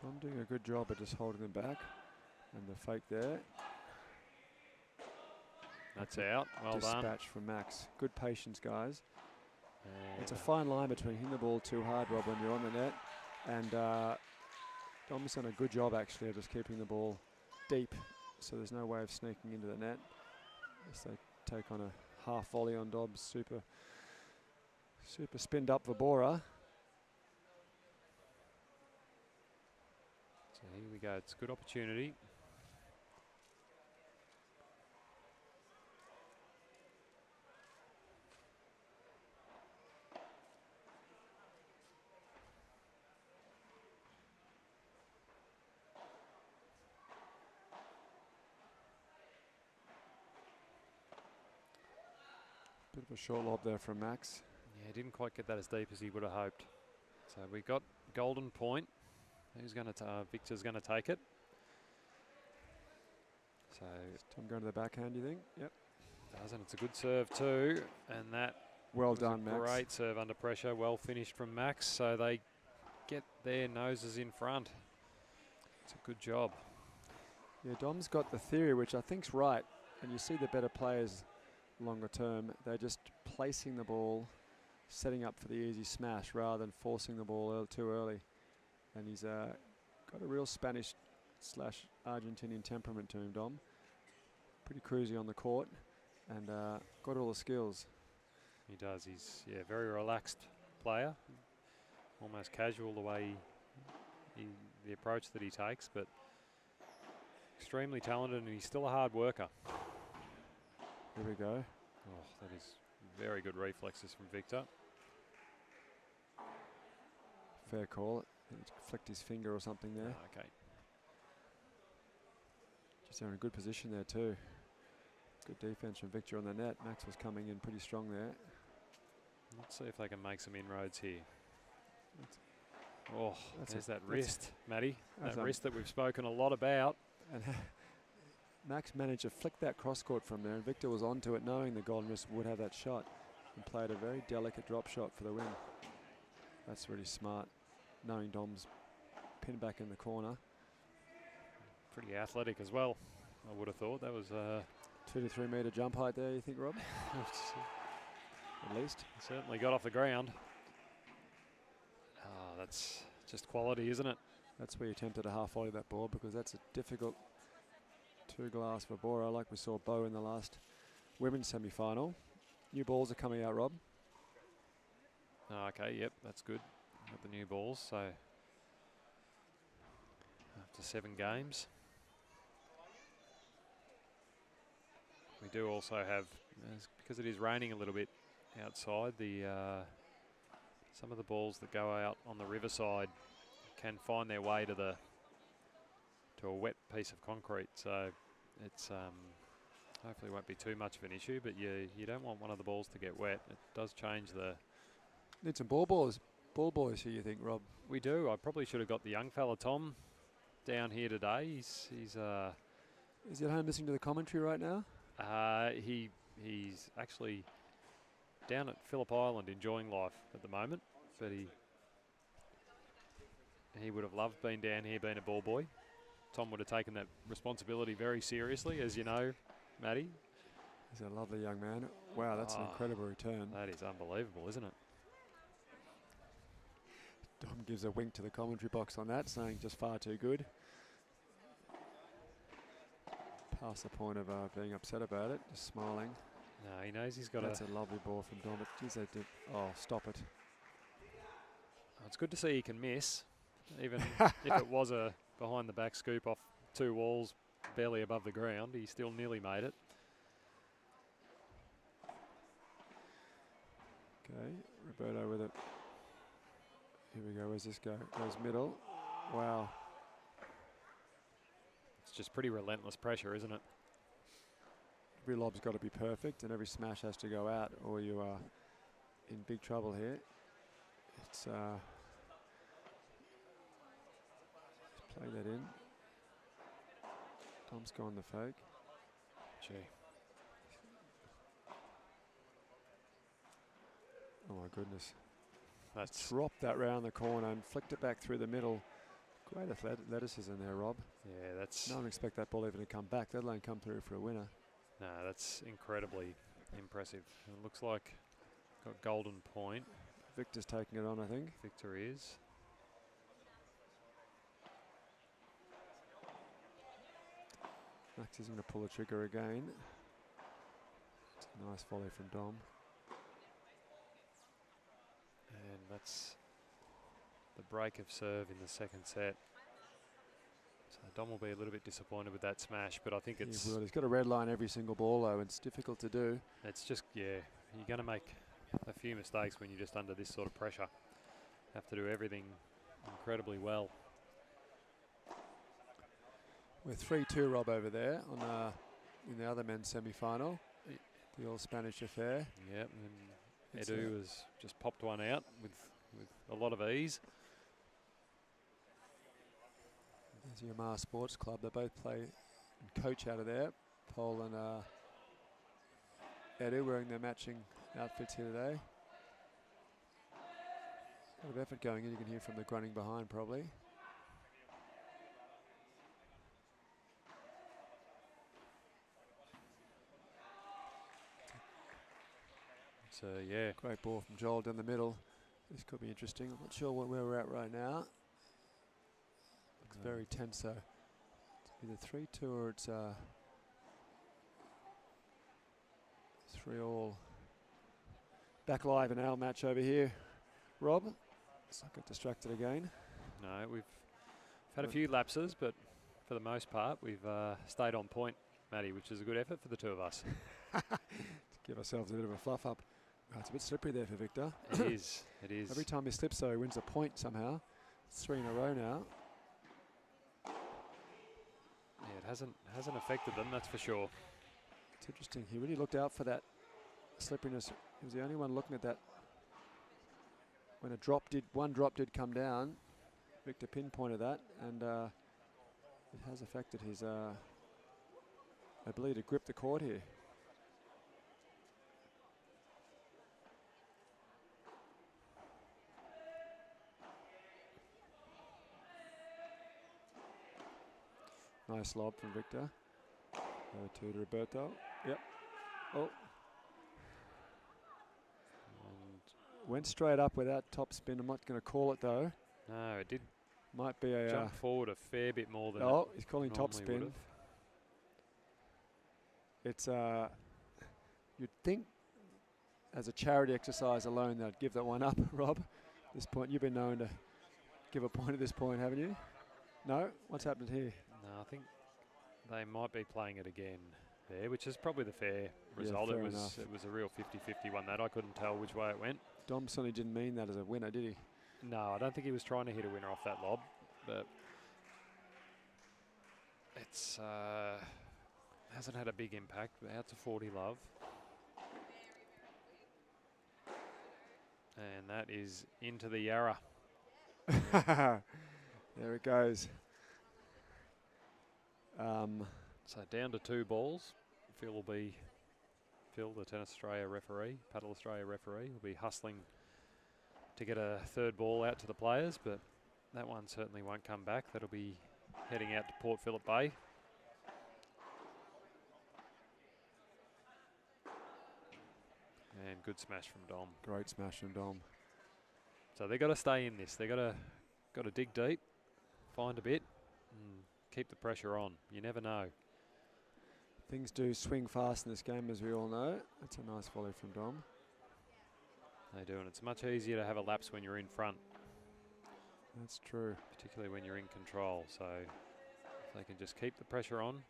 Dom doing a good job at just holding them back. And the fake there. That's out. Well done. Dispatch from Max. Good patience, guys. And It's a fine line between hitting the ball too hard, Rob, when you're on the net. And Dom's done a good job, actually, of just keeping the ball deep. So there's no way of sneaking into the net. As they take on a half volley on Dobbs. Super spinned up Vibora. so here we go. It's a good opportunity. Bit of a short lob there from Max. Yeah, didn't quite get that as deep as he would have hoped. So we got golden point. Who's going to? Victor's going to take it. So Is Tom going to the backhand, you think? Yep. doesn't. It's a good serve too, and that Well was done, a Max. great serve under pressure. Well finished from Max. So they get their noses in front. It's a good job. Yeah, Dom's got the theory, which I think's right. And you see the better players longer term, they're just placing the ball, setting up for the easy smash rather than forcing the ball too early. And he's got a real Spanish/Argentinian temperament to him, Dom. Pretty cruisy on the court and got all the skills. He does. He's very relaxed player, almost casual the way the approach that he takes, but extremely talented, and he's still a hard worker. Here we go. Oh, that is very good reflexes from Victor. Fair call. He flicked his finger or something there. Okay. Just in a good position there too. Good defense from Victor on the net. Max was coming in pretty strong there. Let's see if they can make some inroads here. That's there's that wrist, Matty. that's That wrist that we've spoken a lot about. And Max managed to flick that cross court from there, and Victor was onto it knowing the golden wrist would have that shot and played a very delicate drop shot for the win. That's really smart, knowing Dom's pinned back in the corner. Pretty athletic as well, I would have thought. That was 2 to 3 metre jump height there, you think, Rob? At least. certainly got off the ground. Oh, that's just quality, isn't it? That's where you attempted a half volley that ball, because that's a difficult two-glass for Bora, like we saw Bo in the last women's semi-final. New balls are coming out, Rob. Oh, okay, yep, that's good. Got the new balls, so after 7 games. We do also have, because it is raining a little bit outside, the some of the balls that go out on the riverside can find their way to a wet piece of concrete. So it's hopefully won't be too much of an issue, but you don't want one of the balls to get wet. It does change the. Need some ball boys here, you think, Rob? We do. I probably should have got the young fella Tom down here today. He's Is he at home listening to the commentary right now? He's actually down at Phillip Island enjoying life at the moment, but he would have loved being down here, being a ball boy. Tom would have taken that responsibility very seriously, as you know, Matty. He's a lovely young man. Wow, that's an incredible return. That is unbelievable, isn't it? Dom gives a wink to the commentary box on that, saying just far too good. Past the point of being upset about it, just smiling. No, he knows he's got That's a lovely ball from Dom. But geez, they did. Oh, stop it. It's good to see he can miss, even if it was a behind the back scoop off 2 walls, barely above the ground. He still nearly made it. Okay, Roberto with it. Here we go, where's this go? Goes middle. Wow. It's just pretty relentless pressure, isn't it? Every lob's got to be perfect and every smash has to go out or you are in big trouble here. It's play that in. Tom's gone the fake. Gee. Oh my goodness. That's Dropped that round the corner and flicked it back through the middle. Great athleticism there, Rob. yeah, that's No one expect that ball even to come back, let alone come through for a winner. no, that's incredibly impressive. It looks like got golden point. Victor's taking it on, I think. Victor is. Max isn't going to pull the trigger again. It's a nice volley from Dom. And that's the break of serve in the second set. So Dom will be a little bit disappointed with that smash, but I think it's... He will. He's got to red line every single ball though, and it's difficult to do. It's just, yeah, you're going to make a few mistakes when you're just under this sort of pressure. Have to do everything incredibly well. We're 3-2, Rob, over there on in the other men's semi-final. The all-Spanish affair. Yep, and Edu has just popped one out with a lot of ease. There's Yamaha Sports Club. They both play and coach out of there. Paul and Edu wearing their matching outfits here today. A lot of effort going in. You can hear from the grunting behind probably. So yeah, Great ball from Joel down the middle. This could be interesting. I'm not sure where we're at right now. Looks very tense though. It's either 3-2 or it's 3-all. Back live in our match over here. Rob, let's not get distracted again. no, we've had a few lapses, but for the most part, we've stayed on point, Matty, which is a good effort for the two of us. To give ourselves a bit of a fluff up. Oh, it's a bit slippery there for Victor. It is, it is. Every time he slips though, he wins a point somehow. It's 3 in a row now. Yeah, it hasn't affected them, that's for sure. It's interesting. He really looked out for that slipperiness. He was the only one looking at that. When one drop did come down, Victor pinpointed that, and it has affected his ability to grip the court here. Nice lob from Victor. Over to Roberto. Yep. Oh. And Went straight up with that top spin. I'm not going to call it though. no, it did Might be a jump forward a fair bit more than oh, he's calling top normally spin. would've. It's you'd think as a charity exercise alone they'd give that one up, Rob. At this point, you've been known to give a point at this point, haven't you? No? What's happened here? No, I think they might be playing it again there, which is probably the fair result. fair It enough. was a real 50-50 one that. I couldn't tell which way it went. Dom certainly didn't mean that as a winner, did he? No, I don't think he was trying to hit a winner off that lob, but it's hasn't had a big impact. Out to 40 love. And that is into the Yarra. There it goes. So down to 2 balls. Phil, the Tennis Australia referee, Padel Australia referee, will be hustling to get a third ball out to the players, but that one certainly won't come back. That'll be heading out to Port Phillip Bay. And good smash from Dom. Great smash from Dom. So they've got to stay in this. They've got to dig deep, find a bit, and keep the pressure on. You never know. Things do swing fast in this game, as we all know. That's a nice volley from Dom. They do, and it's much easier to have a lapse when you're in front. That's true. Particularly when you're in control. So if they can just keep the pressure on,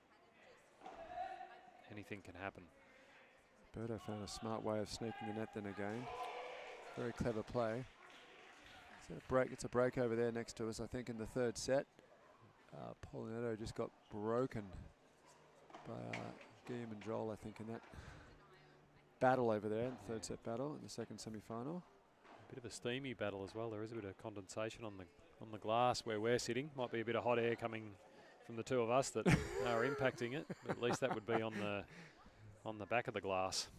anything can happen. Berto found a smart way of sneaking the net then again. Very clever play. It's a break over there next to us, I think, in the third set. Paulinetto just got broken by Guillaume and Joel, I think, in that battle over there, in the third set battle in the second semi-final. A bit of a steamy battle as well. There is a bit of condensation on the glass where we're sitting. Might be a bit of hot air coming from the two of us that are impacting it, but at least that would be on the back of the glass.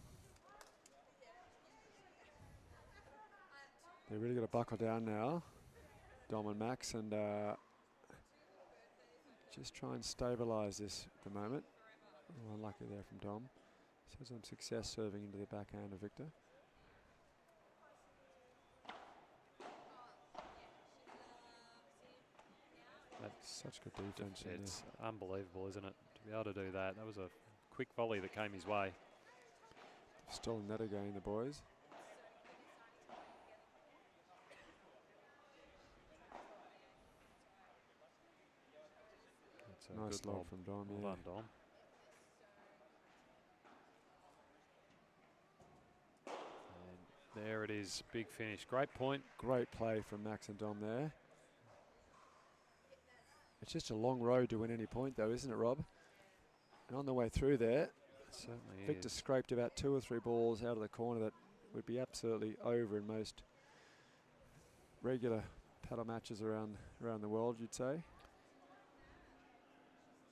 They're really got to buckle down now, Dom and Max, and just try and stabilise this at the moment. Oh, unlucky there from Dom. So some success serving into the backhand of Victor. That's such good defense. It's unbelievable, isn't it, to be able to do that? That was a quick volley that came his way. Still in that again, the boys. Nice lob from Dom. Well done, Dom. And there it is, big finish. Great point. Great play from Max and Dom there. It's just a long road to win any point, though, isn't it, Rob? And on the way through there, certainly Victor is. scraped about 2 or 3 balls out of the corner that would be absolutely over in most regular paddle matches around the world, you'd say.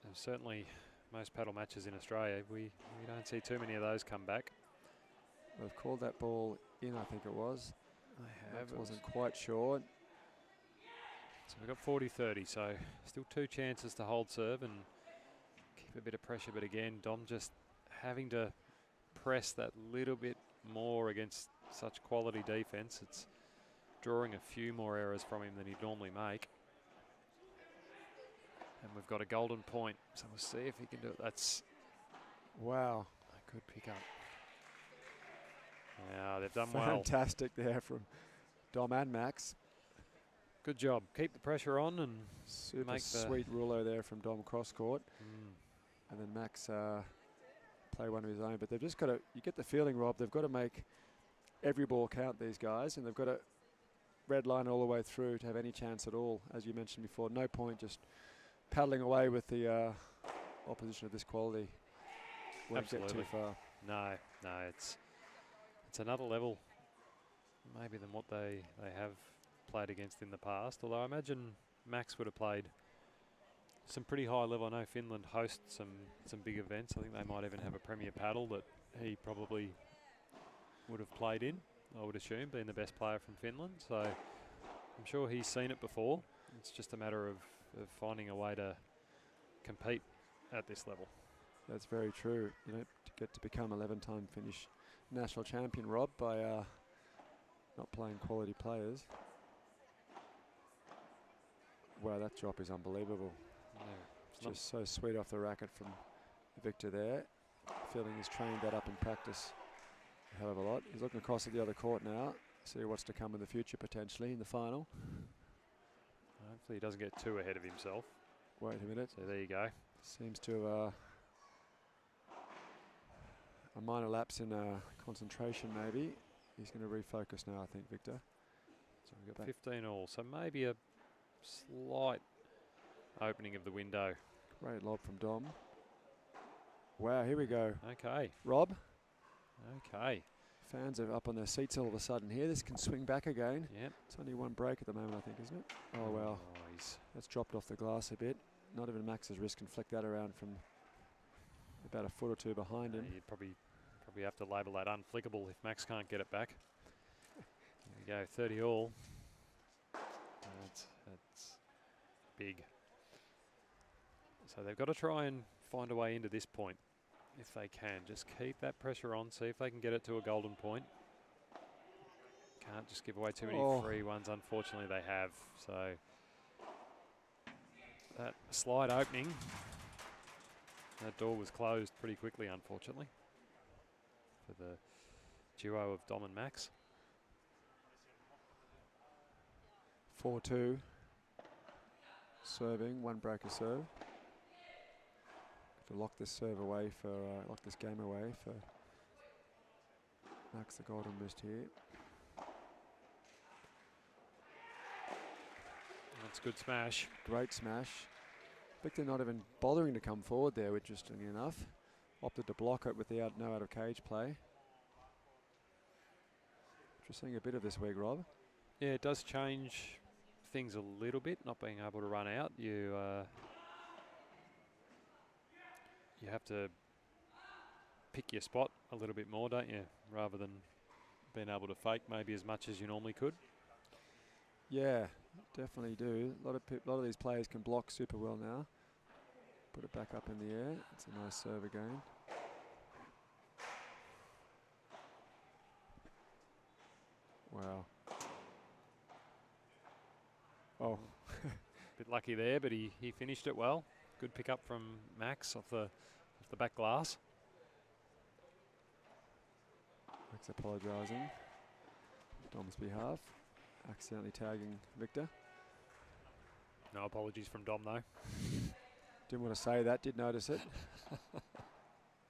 And certainly most paddle matches in Australia, we don't see too many of those come back. They've called that ball in, I think it was. I have. Wasn't quite sure. So we've got 40-30, so still 2 chances to hold serve and keep a bit of pressure. But again, Dom just having to press that little bit more against such quality defense. It's drawing a few more errors from him than he'd normally make. And we've got a golden point, so we'll see if he can do it. That's, wow, a good pick up. Yeah, they've done well. Fantastic there from Dom and Max. Good job. Keep the pressure on and super make sweet rulo there from Dom cross court. Mm. And then Max play one of his own. But they've just got to, you get the feeling, Rob, they've got to make every ball count, these guys, and they've got to red line all the way through to have any chance at all. As you mentioned before, no point just paddling away with the opposition of this quality. Won't get too far. No, it's another level maybe than what they have played against in the past. Although I imagine Max would have played some pretty high level. I know Finland hosts some big events. I think they might even have a Premier Paddle that he probably would have played in, I would assume, being the best player from Finland. So I'm sure he's seen it before. It's just a matter of finding a way to compete at this level. That's very true. You know, to get to become 11-time Finnish national champion, Rob, by not playing quality players. Wow, that drop is unbelievable. Yeah, just so sweet off the racket from Victor there. Feeling he's trained that up in practice a hell of a lot. He's looking across at the other court now. See what's to come in the future, potentially, in the final. Hopefully he doesn't get too ahead of himself. Wait a minute. So there you go. Seems to have a minor lapse in concentration, maybe. He's going to refocus now, I think, Victor. So we've got 15 all. So maybe a slight opening of the window. Great lob from Dom. Wow, here we go. Okay. Rob? Okay. Fans are up on their seats all of a sudden here. This can swing back again. Yep. It's only one break at the moment, I think, isn't it? Oh, wow. That's dropped off the glass a bit. Not even Max's wrist can flick that around from about a foot or two behind him. You'd probably have to label that unflickable if Max can't get it back. There we go, 30 all. That's big. So they've got to try and find a way into this point if they can. Just keep that pressure on, see if they can get it to a golden point. Can't just give away too many free ones, unfortunately they have. So that slight opening, that door was closed pretty quickly, unfortunately, for the duo of Dom and Max. 4-2. Serving, one breaker serve. To lock this serve away for, lock this game away for Max, the golden wrist here. That's a good smash. Great smash. Victor not even bothering to come forward there, interestingly enough. Opted to block it with the no out of cage play. Just seeing a bit of this week, Rob. Yeah, it does change things a little bit, not being able to run out. You have to pick your spot a little bit more, don't you? Rather than being able to fake maybe as much as you normally could. Yeah, definitely do. A lot of these players can block super well now. Put it back up in the air. It's a nice serve again. Wow. Oh. Bit lucky there, but he finished it well. Good pick up from Max off the back glass. Max apologising. Dom's behalf. Accidentally tagging Victor. No apologies from Dom though. Didn't want to say that, did notice it.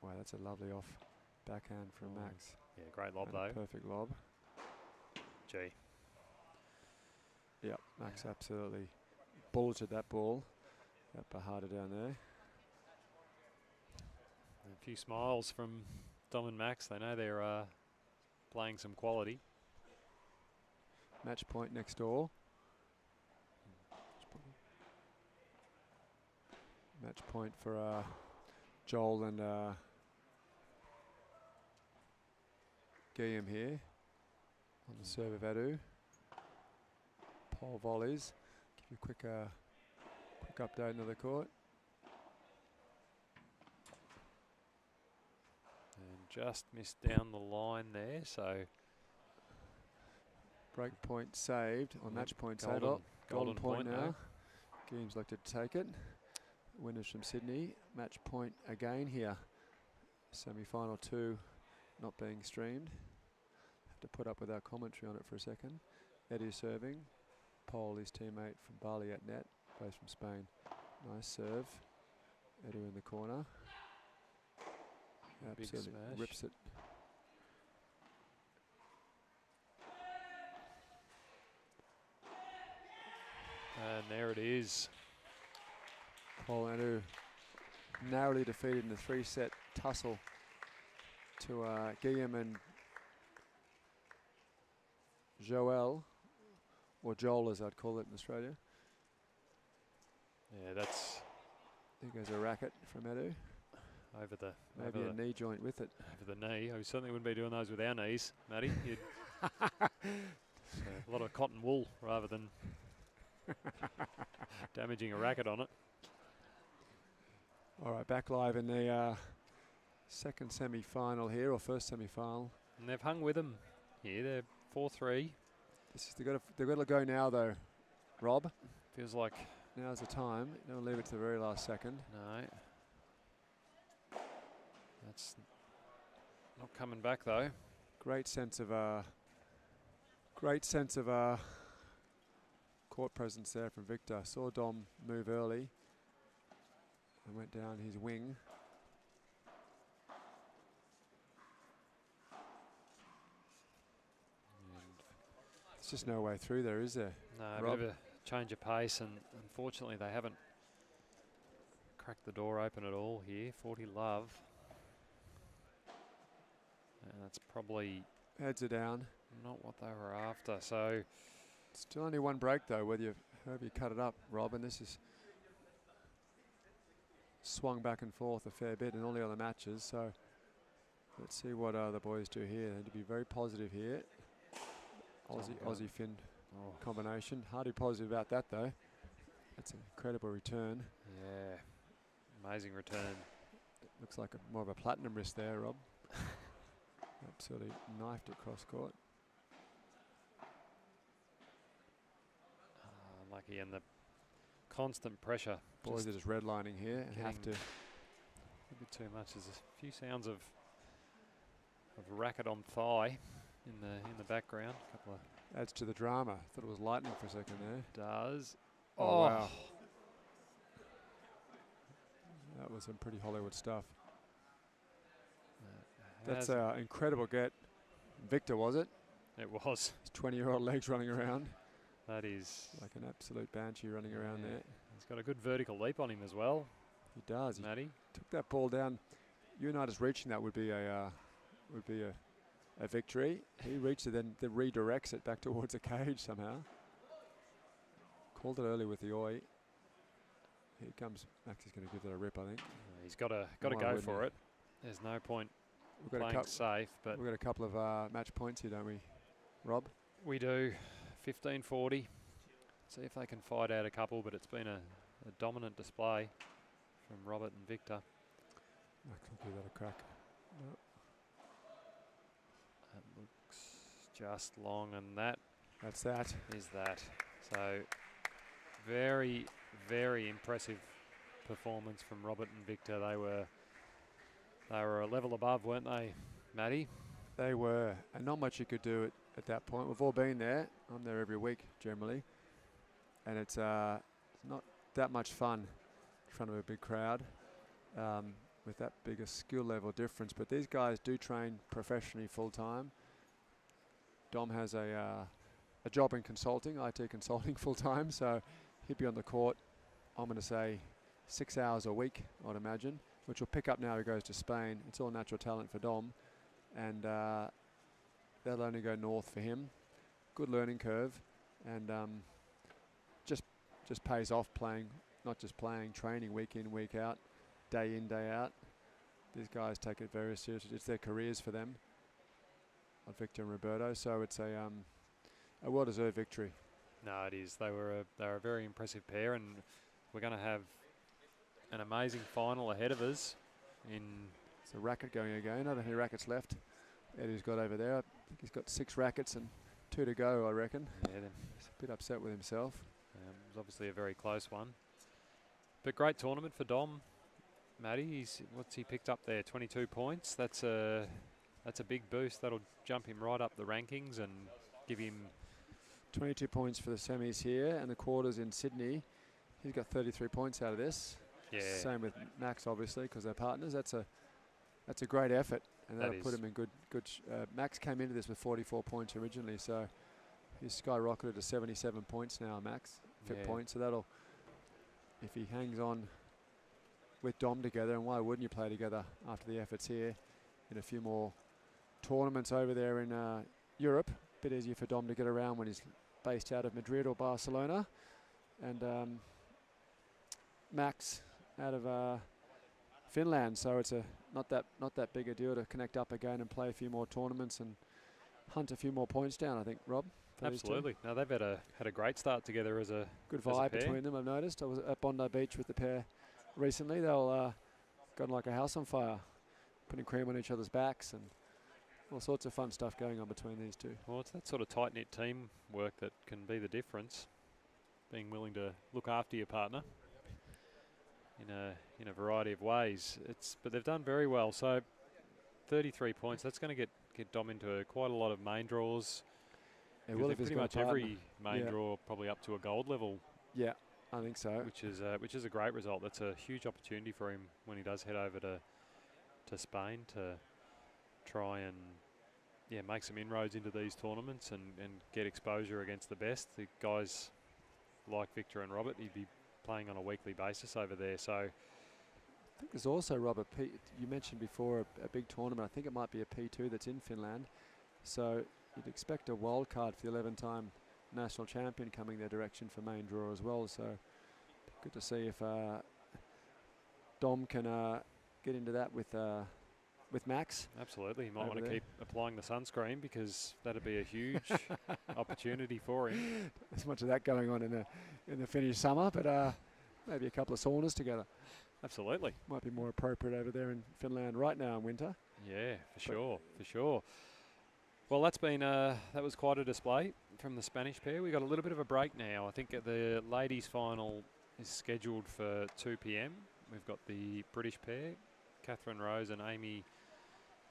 Wow, that's a lovely off backhand from Max. Yeah, great lob And though. Perfect lob. Gee. Yep, Max absolutely bulleted that ball. That Bahada down there. A few smiles from Dom and Max. They know they're playing some quality. Match point next door. Match point for Joel and Guillaume here on the serve of Adu. Pole volleys. Give you a quick update into the court. And just missed down the line there, so break point saved, or match point saved. Golden point now. Guillaume's elected to take it. Winners from Sydney. Match point again here. Semi-final 2 not being streamed. Have to put up with our commentary on it for a second. Edu serving. Pole, his teammate from Bali at net, both from Spain. Nice serve. Edu in the corner. Absolutely rips it. And there it is. Paul Edu narrowly defeated in a 3-set tussle to Guillaume and Joel, or Joel as I'd call it in Australia. Yeah, that's... There goes a racket from Edu. Over the... Maybe a knee joint with it. Over the knee. We certainly wouldn't be doing those with our knees, Matty. So a lot of cotton wool rather than damaging a racket on it. All right, back live in the second semi-final here, or first semi-final. And they've hung with them here. They're 4-3. They've got to go now, though, Rob. Feels like... Now's the time. Don't leave it to the very last second. No. That's not coming back, though. Great sense of court presence there from Victor. Saw Dom move early and went down his wing. There's just no way through there, is there? No, a bit of a change of pace, and unfortunately they haven't cracked the door open at all here. 40 love. And that's probably... Heads are down. Not what they were after, so... Still only one break, though, whether you cut it up, Rob, and this is swung back and forth a fair bit in all the other matches, so let's see what the boys do here. They need to be very positive here. Aussie-Finn combination. Hard to be positive about that, though. That's an incredible return. Yeah, amazing return. Looks like more of a platinum wrist there, Rob. Absolutely knifed it cross court. Lucky, and the constant pressure. Boys are just redlining here and have to. A bit too much. There's a few sounds of racket on thigh in the background. Couple of adds to the drama. Thought it was lightning for a second there. Does. Oh wow. That was some pretty Hollywood stuff. That's an incredible get. Victor, was it? It was. His 20-year-old legs running around. That is like an absolute banshee running around there. He's got a good vertical leap on him as well. He does. Matty. He took that ball down. Unitas reaching that would be a victory. He reached it, then redirects it back towards the cage somehow. Called it early with the oi. Here comes Max. Is going to give that a rip, I think. He's got to go for it. There's no point playing safe, but we've got a couple of match points here, don't we, Rob? We do. 15-40. See if they can fight out a couple, but it's been a dominant display from Robert and Victor. I can give that a crack. No. That looks just long, and that's that. So very, very impressive performance from Robert and Victor. They were a level above, weren't they, Matty? They were, and not much you could do at that point. We've all been there. I'm there every week generally, and it's not that much fun in front of a big crowd with that big a skill level difference. But these guys do train professionally full time. Dom has a job in consulting, IT consulting full time, so he'd be on the court, I'm going to say 6 hours a week, I'd imagine, which will pick up now he goes to Spain. It's all natural talent for Dom, and that'll only go north for him. Good learning curve, and just pays off playing, not just playing, training week in, week out, day in, day out. These guys take it very seriously. It's their careers for them, Victor and Roberto, so it's a well-deserved victory. No, it is. They were a very impressive pair, and we're going to have an amazing final ahead of us. It's a racket going again. I don't know how many rackets left Eddie's got over there. I think he's got 6 rackets and 2 to go, I reckon. Yeah, he's a bit upset with himself. It was obviously a very close one. But great tournament for Dom. Matty, what's he picked up there? 22 points. That's a big boost. That'll jump him right up the rankings and give him 22 points for the semis here and the quarters in Sydney. He's got 33 points out of this. Yeah. Same with Max, obviously, because they're partners. That's a great effort, and that'll put him in good. Max came into this with 44 points originally, so he's skyrocketed to 77 points now. Max FIP points, so that'll, if he hangs on with Dom together, and why wouldn't you play together after the efforts here in a few more tournaments over there in Europe? Bit easier for Dom to get around when he's based out of Madrid or Barcelona, and Max out of Finland. So it's not that big a deal to connect up again and play a few more tournaments and hunt a few more points down, I think, Rob. Absolutely. Now they've had a great start together as a good vibe between them. I've noticed. I was at Bondi Beach with the pair recently. They all got like a house on fire, putting cream on each other's backs and all sorts of fun stuff going on between these two. Well, it's that sort of tight-knit team work that can be the difference. Being willing to look after your partner in a variety of ways. But they've done very well. So 33 points. That's going to get Dom into quite a lot of main draws. Yeah, well, pretty much every main draw probably up to a gold level. Yeah, I think so. Which is a great result. That's a huge opportunity for him when he does head over to Spain to try and make some inroads into these tournaments and get exposure against the best. The guys like Victor and Robert, he'd be playing on a weekly basis over there. So I think there's also, Robert, you mentioned before a big tournament. I think it might be a P2 that's in Finland. So you'd expect a wild card for the 11-time national champion coming their direction for main draw as well. So good to see if Dom can get into that with Max. Absolutely. He might want to keep applying the sunscreen because that'd be a huge opportunity for him. There's much of that going on in the Finnish summer, but maybe a couple of saunas together. Absolutely. Might be more appropriate over there in Finland right now in winter. Yeah, for sure. Well, that was quite a display from the Spanish pair. We got a little bit of a break now. I think the ladies' final is scheduled for 2 p.m. We've got the British pair, Catherine Rose and Amy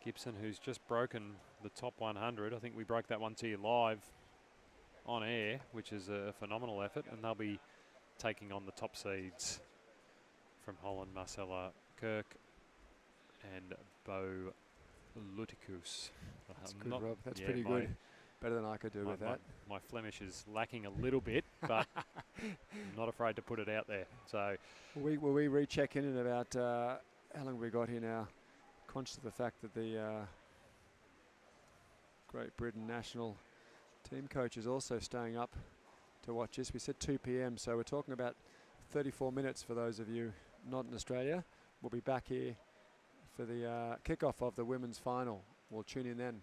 Gibson, who's just broken the top 100. I think we broke that one to you live on air, which is a phenomenal effort, and they'll be taking on the top seeds from Holland, Marcella Kirk and Bo Lutikus. That's good, Rob. That's pretty good. better than I could do with that. My Flemish is lacking a little bit, but I'm not afraid to put it out there. So, will we recheck in about how long we got here now? Conscious of the fact that the Great Britain national team coach is also staying up to watch this. We said 2 p.m, so we're talking about 34 minutes for those of you not in Australia. We'll be back here for the kickoff of the women's final. We'll tune in then.